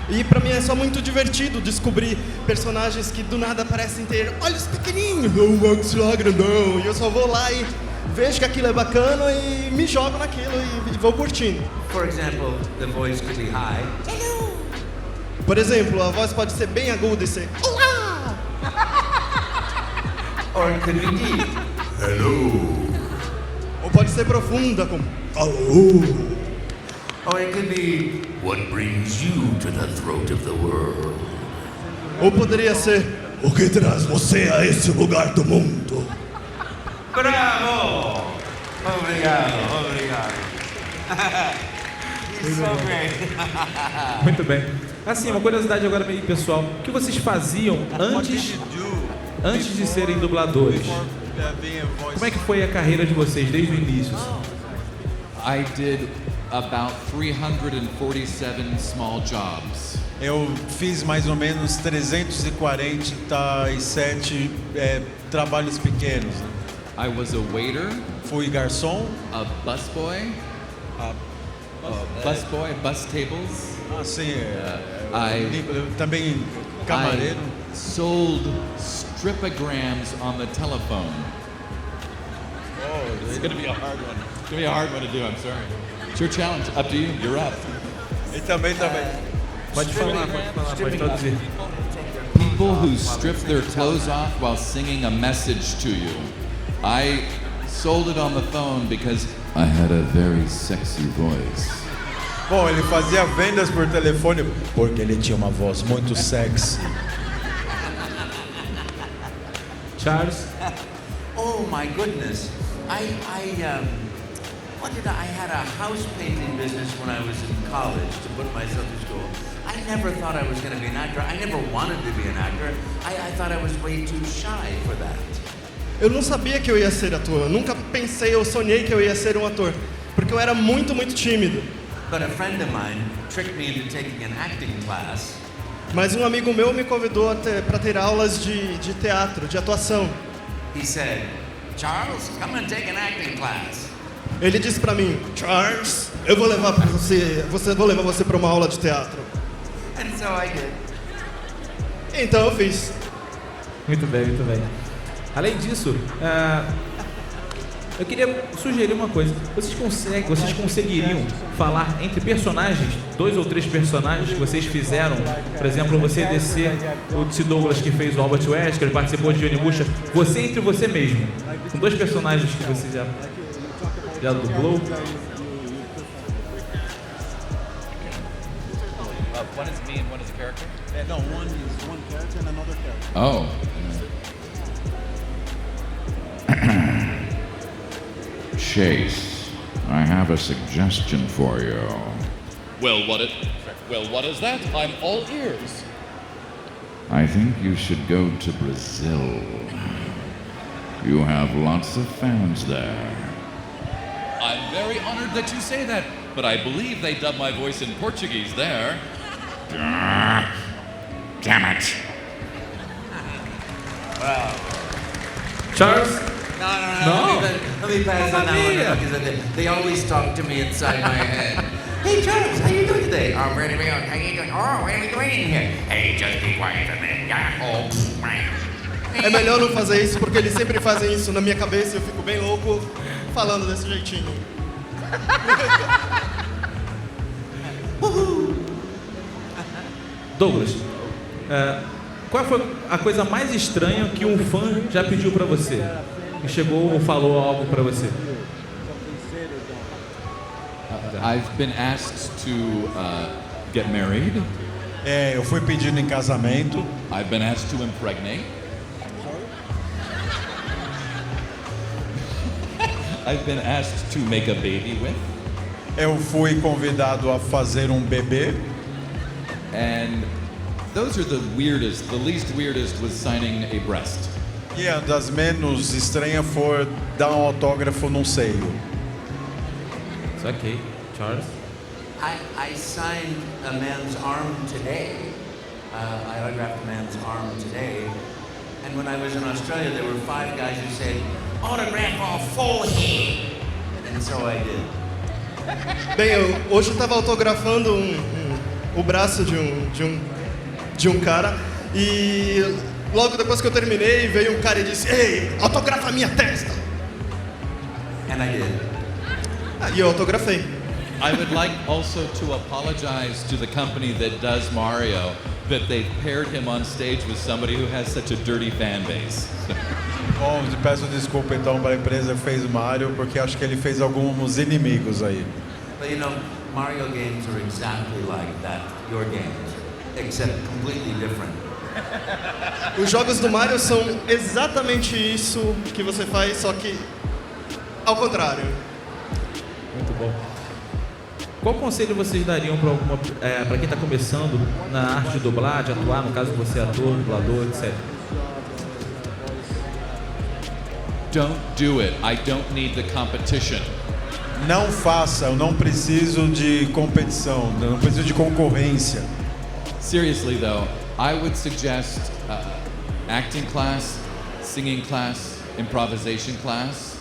Q: E pra mim é só muito divertido descobrir personagens que do nada parecem ter olhos pequenininhos, o axilar grandão, e eu só vou lá e vejo que aquilo é bacana e me jogo naquilo e vou curtindo.
V: For example, the voice could be high. Hello.
Q: Por exemplo, a voz pode ser bem aguda e ser olá!
V: Or it could be deep.
Q: Hello. Ou pode ser profunda como alô.
V: Or it could be what brings you to the throat of the world.
Q: Ou poderia ser o que traz você a esse lugar do mundo.
V: Bravo! Obrigado. It's so great.
U: Muito bem. Assim, uma curiosidade agora meio pessoal. O que vocês faziam antes de serem dubladores? Como é que foi a carreira de vocês desde o início?
E: I did about 347 small jobs.
W: Eu fiz mais ou menos 347 trabalhos pequenos.
E: I was a waiter.
W: Fui garçom.
E: A busboy. Bus tables.
W: Sim.
E: Também
W: camareiro.
E: I sold stripograms on the telephone.
W: Oh,
E: it's going to be a hard one. It's going to be a hard one to do, I'm sorry. It's your challenge. Up to you. You're up.
W: E também.
U: Pode falar, pode traduzir.
E: People who strip their clothes off while singing a message to you. I sold it on the phone because I had a very sexy voice.
W: Bom, ele fazia vendas por telefone porque ele tinha uma voz muito sexy.
U: Charles?
V: Oh my goodness. I had a house painting business when I was in college to put myself through school. I never thought I was going to be an actor. I never wanted to be an actor. I thought I was way too shy for that.
Q: Eu não sabia que eu ia ser ator. Eu nunca pensei, eu sonhei que eu ia ser um ator, porque eu era muito tímido.
V: But a friend of mine tricked me into taking an acting class.
Q: Mas um amigo meu me convidou para ter aulas de teatro, de atuação.
V: He said, "Charles, come and take an acting class."
Q: Ele disse para mim, Charles, eu vou levar você para uma aula de teatro.
V: And so I did.
Q: Então eu fiz.
U: Muito bem, muito bem. Além disso, eu queria sugerir uma coisa. Vocês conseguiriam falar entre personagens, 2 ou 3 personagens que vocês fizeram? Por exemplo, você descer o T. Douglas que fez o Albert Wesker, ele participou de Onimusha. Você entre você mesmo. Com 2 personagens que você já dublou.
E: One is me and one is a character?
W: No, one is one character and another character.
E: Oh.
F: Chase, I have a suggestion for you.
E: Well, what is that? I'm all ears.
F: I think you should go to Brazil. You have lots of fans there.
E: I'm very honored that you say that, but I believe they dub my voice in Portuguese there.
F: Damn it.
V: Wow.
U: Charles?
V: No. Let me pass on that one because they always talk to me inside my head. Hey Charles, how you doing today? Oh, really good. How you doing? Oh, what are we doing in here? Hey, just be quiet a minute.
Q: É melhor não fazer isso porque eles sempre fazem isso na minha cabeça e eu fico bem louco falando desse jeitinho.
U: Douglas, qual foi a coisa mais estranha que um fã já pediu pra você? Que chegou ou falou algo pra você?
E: I've been asked to get married.
W: Eu fui pedido em casamento.
E: I've been asked to impregnate. I've been asked to make a baby with.
W: Eu fui convidado a fazer bebê.
E: And those are the weirdest. The least weirdest was signing a breast.
W: E a das menos estranhas foi dar autógrafo num seio.
U: It's okay. Charles?
V: I signed a man's arm today. I autographed a man's arm today. And when I was in Australia, there were 5 guys who said, autograph our forehead. And so I did.
Q: Bem, hoje eu estava autografando o braço de um cara e logo depois que eu terminei veio um cara e disse: "Ei, autografa a minha testa."
V: And I did.
Q: E eu autografei.
E: I would like also to apologize to the company that does Mario that they paired him on stage with somebody who has such a dirty fan base.
W: Bom, peço desculpa então para a empresa que fez Mario, porque acho que ele fez alguns inimigos aí.
V: But you know, Mario games are exactly like that, your games, except completely different.
Q: Os jogos do Mario são exatamente isso que você faz, só que ao contrário.
U: Muito bom. Qual conselho vocês dariam para quem está começando na arte de dublar, de atuar, no caso você é ator, dublador, etc?
E: Don't do it. I don't need the competition.
W: Não faça, eu não preciso de competição, eu não preciso de concorrência.
E: Seriously though, I would suggest acting class, singing class, improvisation class.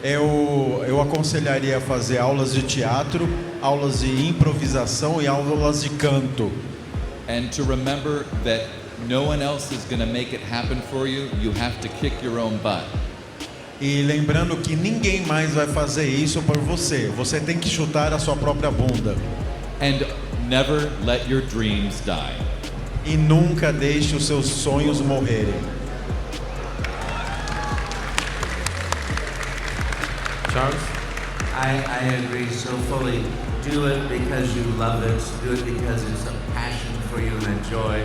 W: Eu aconselharia a fazer aulas de teatro, aulas de improvisação e aulas de canto.
E: And to remember that no one else is going to make it happen for you. You have to kick your own butt.
W: E lembrando que ninguém mais vai fazer isso por você. Você tem que chutar a sua própria bunda.
E: And never let your dreams die.
W: E nunca deixe os seus sonhos morrerem.
U: Charles?
V: I agree so fully. Do it because you love it. Do it because it's a passion for you and a joy.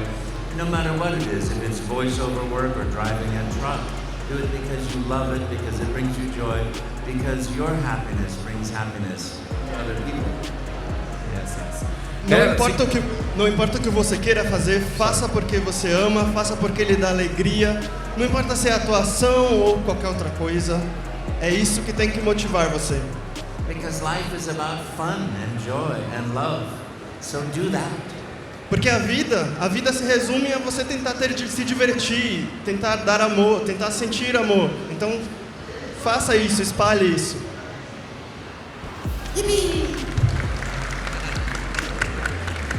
V: No matter what it is, if it's voiceover work or driving a truck, do it because you love it, because it brings you joy, because your happiness brings happiness to other people.
U: Yes, yes.
Q: Não importa o que você queira fazer, faça porque você ama, faça porque lhe dá alegria. Não importa se é atuação ou qualquer outra coisa. É isso que tem que motivar você.
V: Because life is about fun and joy and love. So do that.
Q: Porque a vida se resume a você tentar se divertir, tentar dar amor, tentar sentir amor. Então, faça isso, espalhe isso.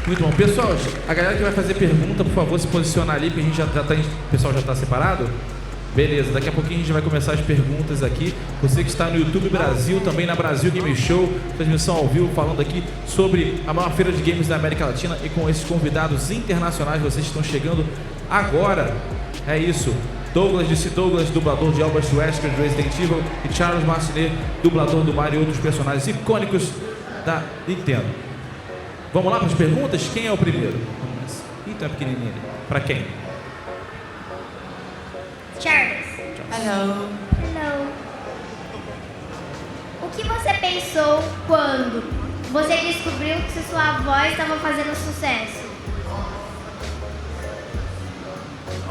U: Muito bom. Pessoal, a galera que vai fazer pergunta, por favor, se posicionar ali, porque a gente o pessoal já está separado. Beleza, daqui a pouquinho a gente vai começar as perguntas aqui. Você que está no YouTube Brasil, também na Brasil Game Show, transmissão ao vivo, falando aqui sobre a maior feira de games da América Latina e com esses convidados internacionais, vocês estão chegando agora. É isso. Douglas, dublador de Albert Wesker do Resident Evil, e Charles Martinet, dublador do Mario e outros personagens icônicos da Nintendo. Vamos lá para as perguntas? Quem é o primeiro? Eita, é pequenininho. Para quem?
G: Charles.
V: Hello.
G: Hello. O que você pensou quando você descobriu que sua voz estava fazendo sucesso?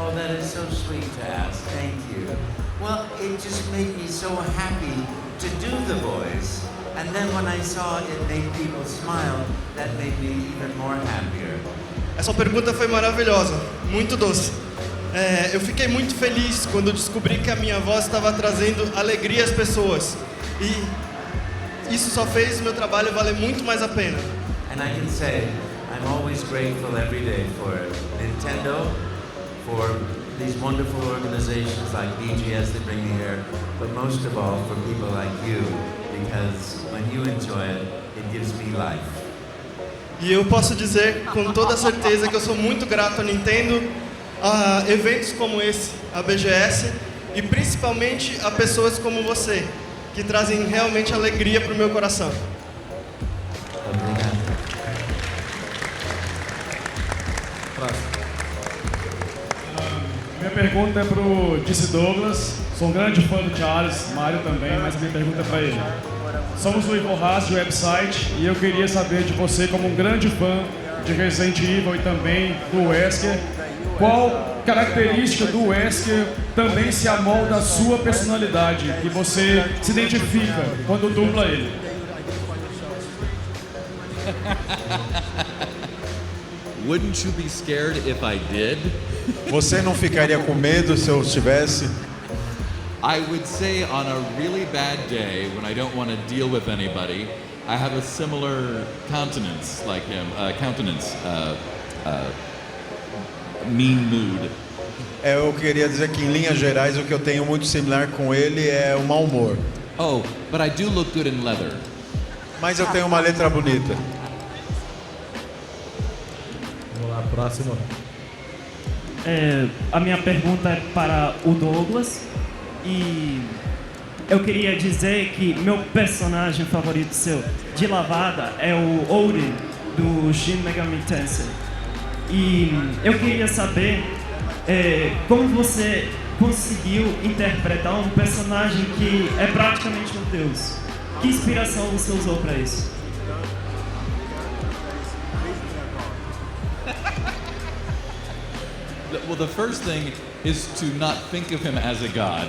V: Oh, that is so sweet to ask. Thank you. Well, it just made me so happy to do the voice. And then when I saw it made people smile, that made me even more happier.
Q: Essa pergunta foi maravilhosa, muito doce. Eu fiquei muito feliz quando descobri que a minha voz estava trazendo alegria às pessoas. E isso só fez o meu trabalho valer muito mais a pena.
V: And I can say, I'm always grateful every day for Nintendo, for these wonderful organizations like BGS that bring me here, but most of all for people like you, because when you enjoy it, it gives me life.
Q: E eu posso dizer com toda certeza que eu sou muito grato à Nintendo, a eventos como esse, a BGS, e principalmente a pessoas como você, que trazem realmente alegria para o meu coração.
S: Minha pergunta é pro DC Douglas. Sou um grande fã do Charles, Mário também, mas a minha pergunta é para ele. Somos do Ivorras, do website, e eu queria saber de você, como um grande fã de Resident Evil e também do Wesker, qual característica do Wesker também se amolda à sua personalidade, que você se identifica quando dubla ele?
E: Wouldn't you be scared if I did?
W: Você não ficaria com medo se eu estivesse?
E: I would say on a really bad day when I don't want to deal with anybody, I have a similar countenance like him. Mean mood.
W: Eu queria dizer que em linhas gerais o que eu tenho muito similar com ele é o mau humor.
E: Oh, but I do look good in leather.
W: Mas eu tenho uma letra bonita.
U: Vamos lá, próximo.
H: A minha pergunta é para o Douglas e eu queria dizer que meu personagem favorito seu de lavada é o Ori do Shin Megami Tensei. E eu queria saber como você conseguiu interpretar um personagem que é praticamente um deus. Que inspiração você usou para isso?
E: Well, the first thing is to not think of him as a god.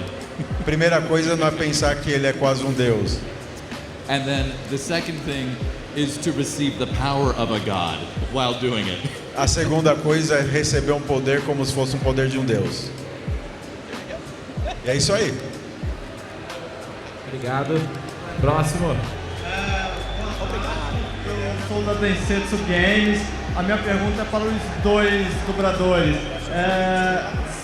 W: Primeira coisa não é pensar que ele é quase um deus.
E: And then the second thing is to receive the power of a god while doing it.
W: A segunda coisa é receber um poder como se fosse um poder de um deus. E é isso aí.
U: Obrigado. Próximo.
J: Eu sou da Densetsu Games. A minha pergunta é para os dois dubladores.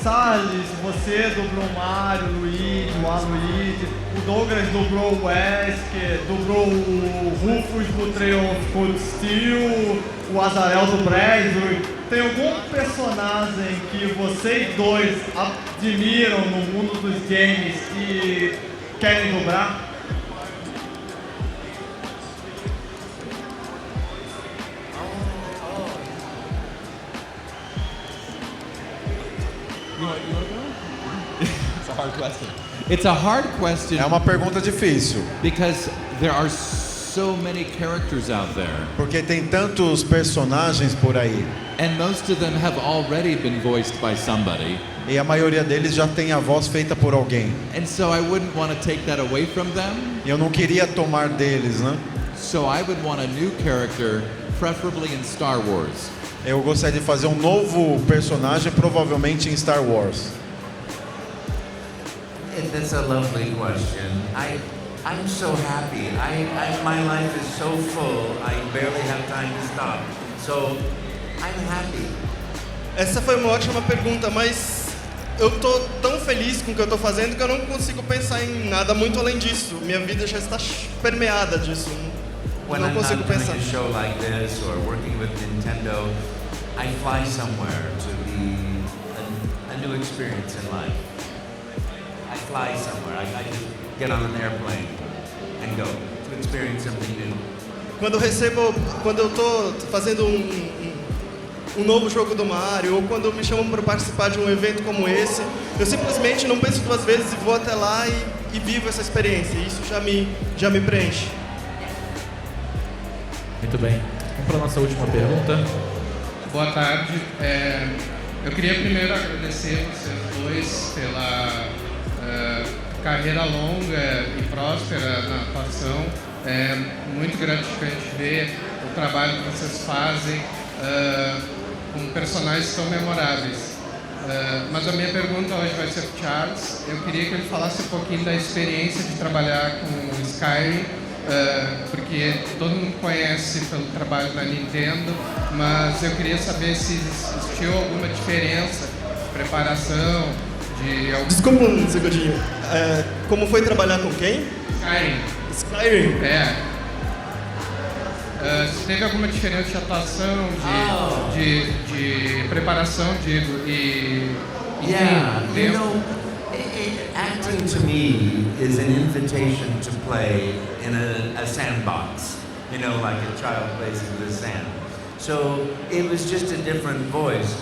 J: Salles, você dublou o Mario, o Luigi, o Aloysio, o Douglas dublou o Wesker, dublou o Rufus do Trail of Cold Steel, o Azarel do Brasil. Tem algum personagem que vocês dois admiram no mundo dos games e querem dublar?
E: It's a hard question. It's a hard question.
W: É uma pergunta difícil.
E: Because there are so many characters out there.
W: Porque tem tantos personagens por aí.
E: And most of them have already been voiced by somebody.
W: E a maioria deles já tem a voz feita por alguém.
E: And so I wouldn't want to take that away from them.
W: E eu não queria tomar deles, né?
E: So I would want a new character, preferably in Star Wars.
W: Eu gostaria de fazer um novo personagem, provavelmente em Star Wars.
V: That's a lovely question. I'm so happy. My life is so full. I barely have time to stop. So I'm happy.
Q: Essa foi uma ótima pergunta, mas eu tô tão feliz com o que eu tô fazendo que eu não consigo pensar em nada muito além disso. Minha vida já está permeada disso.
V: When
Q: Não
V: I'm
Q: consigo
V: not doing
Q: pensar.
V: a show like this or working with Nintendo, I fly somewhere to be a new experience in life. I fly somewhere. I just get on an airplane and go to experience something new.
Q: Quando eu tô fazendo um novo jogo do Mario, ou quando me chamam para participar de um evento como esse, eu simplesmente não penso duas vezes e vou até lá e vivo essa experiência. Isso já me preenche.
U: Muito bem. Vamos para a nossa última pergunta.
I: Boa tarde. Eu queria primeiro agradecer vocês dois pela carreira longa e próspera na atuação. É muito gratificante ver o trabalho que vocês fazem com personagens tão memoráveis. Mas a minha pergunta hoje vai ser para o Charles. Eu queria que ele falasse um pouquinho da experiência de trabalhar com o Skyrim, porque todo mundo conhece pelo trabalho na Nintendo, mas eu queria saber se existiu alguma diferença de preparação, de...
Q: Desculpa um segundinho. Como foi trabalhar com quem? Skyrim?
I: Se teve alguma diferença de atuação, de preparação, digo, e...
V: Yeah, you know, acting to me is an invitation to play in a sandbox, you know, like a child plays in the sand. So it was just a different voice,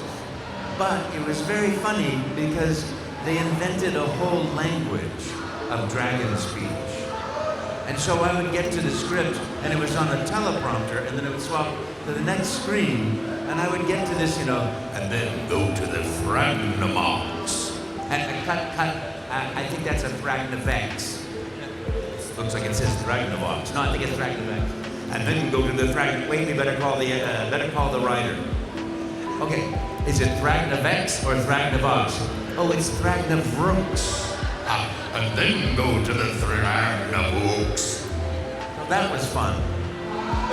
V: but it was very funny because they invented a whole language of dragon speech. And so I would get to the script, and it was on a teleprompter, and then it would swap to the next screen, and I would get to this, you know, and then go to the Fragnamox. And cut, I think that's a Fragnavex. Looks like it says Fragnavox. No, I think it's Fragnavex. And then go to the wait, we better call the writer. Okay, is it Fragnavex or Fragnavox? Oh, it's Fragnavrox. And then go to the Fragnavrox. Well, that was fun.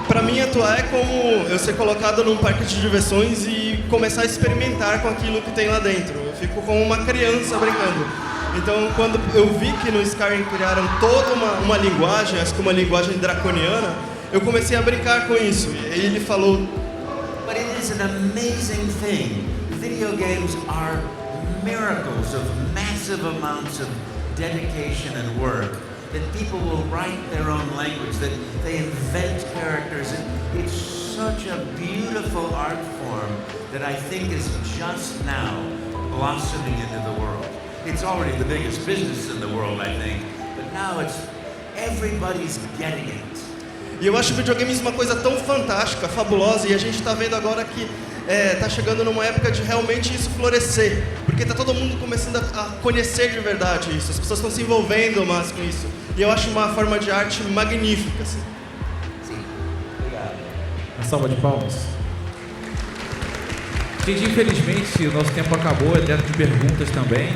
Q: Pra mim, atuar é como eu ser colocado num parque de diversões e começar a experimentar com aquilo que tem lá dentro. Eu fico como uma criança brincando. Então, quando eu vi que no Skyrim criaram toda uma linguagem, acho que uma linguagem draconiana, eu comecei a brincar com isso. E ele falou...
V: But it is an amazing thing. Video games are miracles of massive amounts of dedication and work. That people will write their own language, that they invent characters. It's such a beautiful art form that I think is just now blossoming into the world. It's already the biggest business in the world, I think, but now everybody's getting it.
Q: E eu acho videogames uma coisa tão fantástica, fabulosa, e a gente está vendo agora que tá chegando numa época de realmente isso florescer, porque tá todo mundo começando a conhecer de verdade isso, as pessoas estão se envolvendo mais com isso, e eu acho uma forma de arte magnífica. Assim.
U: Uma salva de palmas. Gente, infelizmente o nosso tempo acabou, é dentro de perguntas também.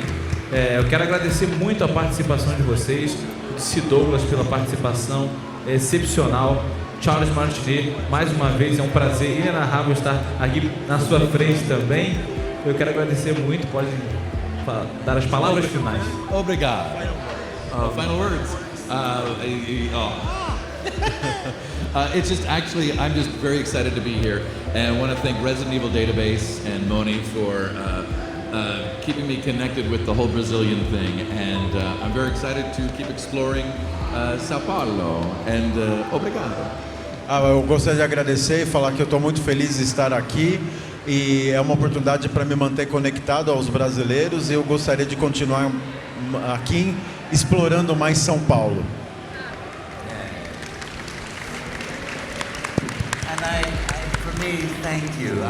U: Eu quero agradecer muito a participação de vocês, o DC Douglas pela participação excepcional, Charles Martinet, mais uma vez é um prazer inenarrável estar aqui na sua frente também. Eu quero agradecer muito, pode dar as palavras finais.
E: Obrigado. Final words. It's just actually, I'm just very excited to be here, and I want to thank Resident Evil Database and Moni for keeping me connected with the whole Brazilian thing, and I'm very excited to keep exploring São Paulo, and obrigado.
W: Eu gostaria de agradecer e falar que eu estou muito feliz de estar aqui e é uma oportunidade para me manter conectado aos brasileiros e eu gostaria de continuar aqui explorando mais São Paulo.
V: For me, thank you.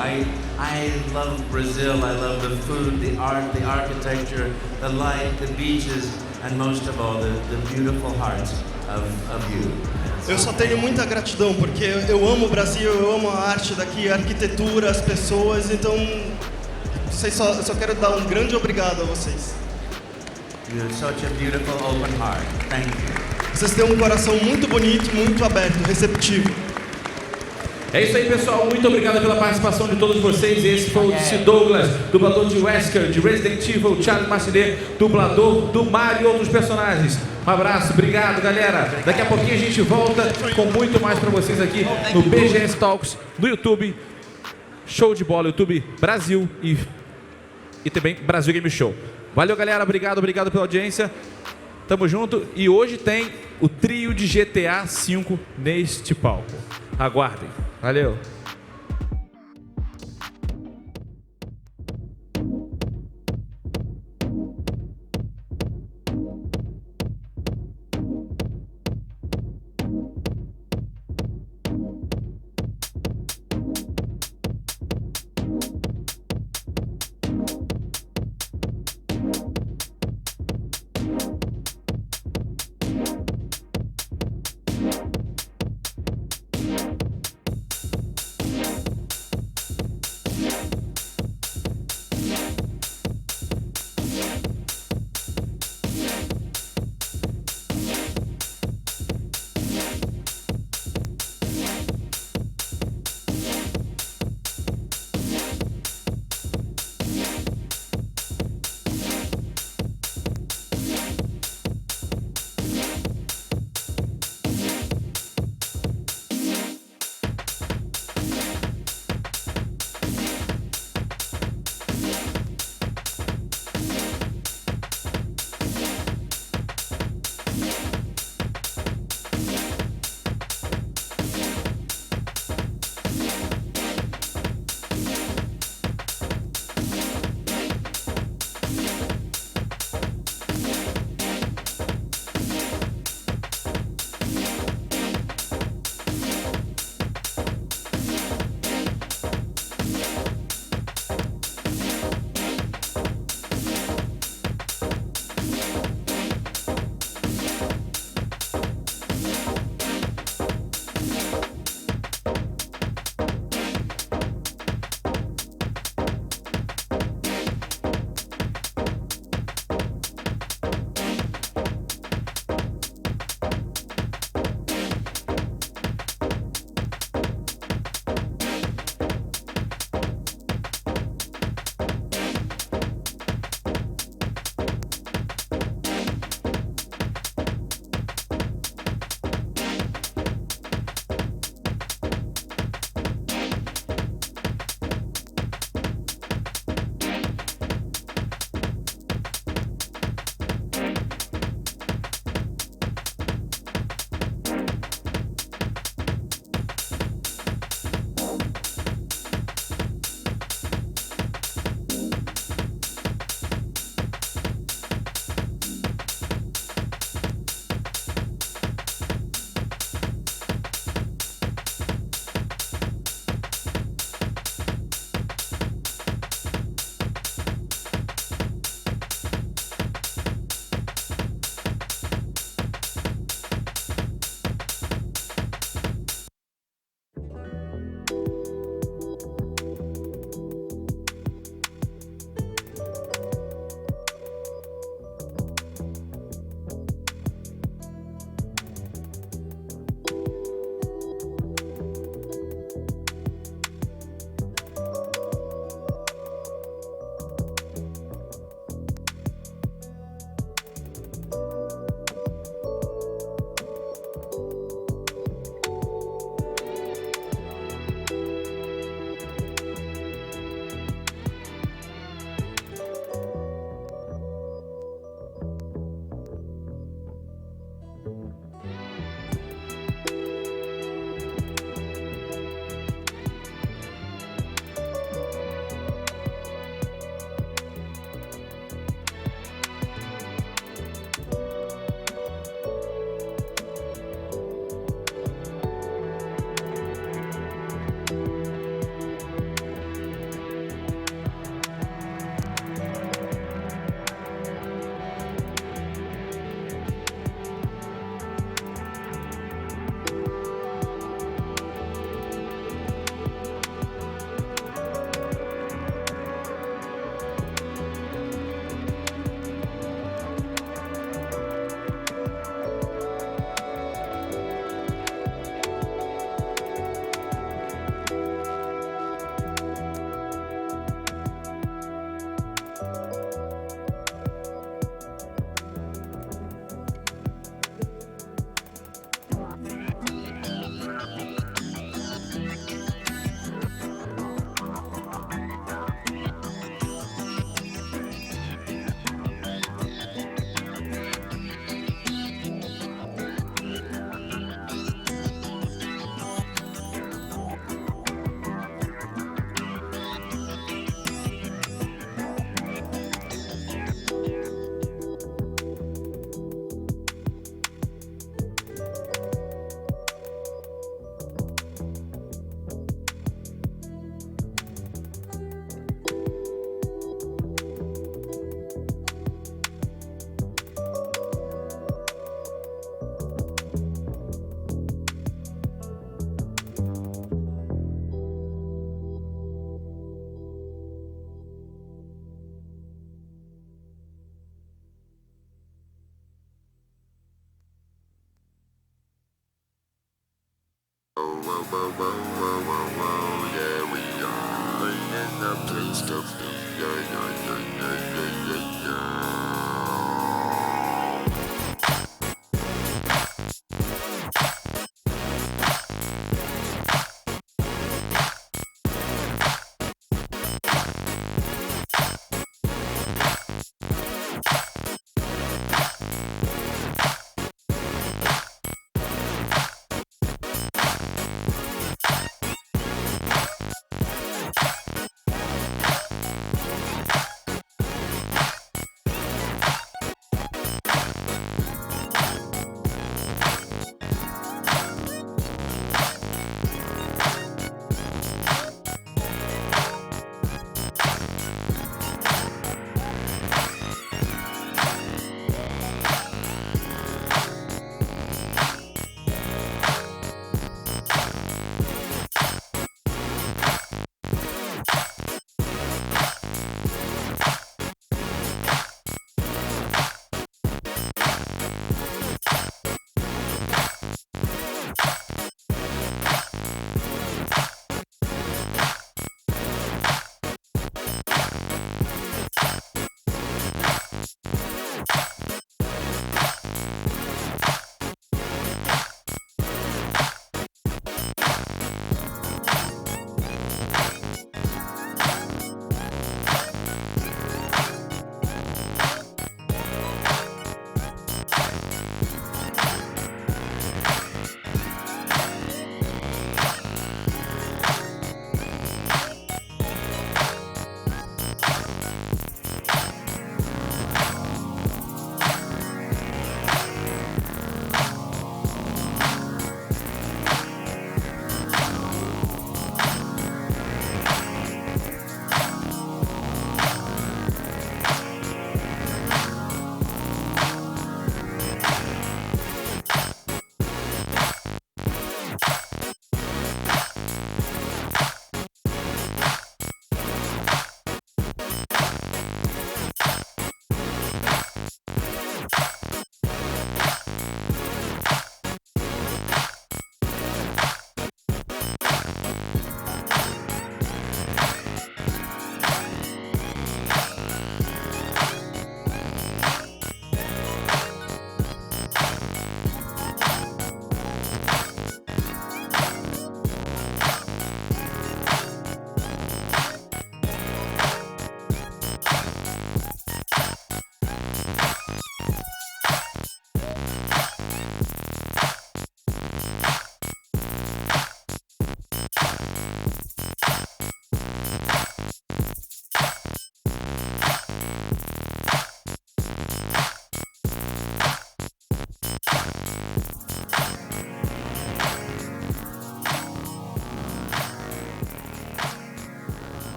V: I love Brazil. I love the food, the art, the architecture, the light, the beaches, and most of all, the beautiful hearts of you.
Q: Eu só tenho muita gratidão, porque eu amo o Brasil, eu amo a arte daqui, a arquitetura, as pessoas, então eu só quero dar um grande obrigado a vocês.
V: You have such a beautiful open heart. Thank you.
Q: Vocês têm um coração muito bonito, muito aberto, receptivo.
U: É isso aí, pessoal. Muito obrigado pela participação de todos vocês. Esse foi o DC Douglas, dublador de Wesker, de Resident Evil, Charles Martinet, dublador do Mario e outros personagens. Um abraço, obrigado, galera. Daqui a pouquinho a gente volta com muito mais pra vocês aqui no BGS Talks, no YouTube. Show de bola, YouTube Brasil e também Brasil Game Show. Valeu, galera. Obrigado pela audiência. Tamo junto. E hoje tem o trio de GTA V neste palco. Aguardem. Valeu.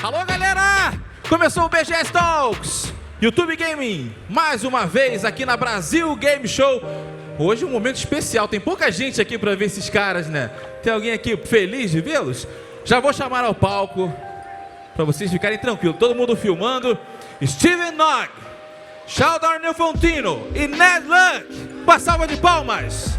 U: Alô, galera! Começou o BGS Talks, YouTube Gaming, mais uma vez aqui na Brasil Game Show. Hoje um momento especial, tem pouca gente aqui para ver esses caras, né? Tem alguém aqui feliz de vê-los? Já vou chamar ao palco, para vocês ficarem tranquilos, todo mundo filmando. Steven Nog, Sheldon Nefontino e Ned Luck. Uma salva de palmas!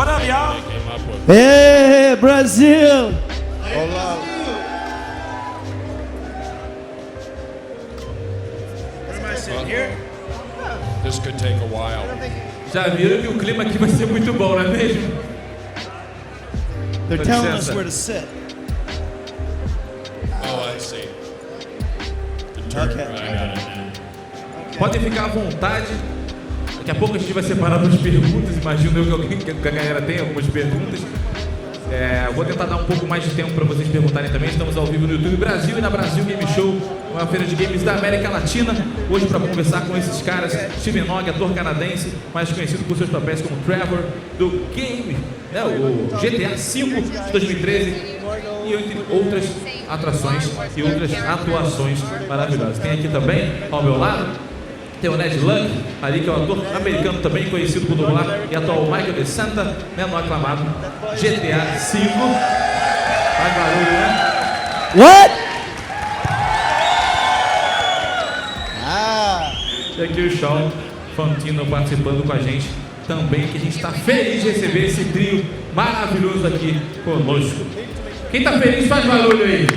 K: What up, y'all?
N: Hey, Brasil!
W: Olá.
C: This could take a while.
U: Já viram que o clima aqui vai ser muito bom, não é mesmo?
N: They're telling us where to sit.
C: Oh, I see. The turn.
N: Okay.
C: I got it.
U: Podem ficar à vontade. Daqui a pouco a gente vai separar para as perguntas. Imagino eu que a galera tem algumas perguntas. Vou tentar dar um pouco mais de tempo para vocês perguntarem também. Estamos ao vivo no YouTube Brasil e na Brasil Game Show, uma feira de games da América Latina. Hoje para conversar com esses caras, Steven Ogg, ator canadense, mais conhecido por seus papéis como Trevor, do game, né, o GTA V de 2013, e entre outras atrações e outras atuações maravilhosas. Tem aqui também, ao meu lado, tem o Ned Luck, ali que é um ator americano também conhecido por dublar e atuar o Michael de Santa, né, no aclamado GTA V. Faz barulho, né?
N: What?
U: E aqui o Sean Fantino participando com a gente também, que a gente está feliz de receber esse trio maravilhoso aqui conosco. Quem está feliz faz barulho aí.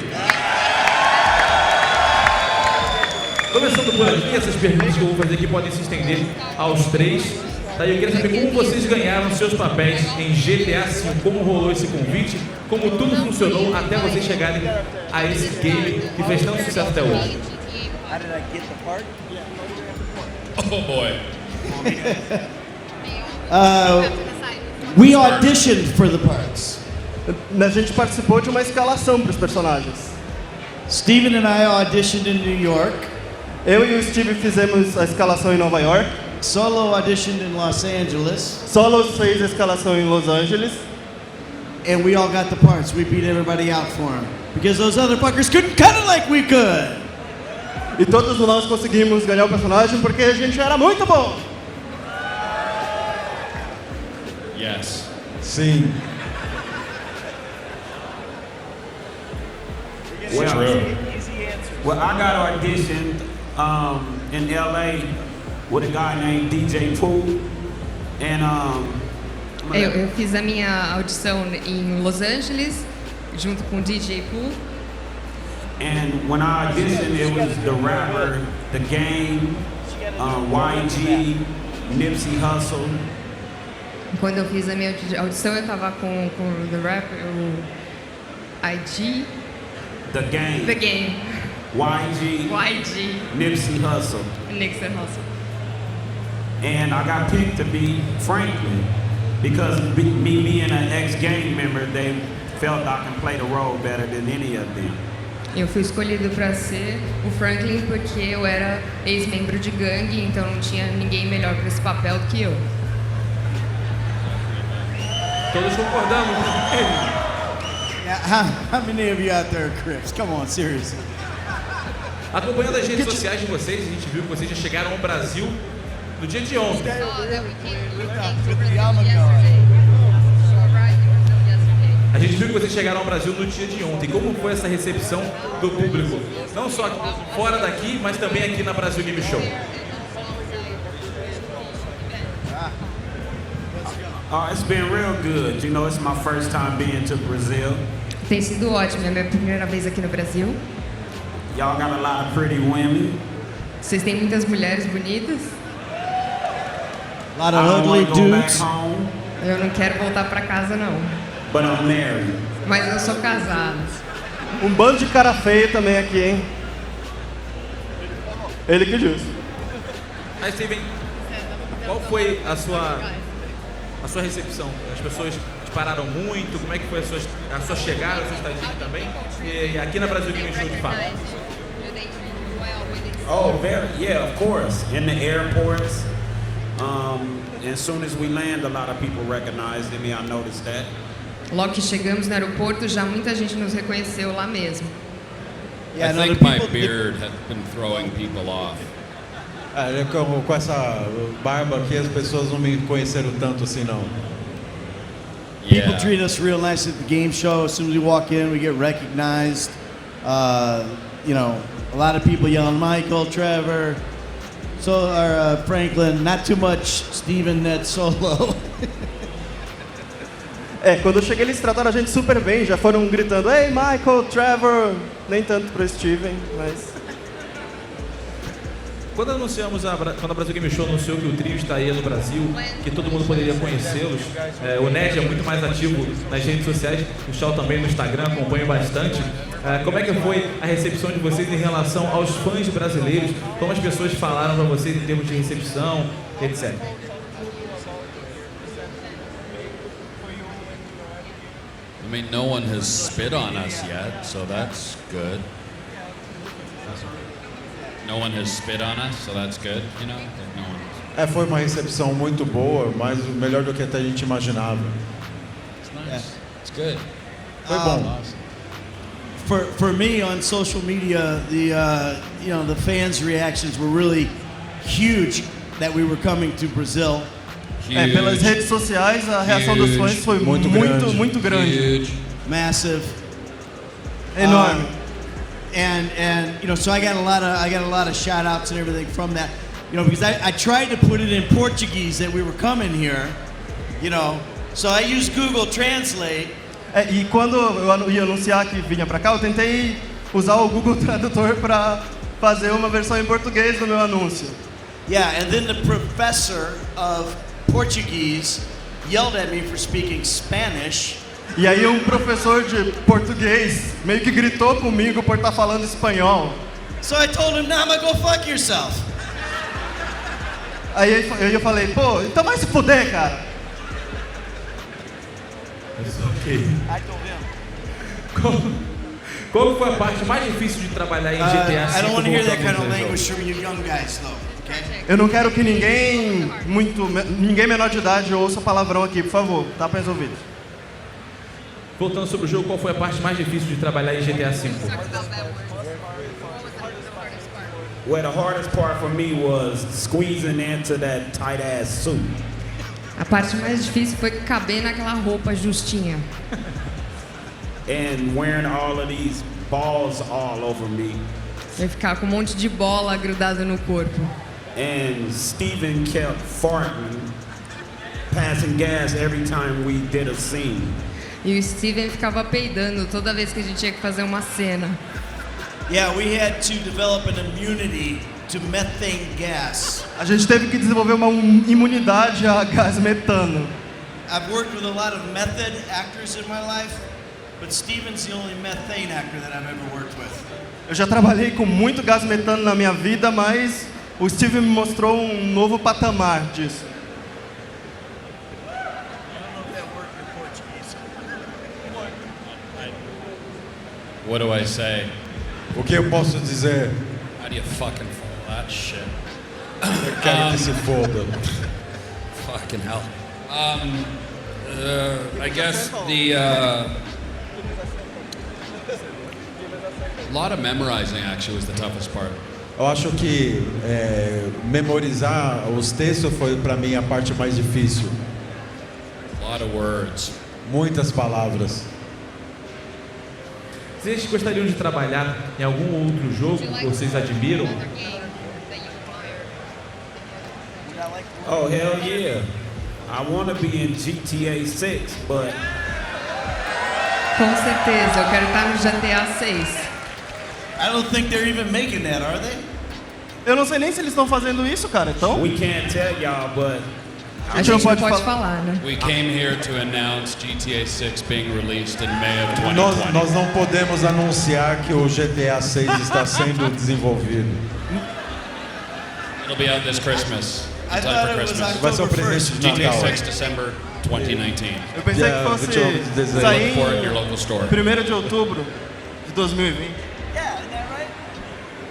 U: Começando por aqui, essas perguntas que eu vou fazer aqui podem se estender aos três. Daí eu queria saber como vocês ganharam seus papéis em GTA V, como rolou esse convite, como tudo funcionou até vocês chegarem a esse game que fez tanto sucesso até hoje.
C: Oh boy.
N: We auditioned for the parts.
Q: A gente participou de uma escalação para os personagens.
N: Steven and I auditioned in New York.
Q: Eu e o Steve fizemos a escalação em Nova York.
N: Solo auditioned in Los Angeles.
Q: Solo fez a escalação em Los Angeles.
N: And we all got the parts. We beat everybody out for them. Because those other fuckers couldn't cut it like we could.
Q: E todos nós conseguimos ganhar o personagem porque a gente era muito bom.
C: Yes.
W: Sim.
K: Well, I got auditioned in LA with a guy named DJ Pool. And
O: eu fiz a minha audição em Los Angeles junto com o DJ Pool.
K: And when I auditioned, it was the rapper, The Game, YG, Nipsey Hussle.
O: Quando eu fiz a minha audição, eu tava com o The Rapper, o IG,
K: The Game, YG, Nipsey Hussle. And I got picked to be Franklin because me being an ex-gang member, they felt I can play the role better than any of them.
O: Eu fui escolhido para ser o Franklin porque eu era ex-membro de gangue, então não tinha ninguém melhor para esse papel do que eu.
U: Todos concordamos.
N: How many of you out there are Crips? Come on, seriously.
U: Acompanhando as redes sociais de vocês, a gente viu que vocês já chegaram ao Brasil no dia de ontem. A gente viu que vocês chegaram ao Brasil no dia de ontem. Como foi essa recepção do público? Não só fora daqui, mas também aqui na Brasil Game Show.
K: It's been real good. You know, it's my first time being to Brazil.
O: Tem sido ótimo, é a minha primeira vez aqui no Brasil.
K: Y'all got a lot of pretty women.
O: Vocês têm muitas mulheres bonitas.
N: A lot of ugly dudes.
O: Eu não quero voltar para casa não.
K: But I'm married.
O: Mas eu sou casado.
Q: Um bando de cara feio também aqui, hein? Ele que diz.
U: Aí, Steven, qual foi a sua recepção? As pessoas te pararam muito? Como é que foi a sua chegada, a sua estadia também? E aqui na Brasil Game Show de fato?
K: Oh, yeah, of course. In the airports. As soon as we land, a lot of people recognized me. I noticed that.
O: Logo que chegamos no aeroporto, já muita gente nos reconheceu lá mesmo.
C: I think my beard had been throwing people off.
W: Com essa barba aqui, as pessoas não me conheceram tanto assim, não.
N: People treat us real nice at the game show. As soon as we walk in, we get recognized. You know, a lot of people yelling, Michael, Trevor, Franklin. Not too much Steven, Ned, Solo.
Q: Quando eu cheguei eles trataram a gente super bem, já foram gritando, "Ei, Michael, Trevor", nem tanto pro Steven, mas...
U: Quando quando a Brasil Game Show anunciou que o trio estaria no Brasil, que todo mundo poderia conhecê-los, o Ned é muito mais ativo nas redes sociais, o Shaw também no Instagram, acompanha bastante. Como é que foi a recepção de vocês em relação aos fãs brasileiros? Como as pessoas falaram para vocês em termos de recepção, etc.
A: I mean, no one has spit on us yet, so that's good. No one has spit on us, so that's good, you know? Like no one...
W: Foi uma recepção muito boa, mas melhor do que até a gente imaginava.
A: It's nice. It's good.
W: Foi bom.
N: For me on social media, the fans' reactions were really huge that we were coming to Brazil.
Q: Pelas redes sociais a reação dos fãs foi muito grande.
N: Massive.
Q: Enorme.
N: And so I got a lot of shout outs and everything from that, because I tried to put it in Portuguese that we were coming here, so I used Google Translate.
Q: E quando eu ia anunciar que vinha pra cá, eu tentei usar o Google Tradutor para fazer uma versão em português do meu anúncio.
N: Yeah, and then the professor of Portuguese yelled at me for speaking Spanish.
Q: E aí um professor de português meio que gritou comigo por estar falando espanhol.
N: So I told him, "Nah, go fuck yourself."
Q: Aí eu falei, pô, então vai se fuder, cara.
U: Qual foi a parte mais difícil de trabalhar em GTA V?
N: I don't want to hear that kind of language from you young guys, though. Okay?
Q: Eu não quero que ninguém menor de idade ouça palavrão aqui, por favor. Tá para resolvido.
U: Voltando sobre o jogo, qual foi a parte mais difícil de trabalhar em GTA V?
K: Well, the hardest part for me was squeezing into that tight ass suit.
O: A parte mais difícil foi caber naquela roupa justinha.
K: And wearing all of these balls all over me.
O: E ficar com um monte de bola grudada no corpo.
K: And Steven kept farting, passing gas every time we did a scene.
O: E o Steven ficava peidando toda vez que a gente tinha que fazer uma cena.
N: Yeah, we had to develop an immunity to methane gas.
Q: A gente teve que desenvolver uma imunidade a gás metano.
N: I've worked with a lot of method actors in my life, but Steven's the only methane actor that I've ever worked with.
Q: Eu já trabalhei com muito gás metano na minha vida, mas o Steven me mostrou um novo patamar disso.
A: What do I say?
W: O que eu posso dizer?
A: How do you fucking follow that shit?
W: Eu quero que se foda.
A: Fucking hell. I guess a lot of memorizing actually was the toughest part.
W: Eu acho que memorizar os textos foi para mim a parte mais difícil.
A: A lot of words.
W: Muitas palavras.
U: Vocês gostariam de trabalhar em algum outro jogo que vocês admiram?
K: Oh, hell yeah. I want to be in GTA 6, but...
O: Com certeza, eu quero estar no GTA 6.
N: I don't think they're even making that, are they?
Q: Eu não sei nem se eles estão fazendo isso, cara, então...
K: We can't tell y'all, but...
O: A gente não pode falar, né?
A: We came here to announce GTA 6 being released in May of 2020.
W: Nós não podemos anunciar que o GTA 6 está sendo desenvolvido.
A: It'll be out this Christmas.
N: I thought it was
W: Vai ser o
N: October
W: presente
N: 1st.
W: de
A: GTA
W: Natal.
A: 6 December 2019.
Q: Eu pensei que fosse sair
A: Look for it in your local store.
Q: em 1º de outubro de 2020.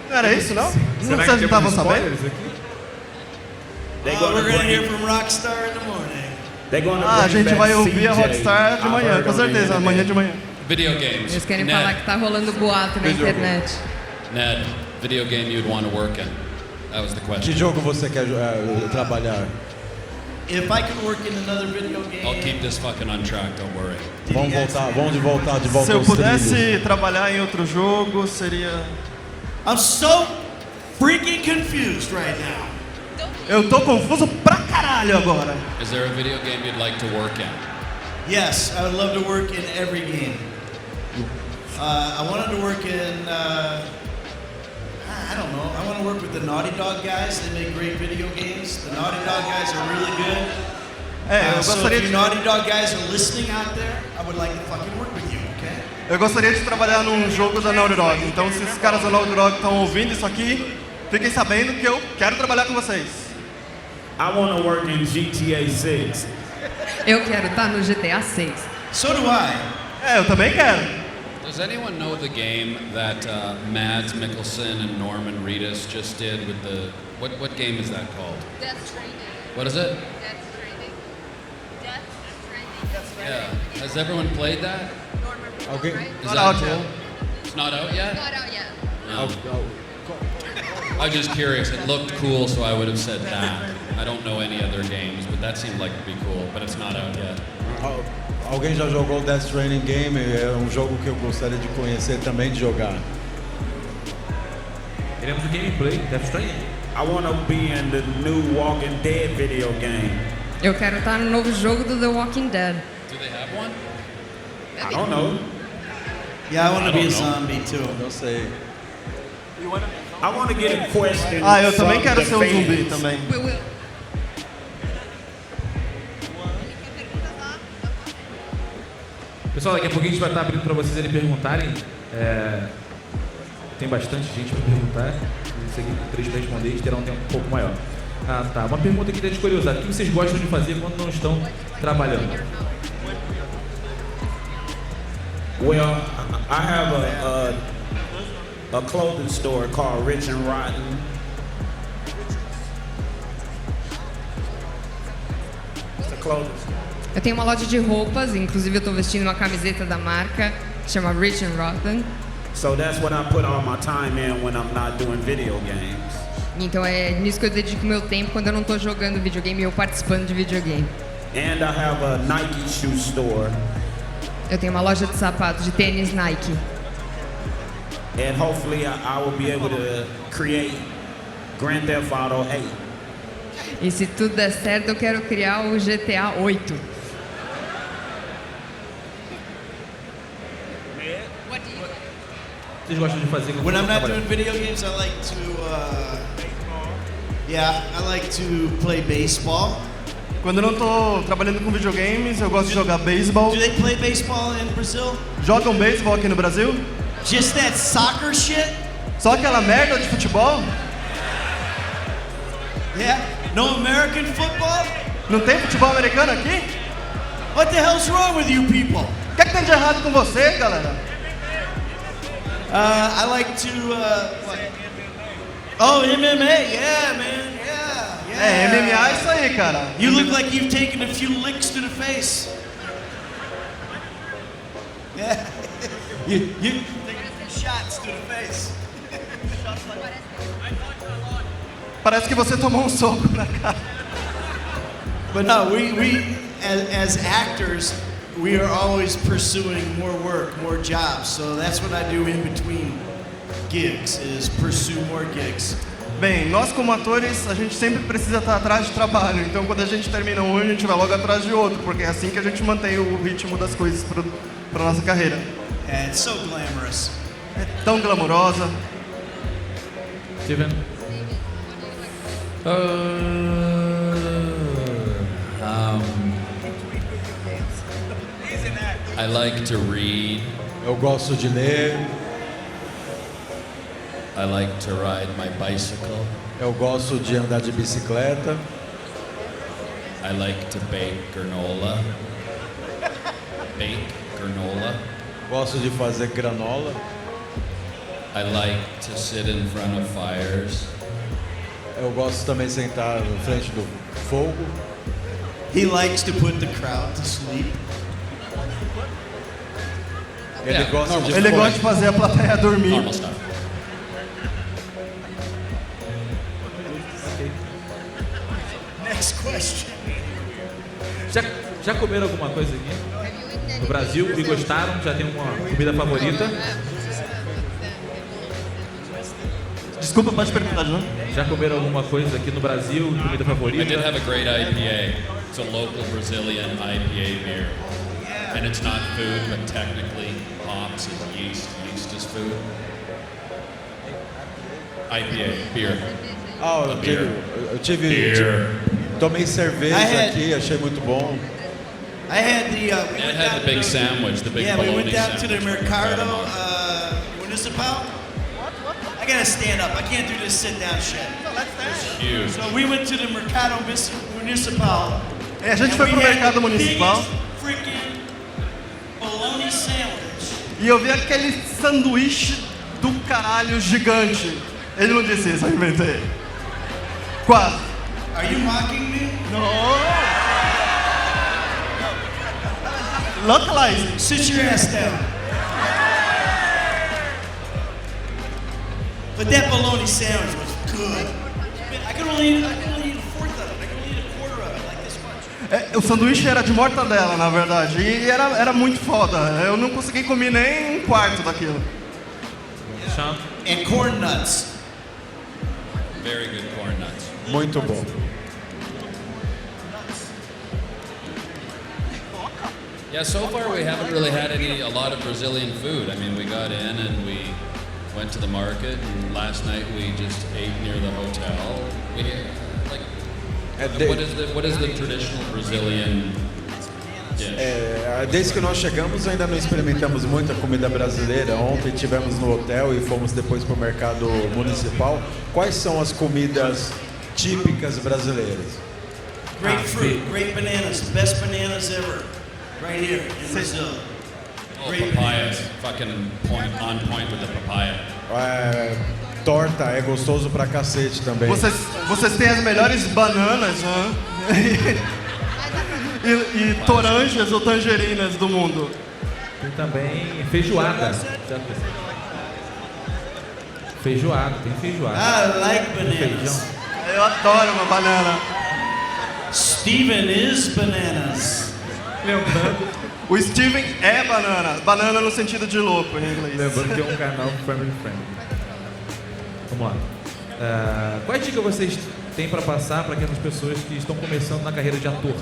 Q: Não era isso, não? Não vocês não estavam sabendo?
N: We're gonna hear from Rockstar in the morning.
Q: A gente vai ouvir a Rockstar de manhã, com certeza, amanhã de manhã.
A: Video games.
O: Eles querem
A: Ned,
O: falar que tá rolando boato na internet.
A: Ned, video game you'd want to work in. That was the question.
W: Que jogo você quer trabalhar?
N: If I could work in another video game...
A: I'll keep this fucking on track, don't worry.
W: Vamos voltar de volta
Q: Se eu
W: aos trilhos.
Q: pudesse trabalhar em outro jogo, seria...
N: I'm so freaking confused right now.
Q: Eu tô confuso pra caralho agora.
A: Is there a video game you'd like to work in?
N: Yes, I would love to work in every game. I wanted to work in, I don't know, I want to work with the Naughty Dog guys. They make great video games. The Naughty Dog guys are really good. So if you Naughty Dog guys are listening out there, I would like to fucking work with you, okay?
Q: Eu gostaria de trabalhar num jogo da Naughty Dog. Então, se os caras da Naughty Dog estão ouvindo isso aqui, fiquem sabendo que eu quero trabalhar com vocês.
K: I want to work in GTA 6.
O: Eu quero estar no GTA 6.
N: So do I.
Q: Eu também quero.
A: Does anyone know the game that Mads Mikkelsen and Norman Reedus just did with the... What game is that called?
B: Death Stranding.
A: What is it?
B: Death Stranding. Death Stranding.
A: Yeah. Has everyone played that?
W: Okay.
A: Is
Q: Not
A: that
Q: out
A: cool?
Q: yet.
A: It's not out yet?
B: Not out yet.
A: No. I was just curious. It looked cool, so I would have said that. I don't know any other games, but that seemed like it'd be cool, but it's not out yet.
W: Alguém já jogou Death Stranding Game? É um jogo que eu gostaria de conhecer também, de jogar.
U: Queremos o gameplay, Death Stranding.
K: I want to be in the new Walking Dead video game.
O: Eu quero estar no novo jogo do The Walking Dead.
A: Do they have one?
K: I don't know.
N: Yeah, I want to be a zombie too.
W: Não sei.
K: I want to get a question.
Q: Eu também quero ser um zumbi também.
U: Pessoal, daqui a pouquinho a gente vai estar abrindo para vocês ali perguntarem. Tem bastante gente para perguntar. Se aqui 3 para responder, a gente terá um tempo um pouco maior. Ah, tá. Uma pergunta aqui de curiosidade. O que vocês gostam de fazer quando não estão trabalhando?
K: Well, I have a clothing store called Rich and Rotten. It's a clothing store.
O: Eu tenho uma loja de roupas, inclusive eu estou vestindo uma camiseta da marca, que chama Rich and Rotten.
K: So that's what I put all my time in when I'm not doing video games.
O: Então é nisso que eu dedico meu tempo quando eu não estou jogando videogame ou participando de videogame.
K: And I have a Nike shoe store.
O: Eu tenho uma loja de sapatos, de tênis Nike.
K: And hopefully I will be able to create Grand Theft Auto 8.
O: E se tudo der certo, eu quero criar o GTA 8.
U: Vocês gostam de fazer quando
N: When I'm
U: estão
N: not doing
U: trabalhando?
N: video games, I like to, I like to play baseball.
Q: Quando eu não tô trabalhando com videogames, eu gosto de jogar beisebol.
N: Do they play baseball in Brazil?
Q: Jogam beisebol aqui no Brasil?
N: Just that soccer shit?
Q: Só aquela merda de futebol?
N: Yeah? No American football?
Q: Não tem futebol americano aqui?
N: What the hell's wrong with you people?
Q: O que é que tem de errado com você, galera?
N: I like to, what? Oh, MMA, yeah, man, yeah.
Q: MMA é isso aí, cara.
N: You look like you've taken a few licks to the face. Yeah. you taking a few shots to the face.
Q: Parece que você tomou um soco na cara.
N: But no, we as actors, we are always pursuing more work, more jobs. So that's what I do in between gigs, is pursue more gigs.
Q: Bem, nós como atores, a gente sempre precisa estar atrás de trabalho. Então quando a gente termina um, a gente vai logo atrás de outro, porque é assim que a gente mantém o ritmo das coisas para nossa carreira.
N: And it's so glamorous.
Q: É tão glamurosa.
U: Steven?
A: I like to read.
W: Eu gosto de ler.
A: I like to ride my bicycle.
W: Eu gosto de andar de bicicleta.
A: I like to bake granola. Bake granola.
W: Gosto de fazer granola.
A: I like to sit in front of fires.
W: Eu gosto também de sentar na frente do fogo.
N: He likes to put the crowd to sleep.
W: Ele gosta
Q: de fazer a plateia dormir.
A: Normal stuff.
N: Next question.
U: Já comeram alguma coisa aqui no Brasil e gostaram? Já tem uma comida favorita?
Q: Desculpa, pode perguntar, João.
U: Já comeram alguma coisa aqui no Brasil? Comida favorita?
A: I did have a great IPA. It's a local Brazilian IPA beer. And it's not food, but technically hops is yeast. Yeast is food. IPA, beer.
W: Tomei cerveja aqui, achei muito bom.
N: I had the.
A: It had the big sandwich, the big
N: yeah, we
A: bologna
N: went down to the
A: sandwich.
N: Mercado Municipal. I gotta stand up. I can't do this sit down shit.
A: Huge.
N: So we went to the Mercado Municipal.
Q: A gente foi pro Mercado Municipal.
N: Freaking bologna sandwich.
Q: E eu vi aquele sanduíche do caralho gigante. Ele não disse isso, eu inventei. Quase.
N: Are you mocking me?
Q: No. Localize.
N: Sit your ass down. But that bologna sandwich was good. I could only eat a fourth of it. I could only eat a quarter of it, like this much.
Q: O sanduíche era de mortadela, na verdade, e era muito foda. Eu não consegui comer nem um quarto daquilo.
N: And corn nuts.
A: Very good corn nuts.
W: Muito bom.
A: Yeah, so far we haven't really had a lot of Brazilian food. I mean, we got in and we went to the market, and last night we just ate near the hotel. What is the traditional Brazilian dish?
W: Desde que nós chegamos ainda não experimentamos muita comida brasileira. Ontem tivemos no hotel e fomos depois para o mercado municipal. Quais são as comidas típicas brasileiras?
N: Great fruit, great bananas, best bananas ever. Right here in Brazil.
A: Oh, papayas. Fucking on point with the papaya.
W: Torta é gostoso pra cacete também.
Q: Vocês têm as melhores bananas, né? e toranjas ou tangerinas do mundo.
U: Tem também feijoada. Feijoada, tem feijoada.
N: I like bananas.
Q: Eu adoro uma banana.
N: Steven is bananas.
Q: Lembrando, o Steven é banana. Banana no sentido de louco em inglês.
U: Lembrando que é um canal Family Friendly. Vamos lá. Qual dica vocês têm para passar para aquelas pessoas que estão começando na carreira de ator?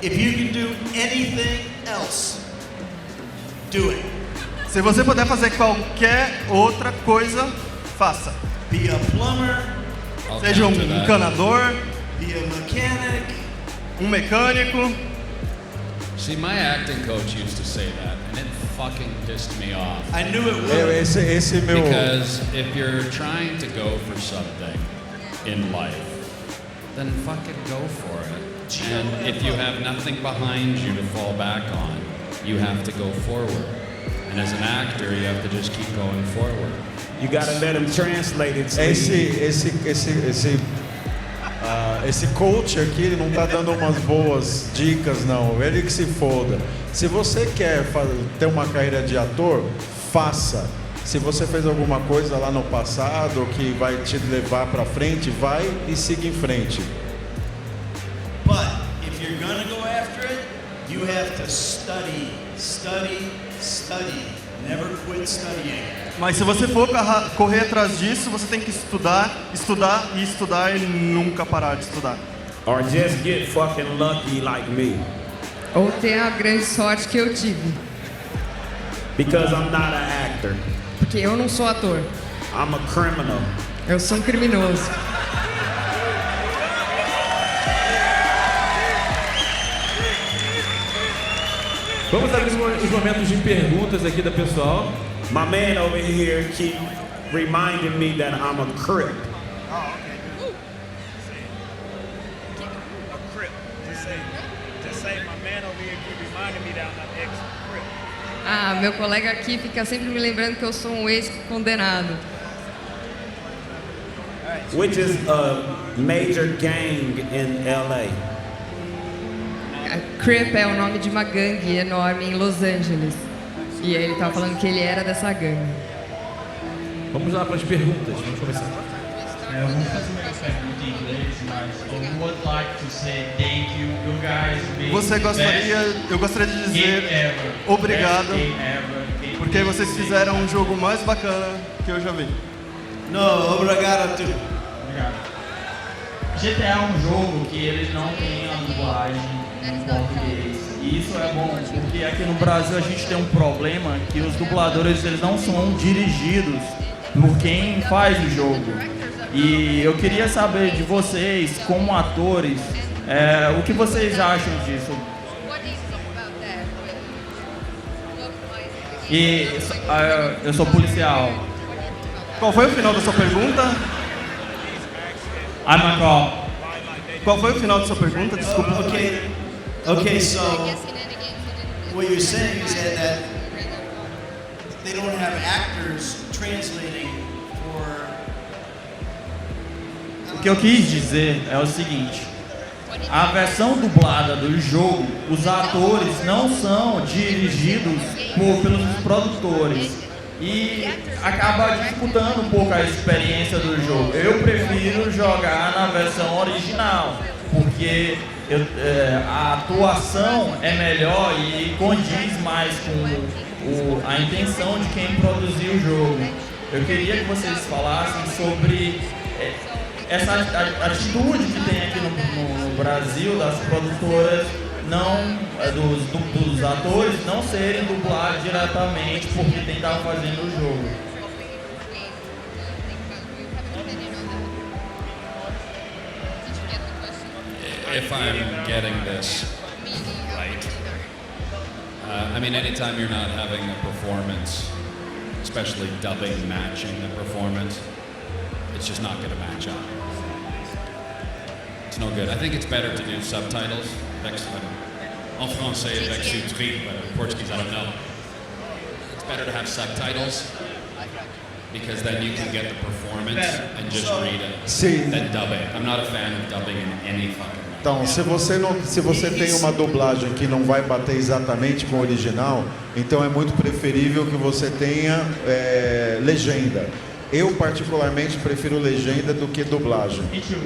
N: If you can do anything else, do it.
Q: Se você puder fazer qualquer outra coisa, faça.
N: Be a plumber.
Q: Seja um encanador.
N: Be a mechanic.
Q: Um mecânico.
A: See, my acting coach used to say that, and it fucking pissed me off.
N: I knew it would.
A: Because if you're trying to go for something in life, then fucking go for it. And if you have nothing behind you to fall back on, you have to go forward. And as an actor, you have to just keep going forward.
K: You gotta let him translate it.
W: Esse coach aqui, ele não tá dando umas boas dicas, não. Ele que se foda. Se você quer ter uma carreira de ator, faça. Se você fez alguma coisa lá no passado que vai te levar pra frente, vai e siga em frente.
N: But if you're gonna go after it, you have to study, study, study. Never quit studying.
Q: Mas se você for correr atrás disso, você tem que estudar, estudar e estudar e nunca parar de estudar.
K: Or just get fucking lucky like me.
O: Ou ter a grande sorte que eu tive.
K: Because I'm not an actor.
O: Porque eu não sou ator.
K: I'm a criminal.
O: Eu sou um criminoso.
U: Vamos abrir os momentos de perguntas aqui da pessoal.
K: My man over here keep reminding me that I'm a crip.
N: Oh, okay. A crip. Just say my man over here keep reminding me that I'm an ex-crip.
O: Ah, meu colega aqui fica sempre me lembrando que eu sou um ex-condenado.
K: Which is a major gang in LA.
O: Crip é o nome de uma gangue enorme em Los Angeles. E ele estava falando que ele era dessa gangue.
U: Vamos lá para as perguntas. Vamos começar.
B: Eu vou fazer uma pergunta em inglês, mas I would like to say thank you, you guys.
Q: Eu gostaria de dizer obrigado, porque vocês fizeram um jogo mais bacana que eu já vi.
N: No, obrigado tu.
B: Obrigado. GTA é um jogo que eles não têm a dublagem em português. E isso é bom, porque aqui no Brasil a gente tem um problema que os dubladores eles não são dirigidos por quem faz o jogo. E eu queria saber de vocês, como atores, o que vocês acham disso? E eu sou policial.
Q: Qual foi o final da sua pergunta?
B: I'm a cop.
Q: Qual foi o final da sua pergunta? Desculpa.
N: Okay, so what you're saying is that they don't have actors translating for...
B: O que eu quis dizer é o seguinte: a versão dublada do jogo, os atores não são dirigidos pelos produtores e acaba dificultando um pouco a experiência do jogo. Eu prefiro jogar na versão original, porque a atuação é melhor e condiz mais com a intenção de quem produziu o jogo. Eu queria que vocês falassem sobre essa atitude que tem aqui no Brasil das produtoras, dos atores não serem dublados diretamente porque quem estava fazendo o jogo.
A: If I'm getting this right, I mean, anytime you're not having a performance, especially dubbing matching the performance, it's just not going to match up. It's no good. I think it's better to do subtitles. En français, avec sous-titres, but in Portuguese, I don't know. It's better to have subtitles because then you can get the performance and just read it. Than dubbing. I'm not a fan of dubbing in any fucking way.
W: Então, se você tem uma dublagem que não vai bater exatamente com o original, então é muito preferível que você tenha legenda. Eu particularmente prefiro legenda do que dublagem.
B: Me too.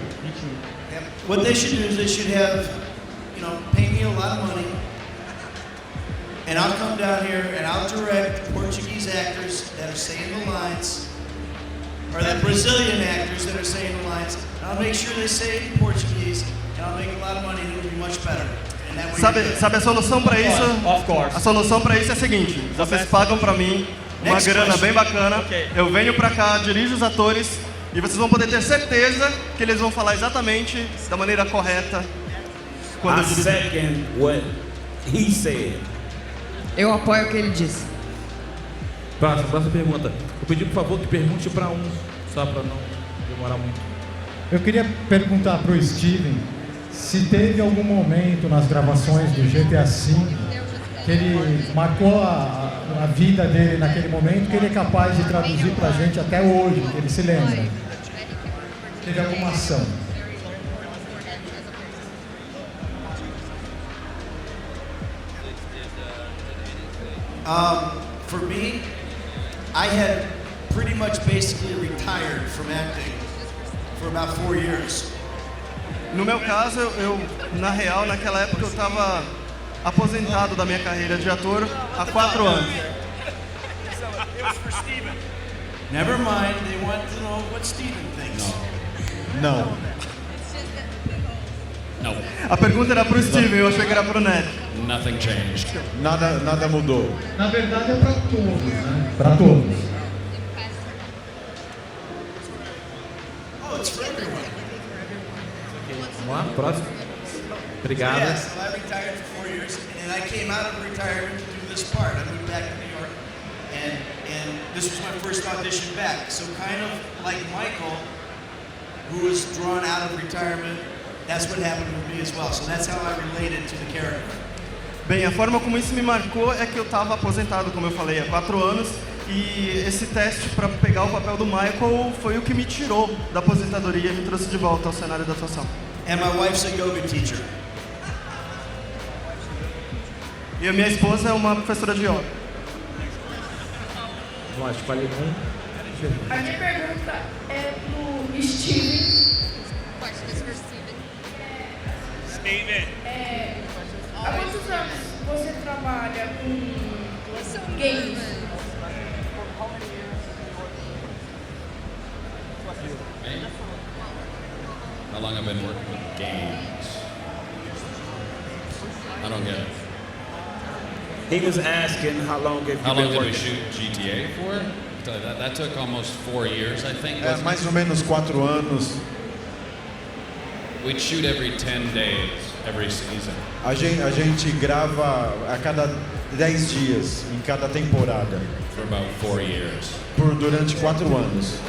N: What they should do is they should have, pay me a lot of money, and I'll come down here and I'll direct Portuguese actors that are saying the lines, or the Brazilian actors that are saying the lines, and I'll make sure they say it in Portuguese, and I'll make a lot of money and it'll be much better.
Q: Sabe a solução para isso?
B: Of course.
Q: A solução para isso é a seguinte: vocês pagam para mim uma grana bem bacana, eu venho para cá, dirijo os atores e vocês vão poder ter certeza que eles vão falar exatamente da maneira correta quando eu dirigir.
K: Second what he said.
O: Eu apoio o que ele disse.
U: Próxima pergunta. Eu pedi, por favor, que pergunte para um, só para não demorar muito.
D: Eu queria perguntar para o Steven se teve algum momento nas gravações do GTA V que ele marcou a vida dele naquele momento, que ele é capaz de traduzir para a gente até hoje, que ele se lembra. Teve alguma ação?
N: For me, I had pretty much basically retired from acting for about 4 years.
Q: No meu caso, na real, naquela época eu estava aposentado da minha carreira de ator há 4 anos.
N: Never mind, they want to know what Steven thinks.
W: Não.
A: No.
Q: A pergunta era pro Steven, eu achei que era pro Ned.
A: Nothing changed.
W: Nada mudou.
D: Na verdade é para todos, né? Para todos.
N: Oh, it's for everyone.
U: Vamos lá, próximo. Obrigado.
N: So, yes, I retired for 4 years, and I came out of retirement to do this part. I moved back to New York, and this was my first audition back. So kind of like Michael, who was drawn out of retirement, that's what happened with me as well. So that's how I related to the character.
Q: Bem, a forma como isso me marcou é que eu estava aposentado, como eu falei, há 4 anos, e esse teste para pegar o papel do Michael foi o que me tirou da aposentadoria e me trouxe de volta ao cenário da atuação.
N: And my wife's a yoga teacher.
Q: E a minha esposa é uma professora de yoga.
U: Vamos lá, escolhe um.
P: A minha pergunta é pro Steven.
T: Steven.
P: Há quantos anos você trabalha com games?
A: How long I've been working with games? I don't get it.
K: He was asking how long have you
A: How
K: been
A: long did we
K: working?
A: shoot GTA for? That took almost 4 years, I think. wasn't
W: Mais
A: it?
W: ou menos 4 anos.
A: We'd shoot every 10 days, every season.
W: A gente grava a cada 10 dias, em cada temporada.
A: For about 4 years.
W: Durante 4 anos.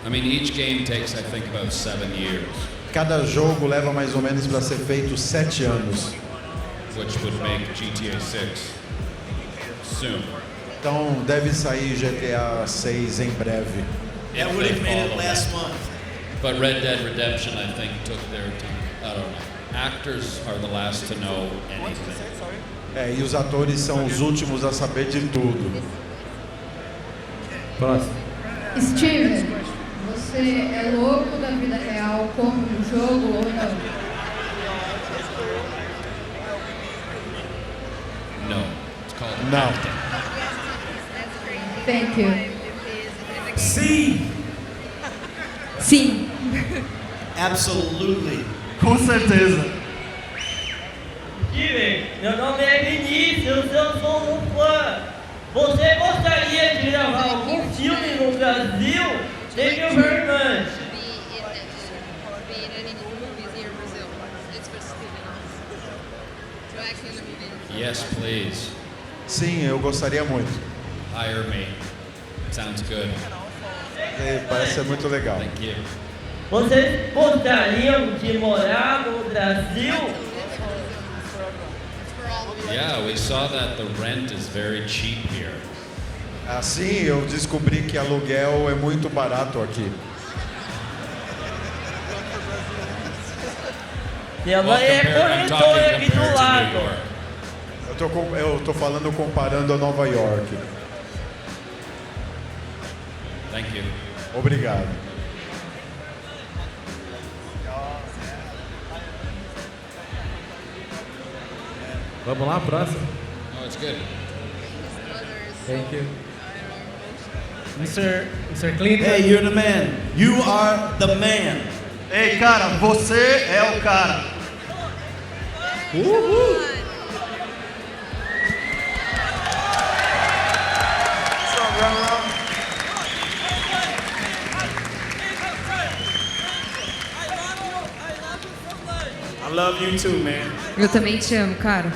A: I mean, each game takes, I think, about 7 years.
W: Cada jogo leva mais ou menos para ser feito 7 anos.
A: Which would make GTA 6 soon.
W: Então deve sair GTA 6 em breve.
A: If
N: would
A: they
N: have made it
A: follow
N: last
A: that.
N: month.
A: But Red Dead Redemption, I think, took their time. I don't know. Actors are the last to know anything.
W: E os atores são os últimos a saber de tudo.
U: Próximo.
P: Steven, você é louco da vida real como no jogo ou não?
A: No. It's called
W: No.
A: acting.
P: Thank you.
K: Sim.
P: Sim.
N: Absolutely.
J: Com certeza.
L: Steven, meu nome é Vinícius, eu sou um fã. Você gostaria de gravar algum filme no Brasil? Thank you very much.
A: Yes, please.
W: Sim, eu gostaria muito.
A: Hire me. Sounds good.
W: Parece ser muito legal.
A: Thank you.
L: Vocês gostariam de morar no Brasil?
A: Yeah, we saw that the rent is very cheap here.
W: Assim, eu descobri que aluguel é muito barato aqui.
L: Minha mãe é corretora aqui do lado.
W: Eu tô falando comparando a Nova York.
A: Thank you.
W: Obrigado.
U: Vamos lá, próximo.
A: No, it's good.
U: Thank you.
J: Mr. Clinton.
N: Hey, you're the man. You are the man.
J: Ei, cara, você é o cara.
U: Uhul.
K: I love you too, man.
O: Eu também te amo, cara.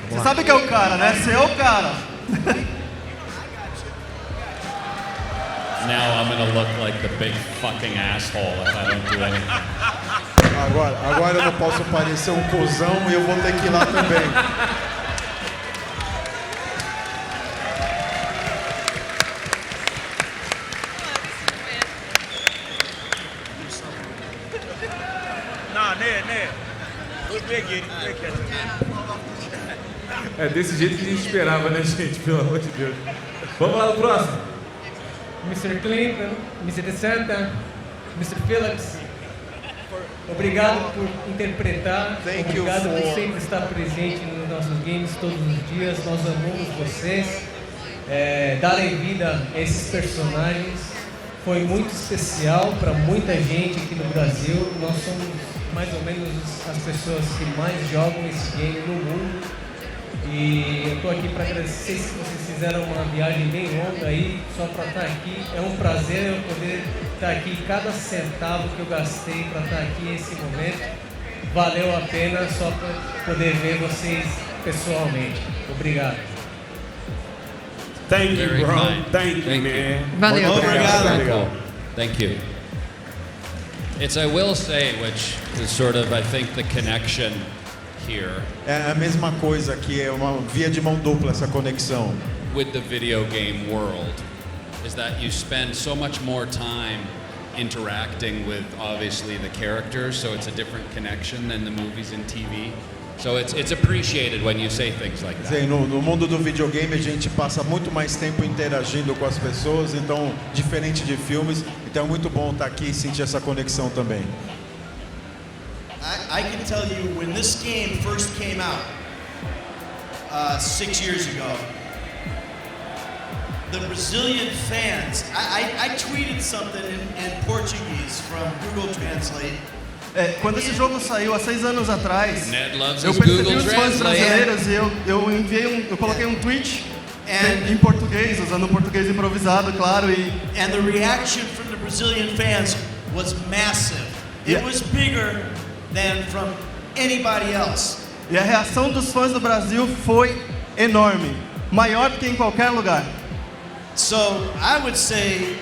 J: Você sabe que é o cara, né? Você é o cara.
A: Now I'm gonna look like the big fucking asshole if I don't do anything.
W: Agora eu não posso parecer um cuzão e eu vou ter que ir lá também.
U: É desse jeito que a gente esperava, né, gente? Pelo amor de Deus. Vamos lá no próximo.
M: Mr. Clinton, Mr. DeSanta, Mr. Phillips, obrigado por interpretar, obrigado por sempre estar presente nos nossos games todos os dias, nós amamos vocês, darem vida a esses personagens, foi muito especial para muita gente aqui no Brasil, nós somos mais ou menos as pessoas que mais jogam esse game no mundo. E eu estou aqui para agradecer que vocês fizeram uma viagem bem longa aí, só para estar aqui. É um prazer eu poder estar aqui, cada centavo que eu gastei para estar aqui nesse momento, valeu a pena só para poder ver vocês pessoalmente. Obrigado.
K: Thank you,
A: Very
K: bro.
A: kind.
K: Thank you, man.
O: Valeu.
A: Obrigado. Thank you. It's, I will say, which is sort of, I think, the connection here.
W: É a mesma coisa que é uma via de mão dupla essa conexão.
A: With the video game world, is that you spend so much more time interacting with, obviously, the characters, so it's a different connection than the movies and TV. So it's appreciated when you say things like that.
W: Sim, no mundo do videogame a gente passa muito mais tempo interagindo com as pessoas, então diferente de filmes, então é muito bom estar aqui e sentir essa conexão também.
N: I can tell you when this game first came out 6 years ago, the Brazilian fans, I tweeted something in Portuguese from Google Translate.
Q: Quando esse jogo saiu há 6 anos atrás,
A: Ned loves
Q: eu
A: his
Q: percebi
A: Google
Q: os fãs
A: Translate.
Q: brasileiros e eu coloquei um tweet em português, usando o português improvisado, claro,
N: And the reaction from the Brazilian fans was massive. It was bigger than from anybody else.
Q: E a reação dos fãs do Brasil foi enorme, maior do que em qualquer lugar.
N: So I would say,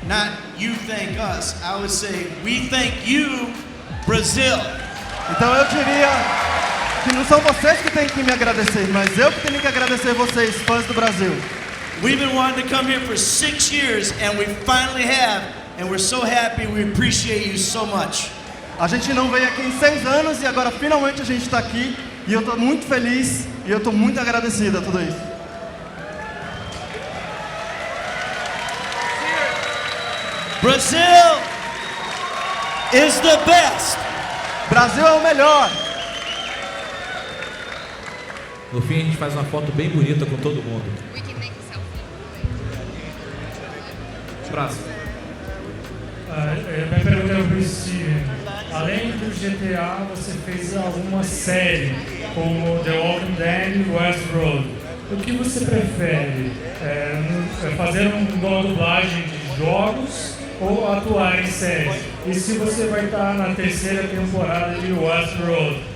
N: not you thank us, I would say we thank you, Brazil.
Q: Então eu diria que não são vocês que têm que me agradecer, mas eu que tenho que agradecer vocês, fãs do Brasil.
N: We've been wanting to come here for 6 years and we finally have, and we're so happy, we appreciate you so much.
Q: A gente não veio aqui em 6 anos e agora finalmente a gente está aqui e eu estou muito feliz e eu estou muito agradecido a tudo isso.
N: Brazil is the best.
Q: Brasil é o melhor.
U: No fim a gente faz uma foto bem bonita com todo mundo. Próximo.
F: Minha pergunta é para o Steven. Além do GTA, você fez alguma série, como The Walking Dead e Westworld. O que você prefere? Fazer uma dublagem de jogos ou atuar em séries? E se você vai estar na 3ª temporada de Westworld?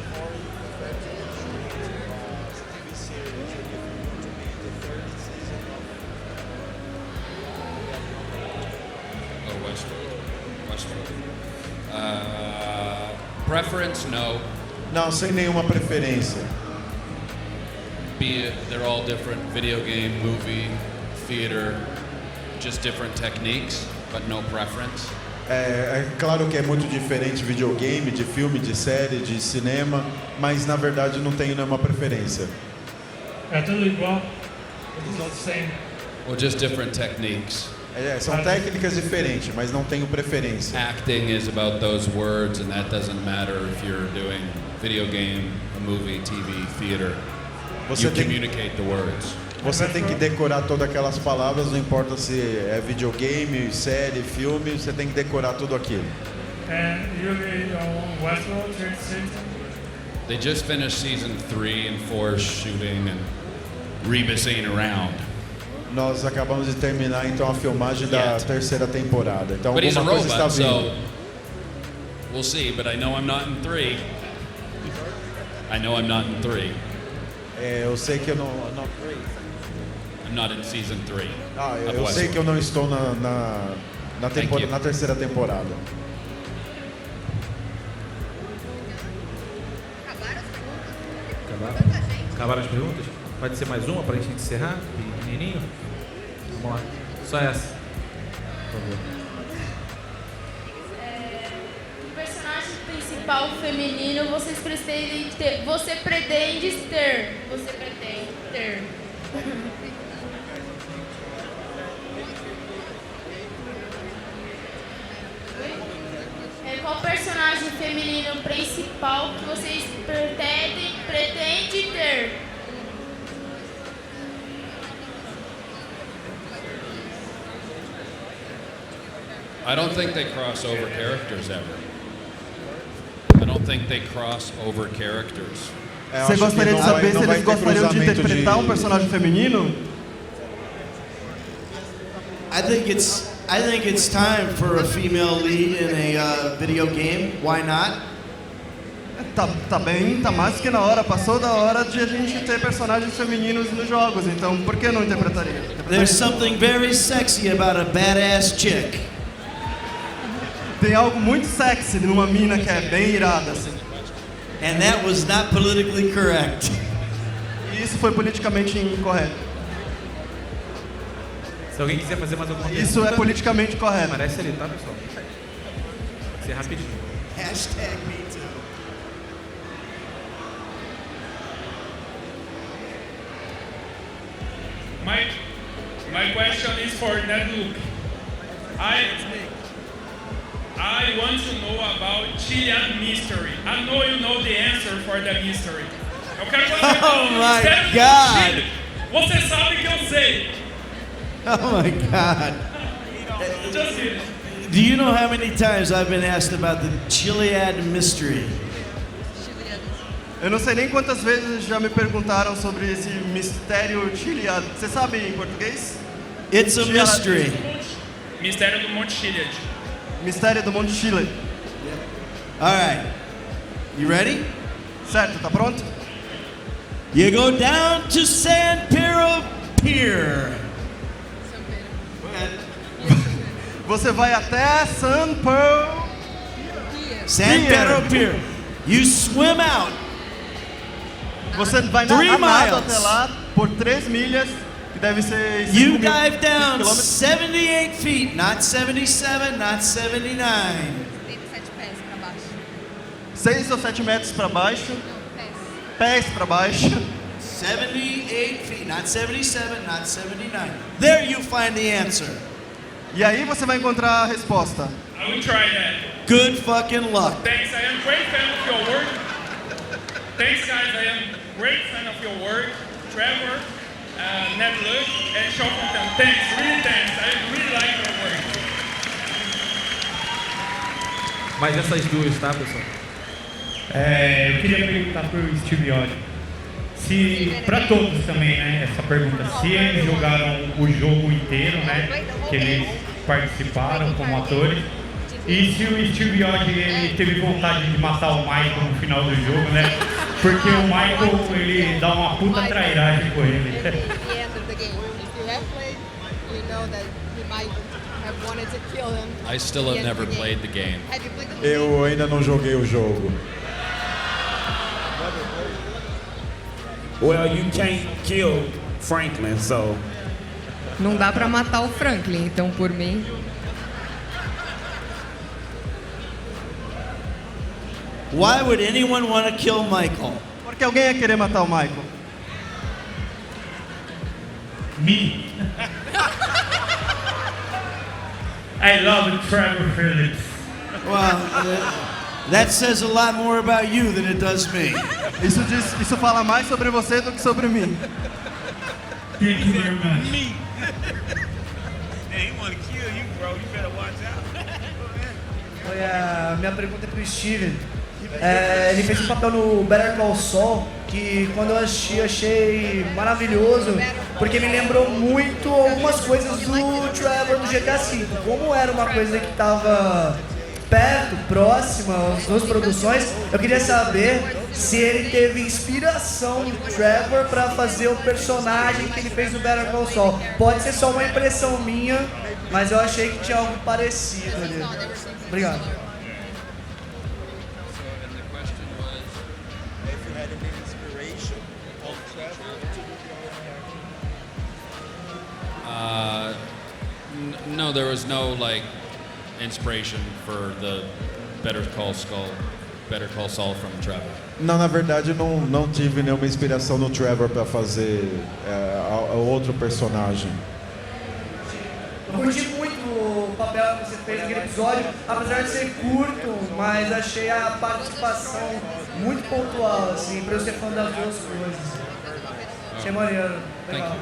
A: Preference, no.
W: Não, sem nenhuma preferência.
A: Be it, they're all different, video game, movie, theater, just different techniques, but no preference.
W: É claro que é muito diferente videogame, de filme, de série, de cinema, mas na verdade não tenho nenhuma preferência.
F: É tudo igual? It's all the same.
A: Well, just different techniques.
W: São técnicas diferentes, mas não tenho preferência.
A: Acting is about those words, and that doesn't matter if you're doing video game, a movie, TV, theater. You communicate the words.
W: Você tem que decorar todas aquelas palavras, não importa se é videogame, série, filme, você tem que decorar tudo aquilo.
F: And you on Westworld,
A: They just finished season 3 and 4 shooting, and Rebus ain't around.
W: Nós acabamos de terminar então a filmagem da 3ª temporada. Então
A: But he's a
W: alguma coisa está
A: robot,
W: vindo.
A: so we'll see. But I know I'm not in 3. I know I'm not in 3.
W: Eu sei que eu não.
A: I'm not in season 3.
W: Eu sei que eu não estou na 3ª temporada.
U: Acabaram as perguntas? Pode ser mais uma para a gente encerrar? Pequenininho? Vamos lá. Só essa. Por favor.
G: O personagem principal feminino você pretende ter. Você pretende ter. Qual personagem feminino principal que vocês pretende ter?
A: I don't think they cross over characters ever. I don't think they cross over characters.
Q: Você gostaria de saber se eles gostariam de interpretar um personagem feminino?
N: I think it's time for a female lead in a video game. Why not?
Q: Tá mais do que na hora. Passou da hora de a gente ter personagens femininos nos jogos. Então, por que não interpretaria?
N: There's something very sexy about a badass chick.
Q: Tem algo muito sexy numa mina que é bem irada, assim.
N: And that was not politically correct.
Q: E isso foi politicamente incorreto.
U: Se alguém quiser fazer mais alguma pergunta...
Q: Isso é politicamente correto.
U: Aparece ali, tá, pessoal? Vai ser rapidinho.
N: #MeToo.
H: My question is for Ned. I want to know about Chilean mystery. I know you know the answer for the mystery. Eu quero saber
N: Oh my
H: mistério do
N: God.
H: Chile. Você sabe que eu sei.
N: Oh my God.
H: Just kidding.
N: Do you know how many times I've been asked about the Chiliad mystery?
Q: Eu não sei nem quantas vezes já me perguntaram sobre esse mistério chileado. Você sabe em português?
N: It's a mystery.
H: Mistério do Monte Chiliad.
Q: Mistério do Monte Chile.
N: All right. You ready?
Q: Certo, tá pronto?
N: You go down to San Pedro Pier.
Q: Você vai até San
N: Pedro Pier. You swim out.
Q: Você vai nadando até lá por 3 milhas, que deve ser 5
N: You dive down 78 feet, not 77, not 79.
Q: 6 ou 7 metros para baixo. Pés para baixo.
N: 78 feet, not 77, not 79. There you find the answer.
Q: E aí você vai encontrar a resposta.
H: I will try that.
N: Good fucking luck.
H: Thanks, I am great fan of your work. Thanks, guys, I am great fan of your work. Trevor, Ned Luck, and Sean Fontaine. Thanks, really thanks. I really like your work.
U: Mas essas duas, tá, pessoal?
F: Eu queria perguntar pro Steve Odd, se, para todos também, né, essa pergunta, se eles jogaram o jogo inteiro, né, que eles participaram como atores, e se o Steve Odd ele teve vontade de matar o Michael no final do jogo, né, porque o Michael ele dá uma puta trairagem com ele.
A: I still have never played the game.
W: Eu ainda não joguei o jogo.
K: Well, you can't kill Franklin, so.
O: Não dá pra matar o Franklin, então por mim.
N: Why would anyone want to kill Michael?
Q: Porque alguém ia querer matar o Michael.
F: Me. I love Trevor Phillips.
N: Well, that says a lot more about you than it does me.
Q: Isso fala mais sobre você do que sobre mim.
F: Thank you very much.
T: Me. Man, he wanna kill you, bro. You better watch out.
R: Minha pergunta é pro Steven. Ele fez um papel no Better Call Saul que quando eu assisti achei maravilhoso, porque me lembrou muito algumas coisas do Trevor do GTA V. Como era uma coisa que estava perto, próxima, as duas produções, eu queria saber se ele teve inspiração do Trevor para fazer o personagem que ele fez no Better Call Saul. Pode ser só uma impressão minha, mas eu achei que tinha algo parecido ali. Obrigado.
A: No, there was no like inspiration for the Better Call Saul from Trevor.
W: Não, na verdade não tive nenhuma inspiração no Trevor para fazer outro personagem.
R: Eu curti muito o papel que você fez naquele episódio, apesar de ser curto, mas achei a participação muito pontual, assim, pra eu ser fã das duas coisas. Achei maneiro. Legal.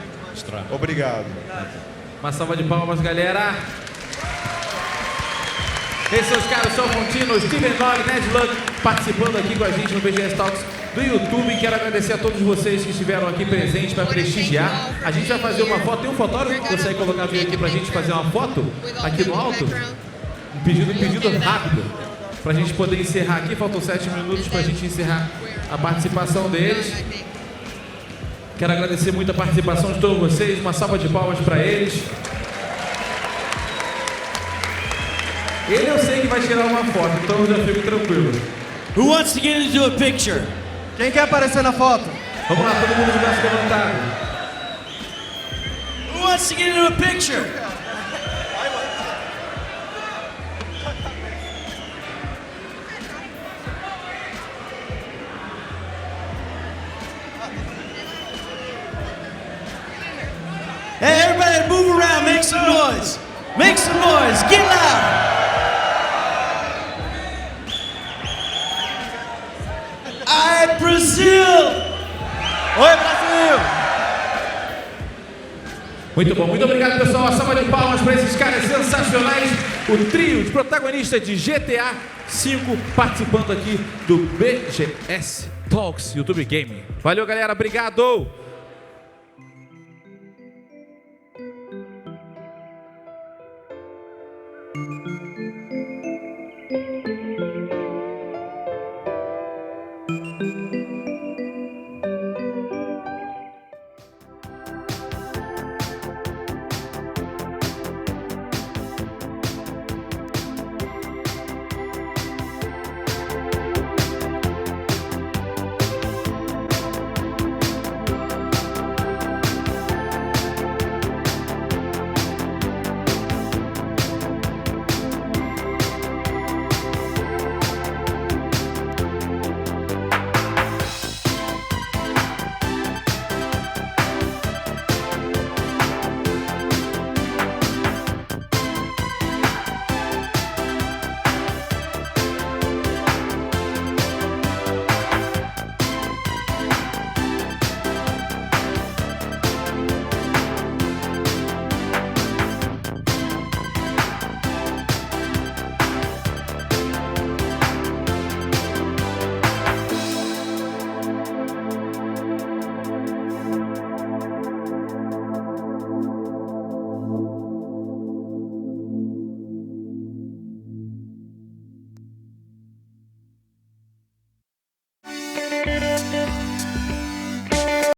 W: Obrigado.
U: Uma salva de palmas, galera. Esses são os caras, São Fontino, Steven Nog, Ned Luck, participando aqui com a gente no BGS Talks do YouTube. Quero agradecer a todos vocês que estiveram aqui presentes para prestigiar. A gente vai fazer uma foto. Tem um fotógrafo que consegue colocar vir aqui pra gente fazer uma foto aqui no alto? Um pedido rápido pra gente poder encerrar aqui. Faltam 7 minutos pra gente encerrar a participação deles. Quero agradecer muito a participação de todos vocês. Uma salva de palmas para eles. Ele eu sei que vai tirar uma foto, então eu já fico tranquilo.
N: Who wants to get into a picture?
Q: Quem quer aparecer na foto?
U: Vamos lá, todo mundo de braço levantado.
N: Who wants to get into a picture? noise. Make some noise. Get loud. Ai, Brasil!
U: Oi, Brasil! Muito bom, muito obrigado, pessoal. Uma salva de palmas para esses caras sensacionais. O trio de protagonistas de GTA V participando aqui do BGS Talks YouTube Game. Valeu, galera. Obrigado!